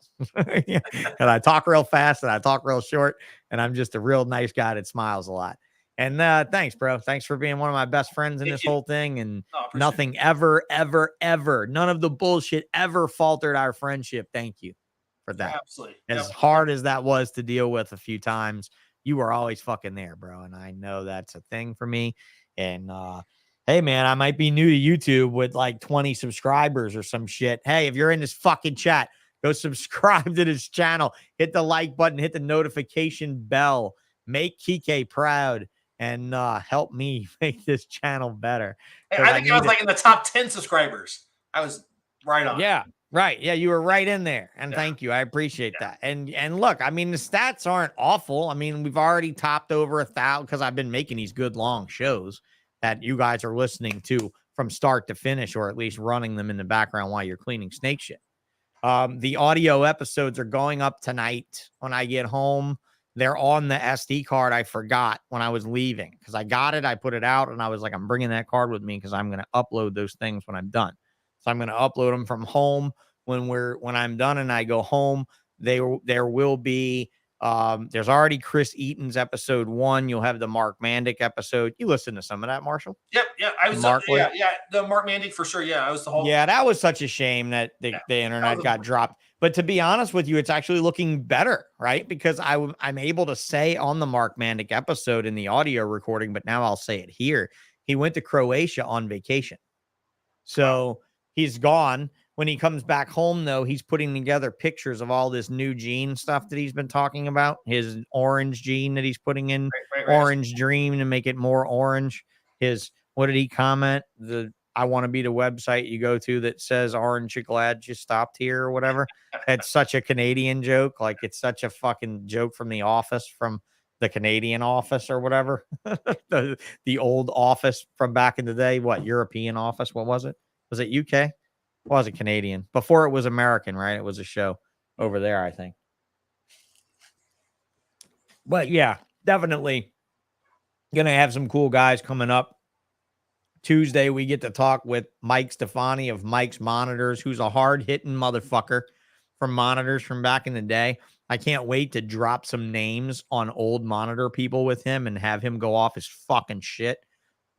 yeah. And I talk real fast and I talk real short, and I'm just a real nice guy that smiles a lot. And thanks, bro. Thanks for being one of my best friends in this whole thing. And nothing ever, none of the bullshit ever faltered our friendship. Thank you for that. Absolutely. As hard as that was to deal with a few times, you were always fucking there, bro. And I know that's a thing for me. And hey, man, I might be new to YouTube with like 20 subscribers or some shit. Hey, if you're in this fucking chat, go subscribe to this channel. Hit the like button. Hit the notification bell. Make Kike proud. And help me make this channel better. Hey, I think I was like in the top 10 subscribers. I was right on. Yeah, right. Yeah, you were right in there. And thank you. I appreciate that. And look, I mean, the stats aren't awful. I mean, we've already topped over 1,000 because I've been making these good long shows that you guys are listening to from start to finish, or at least running them in the background while you're cleaning snake shit. The audio episodes are going up tonight when I get home. They're on the SD card. I forgot when I was leaving because I got it. I put it out and I was like, I'm bringing that card with me because I'm going to upload those things when I'm done. So I'm going to upload them from home when I'm done and I go home. There will be there's already Chris Eaton's episode 1. You'll have the Mark Mandic episode. You listen to some of that, Marshall? Yep. Yeah. I was the Mark Mandic for sure. Yeah. I was the whole. Yeah, that was such a shame that the internet got dropped. But to be honest with you, it's actually looking better, right? Because I'm able to say on the Mark Mandic episode in the audio recording, but now I'll say it here. He went to Croatia on vacation. So he's gone. When he comes back home, though, he's putting together pictures of all this new gene stuff that he's been talking about. His orange gene that he's putting in, Orange Dream, to make it more orange. What did he comment? I want to be the website you go to that says "Aren't you glad you stopped here" or whatever. It's such a Canadian joke. Like it's such a fucking joke from The Office, from the Canadian Office or whatever. the old Office from back in the day. What, European Office? What was it? Was it UK? Was it Canadian? Before it was American, right? It was a show over there, I think. But yeah, definitely gonna have some cool guys coming up. Tuesday, we get to talk with Mike Stefani of Mike's Monitors, who's a hard-hitting motherfucker from monitors from back in the day. I can't wait to drop some names on old monitor people with him and have him go off his fucking shit,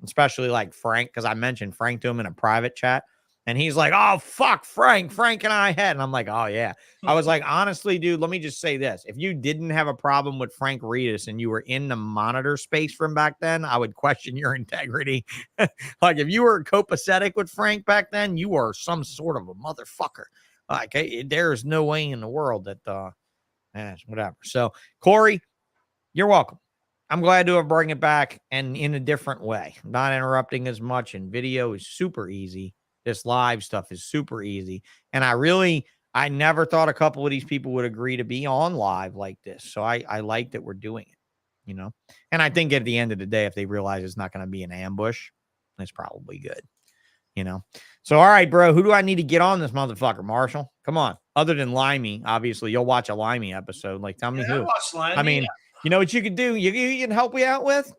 especially like Frank, because I mentioned Frank to him in a private chat. And he's like, "Oh, fuck, Frank and I had." And I'm like, "Oh, yeah." I was like, honestly, dude, let me just say this. If you didn't have a problem with Frank Reedus and you were in the monitor space from back then, I would question your integrity. Like, if you were copacetic with Frank back then, you were some sort of a motherfucker. Like, there's no way in the world that, whatever. So, Corey, you're welcome. I'm glad to bring it back and in a different way. Not interrupting as much, and video is super easy. This live stuff is super easy. And I never thought a couple of these people would agree to be on live like this. So I like that we're doing it, you know? And I think at the end of the day, if they realize it's not going to be an ambush, it's probably good, you know? So, all right, bro, who do I need to get on this motherfucker, Marshall? Come on. Other than Limey, obviously, you'll watch a Limey episode. Like, tell me who. I watched Limey. I mean, you know what you could do? You can help me out with?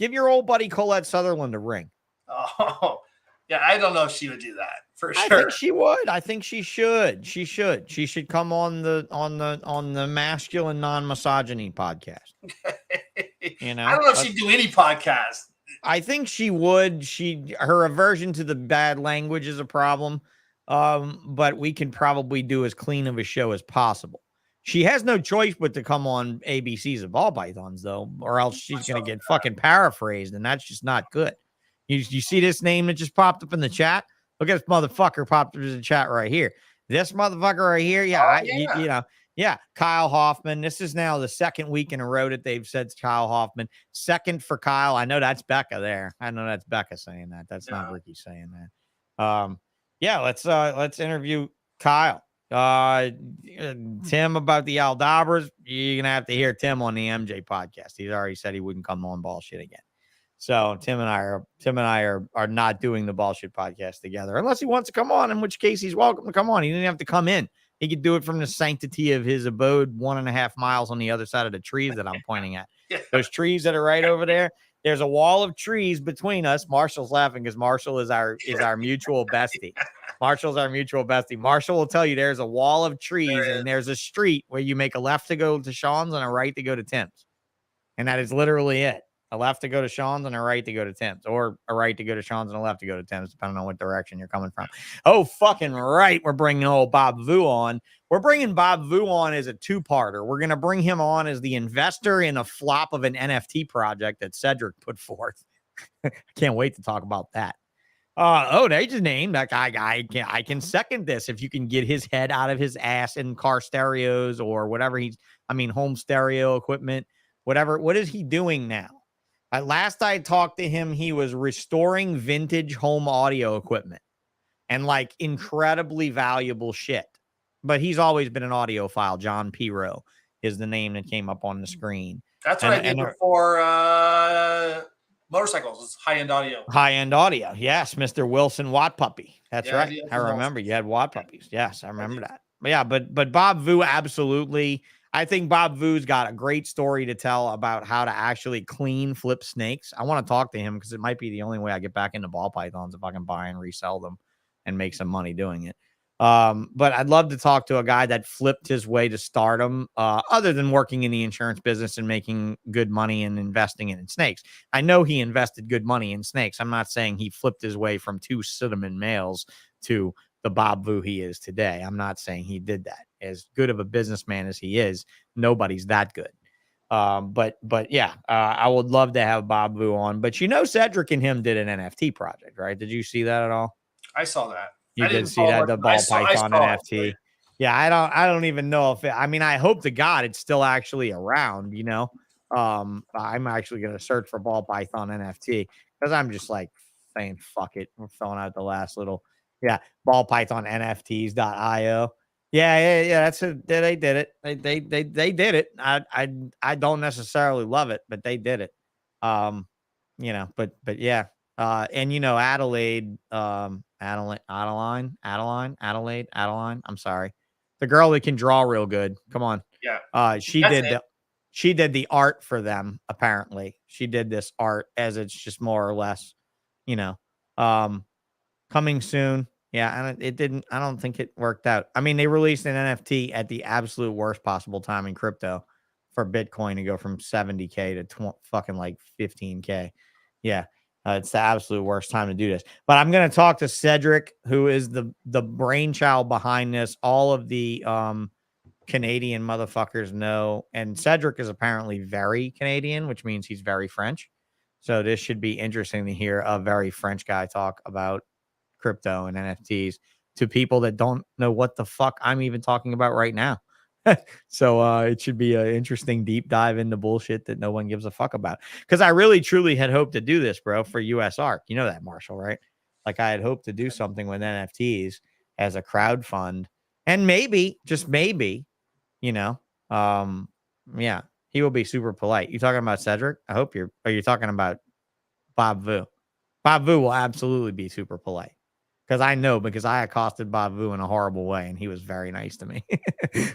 Give your old buddy Colette Sutherland a ring. Oh, yeah. I don't know if she would do that for sure. I think she would. I think she should. She should. She should come on the masculine non-misogyny podcast. You know, I don't know if she'd do any podcast. I think she would. Her aversion to the bad language is a problem. But we can probably do as clean of a show as possible. She has no choice but to come on ABC's of Ball Pythons, though, or else she's going to get fucking paraphrased, and that's just not good. You see this name that just popped up in the chat? Look at this motherfucker popped up in the chat right here. This motherfucker right here, yeah, Kyle Hoffman. This is now the second week in a row that they've said Kyle Hoffman. Second for Kyle. I know that's Becca there. I know that's Becca saying that. That's not Ricky saying that. Yeah, let's interview Kyle. Tim about the Aldabras. You're gonna have to hear Tim on the MJ podcast. He's already said he wouldn't come on Bullshit again. So Tim and I are not doing the Bullshit podcast together unless he wants to come on, in which case he's welcome to come on. He didn't have to come in. He could do it from the sanctity of his abode, 1.5 miles on the other side of the trees that I'm pointing at. Those trees that are right over there. There's a wall of trees between us. Marshall's laughing because Marshall is our mutual bestie. Marshall's our mutual bestie. Marshall will tell you there's a wall of trees and there's a street where you make a left to go to Sean's and a right to go to Tim's. And that is literally it. A left to go to Sean's and a right to go to Tim's, or a right to go to Sean's and a left to go to Tim's, depending on what direction you're coming from. Oh, fucking right. We're bringing old Bob Vu on. We're bringing Bob Vu on as a two-parter. We're going to bring him on as the investor in a flop of an NFT project that Cedric put forth. I can't wait to talk about that. They just named that guy. I can second this. If you can get his head out of his ass in car stereos or whatever home stereo equipment, whatever. What is he doing now? Last I talked to him, he was restoring vintage home audio equipment and like incredibly valuable shit. But he's always been an audiophile. John Piro is the name that came up on the screen. That's what I did before motorcycles. It's high-end audio. High-end audio. Yes, Mr. Wilson Watt Puppy. That's right. I remember you had Watt Puppies. Yes, I remember that. But yeah, but Bob Vu, absolutely. I think Bob Vu's got a great story to tell about how to actually clean flip snakes. I want to talk to him because it might be the only way I get back into ball pythons if I can buy and resell them and make some money doing it. But I'd love to talk to a guy that flipped his way to stardom, other than working in the insurance business and making good money and investing in snakes. I know he invested good money in snakes. I'm not saying he flipped his way from 2 cinnamon males to the Bob Vu he is today. I'm not saying he did that. As good of a businessman as he is, nobody's that good. But yeah, I would love to have Bob Vu on. But Cedric and him did an NFT project, right? Did you see that at all? I saw that. You did see that, the ball python NFT. Yeah, I don't even know if I hope to God it's still actually around, I'm actually going to search for ball python NFT because I'm just like saying, fuck it. We're throwing out the last little, ball python NFTs.io. Yeah. That's it. They did it. They did it. I don't necessarily love it, but they did it. But yeah. Adelaide, Adeline. I'm sorry. The girl that can draw real good. Come on. Yeah. She did the art for them. Apparently she did this art as it's just more or less, coming soon. Yeah. And it didn't, I don't think it worked out. I mean, they released an NFT at the absolute worst possible time in crypto for Bitcoin to go from 70K to fucking like 15K. Yeah. It's the absolute worst time to do this. But I'm going to talk to Cedric, who is the brainchild behind this. All of the Canadian motherfuckers know. And Cedric is apparently very Canadian, which means he's very French. So this should be interesting to hear a very French guy talk about crypto and NFTs to people that don't know what the fuck I'm even talking about right now. So it should be an interesting deep dive into bullshit that no one gives a fuck about. Because I really truly had hoped to do this, bro, for US ARC. You know that, Marshall, right? Like I had hoped to do something with NFTs as a crowd fund. And maybe, just maybe, he will be super polite. You talking about Cedric? I hope you're talking about Bob Vu. Bob Vu will absolutely be super polite. Because I accosted Bob Vu in a horrible way and he was very nice to me,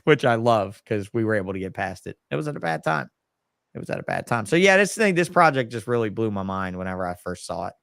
which I love because we were able to get past it. It was at a bad time. it was at a bad time. So yeah, this project just really blew my mind whenever I first saw it.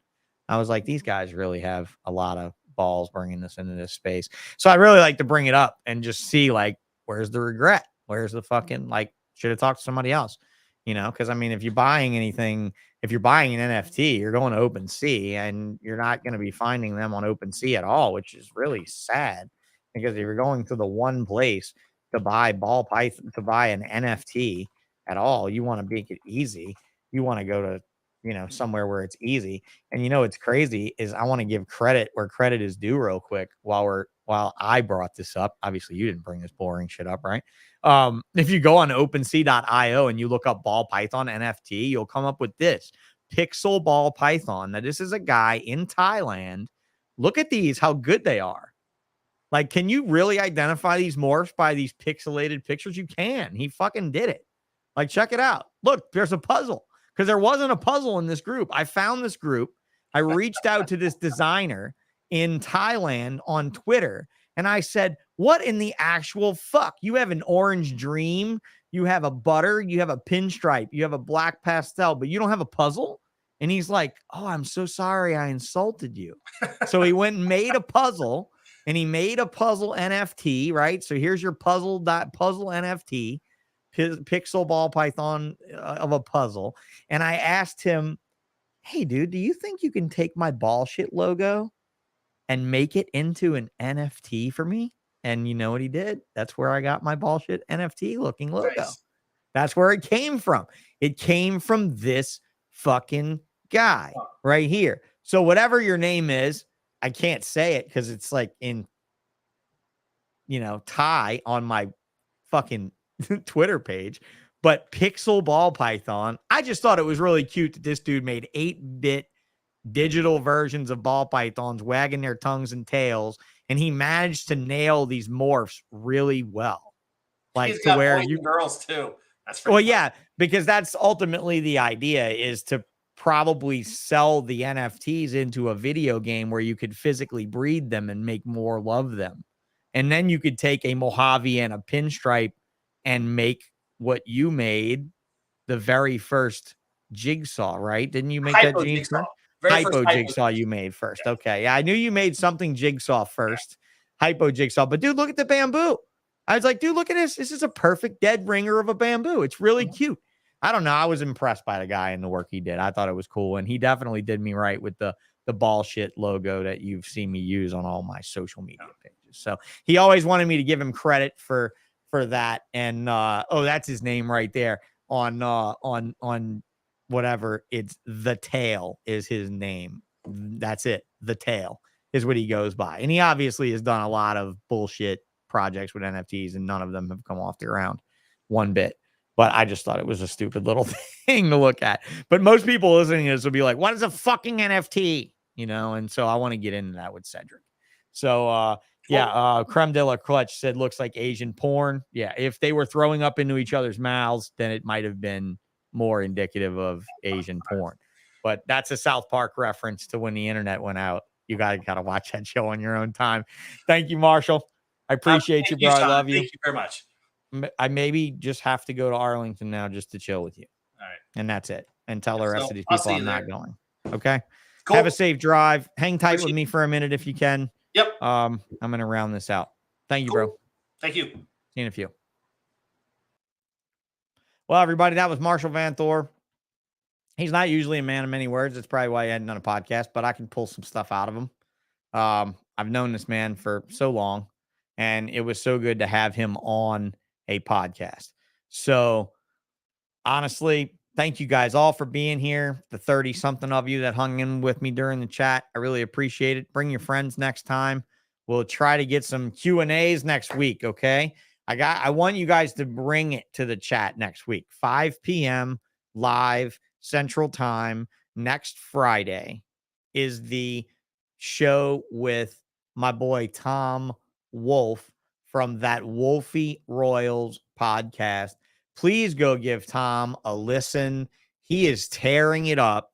I was like, these guys really have a lot of balls bringing this into this space. So I really like to bring it up and just see, like, where's the regret? Where's the fucking, like, should have talked to somebody else, because I mean, if you're buying anything, if you're buying an NFT, you're going to OpenSea and you're not going to be finding them on OpenSea at all, which is really sad, because if you're going to the one place to buy ball python, to buy an NFT at all, you want to make it easy. You want to go to, somewhere where it's easy. And what's crazy is I want to give credit where credit is due real quick while I brought this up. Obviously, you didn't bring this boring shit up, right? If you go on OpenSea.io and you look up ball python NFT, you'll come up with this pixel ball python. Now, this is a guy in Thailand. Look at these, how good they are. Like, can you really identify these morphs by these pixelated pictures? You can. He fucking did it. Like, check it out. Look, there's a puzzle. Because there wasn't a puzzle in this group. I found this group. I reached out to this designer in Thailand on Twitter, and I said, what in the actual fuck? You have an orange dream, you have a butter, you have a pinstripe, you have a black pastel, but you don't have a puzzle? And he's like, oh, I'm so sorry I insulted you. So he went and made a puzzle, and he made a puzzle NFT, right? So here's your puzzle NFT. Pixel ball python of a puzzle. And I asked him, hey, dude, do you think you can take my Ballshit logo and make it into an NFT for me? And you know what he did? That's where I got my Ballshit NFT looking logo. Nice. That's where it came from. It came from this fucking guy right here. So whatever your name is, I can't say it because it's like in, Thai on my fucking Twitter page, but pixel ball python. I just thought it was really cute that this dude made 8-bit digital versions of ball pythons wagging their tongues and tails, and he managed to nail these morphs really well. Like, to where you girls too. That's well, yeah, because that's ultimately the idea, is to probably sell the NFTs into a video game where you could physically breed them and make more of them. And then you could take a Mojave and a pinstripe and make what you made, the very first jigsaw, right? Didn't you make that jigsaw? Hypo jigsaw you made first. Yeah. Okay. Yeah, I knew you made something jigsaw first. Yeah. Hypo jigsaw. But dude, look at the bamboo. I was like, dude, look at this. This is a perfect dead ringer of a bamboo. It's really cute. I don't know. I was impressed by the guy and the work he did. I thought it was cool. And he definitely did me right with the Ballshit logo that you've seen me use on all my social media pages. So he always wanted me to give him credit for that. And that's his name right there on whatever. It's The Tail is his name. That's it. The Tail is what he goes by. And he obviously has done a lot of bullshit projects with NFTs, and none of them have come off the ground one bit. But I just thought it was a stupid little thing to look at. But most people listening to this will be like, what is a fucking NFT? And so I want to get into that with Cedric. So Creme de la Clutch said, looks like Asian porn. Yeah, if they were throwing up into each other's mouths, then it might have been more indicative of Asian porn. But that's a South Park reference to when the internet went out. You gotta watch that show on your own time. Thank you, Marshall. I appreciate you, bro. I love you. Thank you very much. I maybe just have to go to Arlington now just to chill with you. All right. And that's it. And tell the rest of these people I'm not going. Okay. Cool. Have a safe drive. Hang tight with me for a minute if you can. Yep. I'm going to round this out. Thank you, bro. Thank you. See you in a few. Well, everybody, that was Marshall Van Thorre. He's not usually a man of many words. That's probably why he hadn't done a podcast, but I can pull some stuff out of him. I've known this man for so long, and it was so good to have him on a podcast. So honestly, thank you guys all for being here. The 30 something of you that hung in with me during the chat. I really appreciate it. Bring your friends next time. We'll try to get some Q&As next week. Okay. I want you guys to bring it to the chat next week, 5 p.m. live Central Time. Next Friday is the show with my boy, Tom Wolf, from that Wolfie Royals podcast. Please go give Tom a listen. He is tearing it up.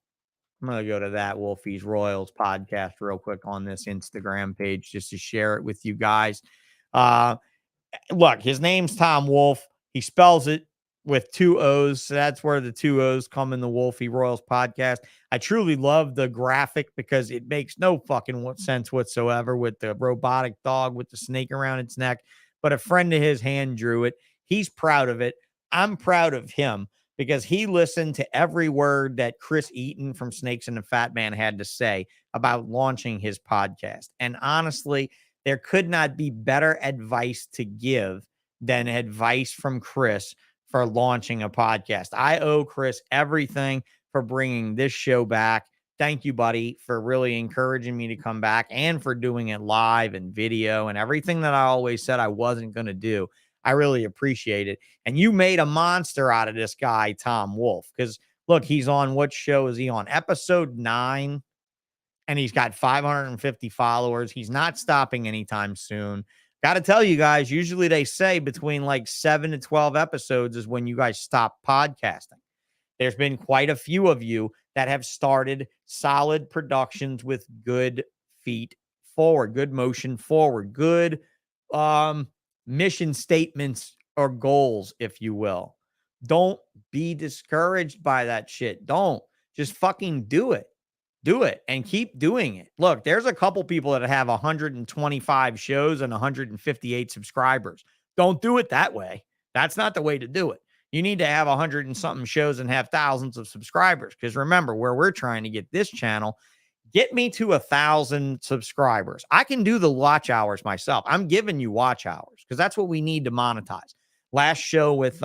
I'm going to go to that Wolfie's Royals podcast real quick on this Instagram page just to share it with you guys. Look, his name's Tom Wolf. He spells it with 2 O's. So that's where the 2 O's come in the Wolfie Royals podcast. I truly love the graphic because it makes no fucking sense whatsoever with the robotic dog with the snake around its neck. But a friend of his hand drew it. He's proud of it. I'm proud of him because he listened to every word that Chris Eaton from Snakes and the Fat Man had to say about launching his podcast. And honestly, there could not be better advice to give than advice from Chris for launching a podcast. I owe Chris everything for bringing this show back. Thank you, buddy, for really encouraging me to come back and for doing it live and video and everything that I always said I wasn't going to do. I really appreciate it. And you made a monster out of this guy, Tom Wolf, because look, he's on, what show is he on? Episode 9, and he's got 550 followers. He's not stopping anytime soon. Got to tell you guys, usually they say between like 7 to 12 episodes is when you guys stop podcasting. There's been quite a few of you that have started solid productions with good feet forward, good motion forward, good mission statements or goals, if you will. Don't be discouraged by that shit. Don't. Just fucking do it. Do it and keep doing it. Look, there's a couple people that have 125 shows and 158 subscribers. Don't do it that way. That's not the way to do it. You need to have 100 and something shows and have thousands of subscribers. Because remember, where we're trying to get this channel, get me to 1,000 subscribers. I can do the watch hours myself. I'm giving you watch hours because that's what we need to monetize. Last show with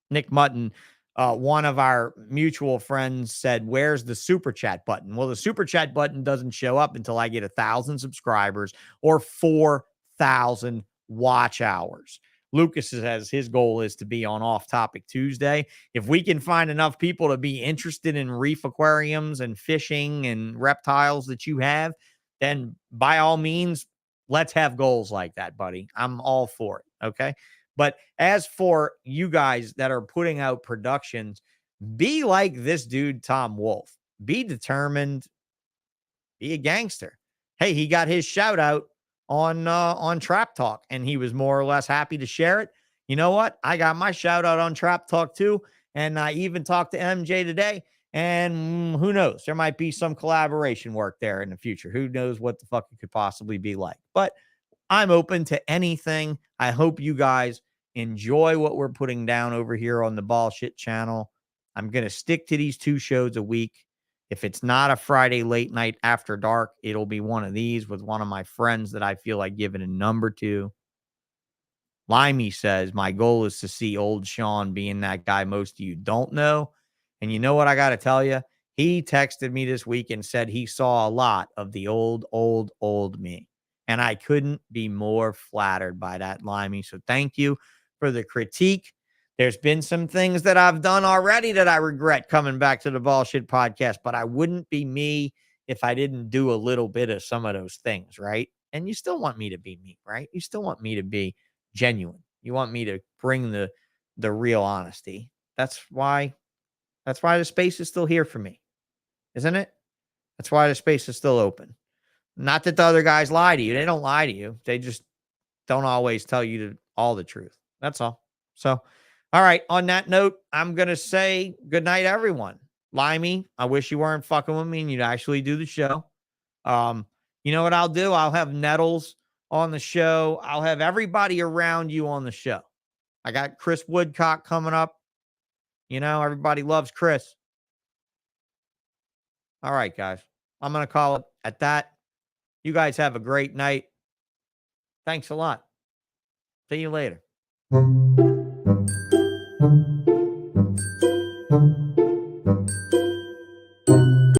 Nick Mutton, one of our mutual friends said, "Where's the super chat button?" Well, the super chat button doesn't show up until I get 1,000 subscribers or 4,000 watch hours. Lucas says his goal is to be on Off Topic Tuesday. If we can find enough people to be interested in reef aquariums and fishing and reptiles that you have, then by all means, let's have goals like that, buddy. I'm all for it. Okay. But as for you guys that are putting out productions, be like this dude, Tom Wolf. Be determined. Be a gangster. Hey, he got his shout out on Trap Talk, and he was more or less happy to share it. You know what? I got my shout out on Trap Talk too, and I even talked to MJ today. And who knows? There might be some collaboration work there in the future. Who knows what the fuck it could possibly be like? But I'm open to anything. I hope you guys enjoy what we're putting down over here on the Ballsh channel. I'm going to stick to these 2 shows a week. If it's not a Friday late night after dark, it'll be one of these with one of my friends that I feel like giving a number to. Limey says, my goal is to see old Sean being that guy most of you don't know. And you know what I got to tell you? He texted me this week and said he saw a lot of the old me. And I couldn't be more flattered by that, Limey. So thank you for the critique. There's been some things that I've done already that I regret coming back to the Ballsh podcast, but I wouldn't be me if I didn't do a little bit of some of those things, right? And you still want me to be me, right? You still want me to be genuine. You want me to bring the real honesty. That's why the space is still here for me, isn't it? That's why the space is still open. Not that the other guys lie to you. They don't lie to you. They just don't always tell you all the truth. That's all. So, all right. On that note, I'm going to say good night, everyone. Limey, I wish you weren't fucking with me and you'd actually do the show. You know what I'll do? I'll have Nettles on the show. I'll have everybody around you on the show. I got Chris Woodcock coming up. You know, everybody loves Chris. All right, guys. I'm going to call it at that. You guys have a great night. Thanks a lot. See you later.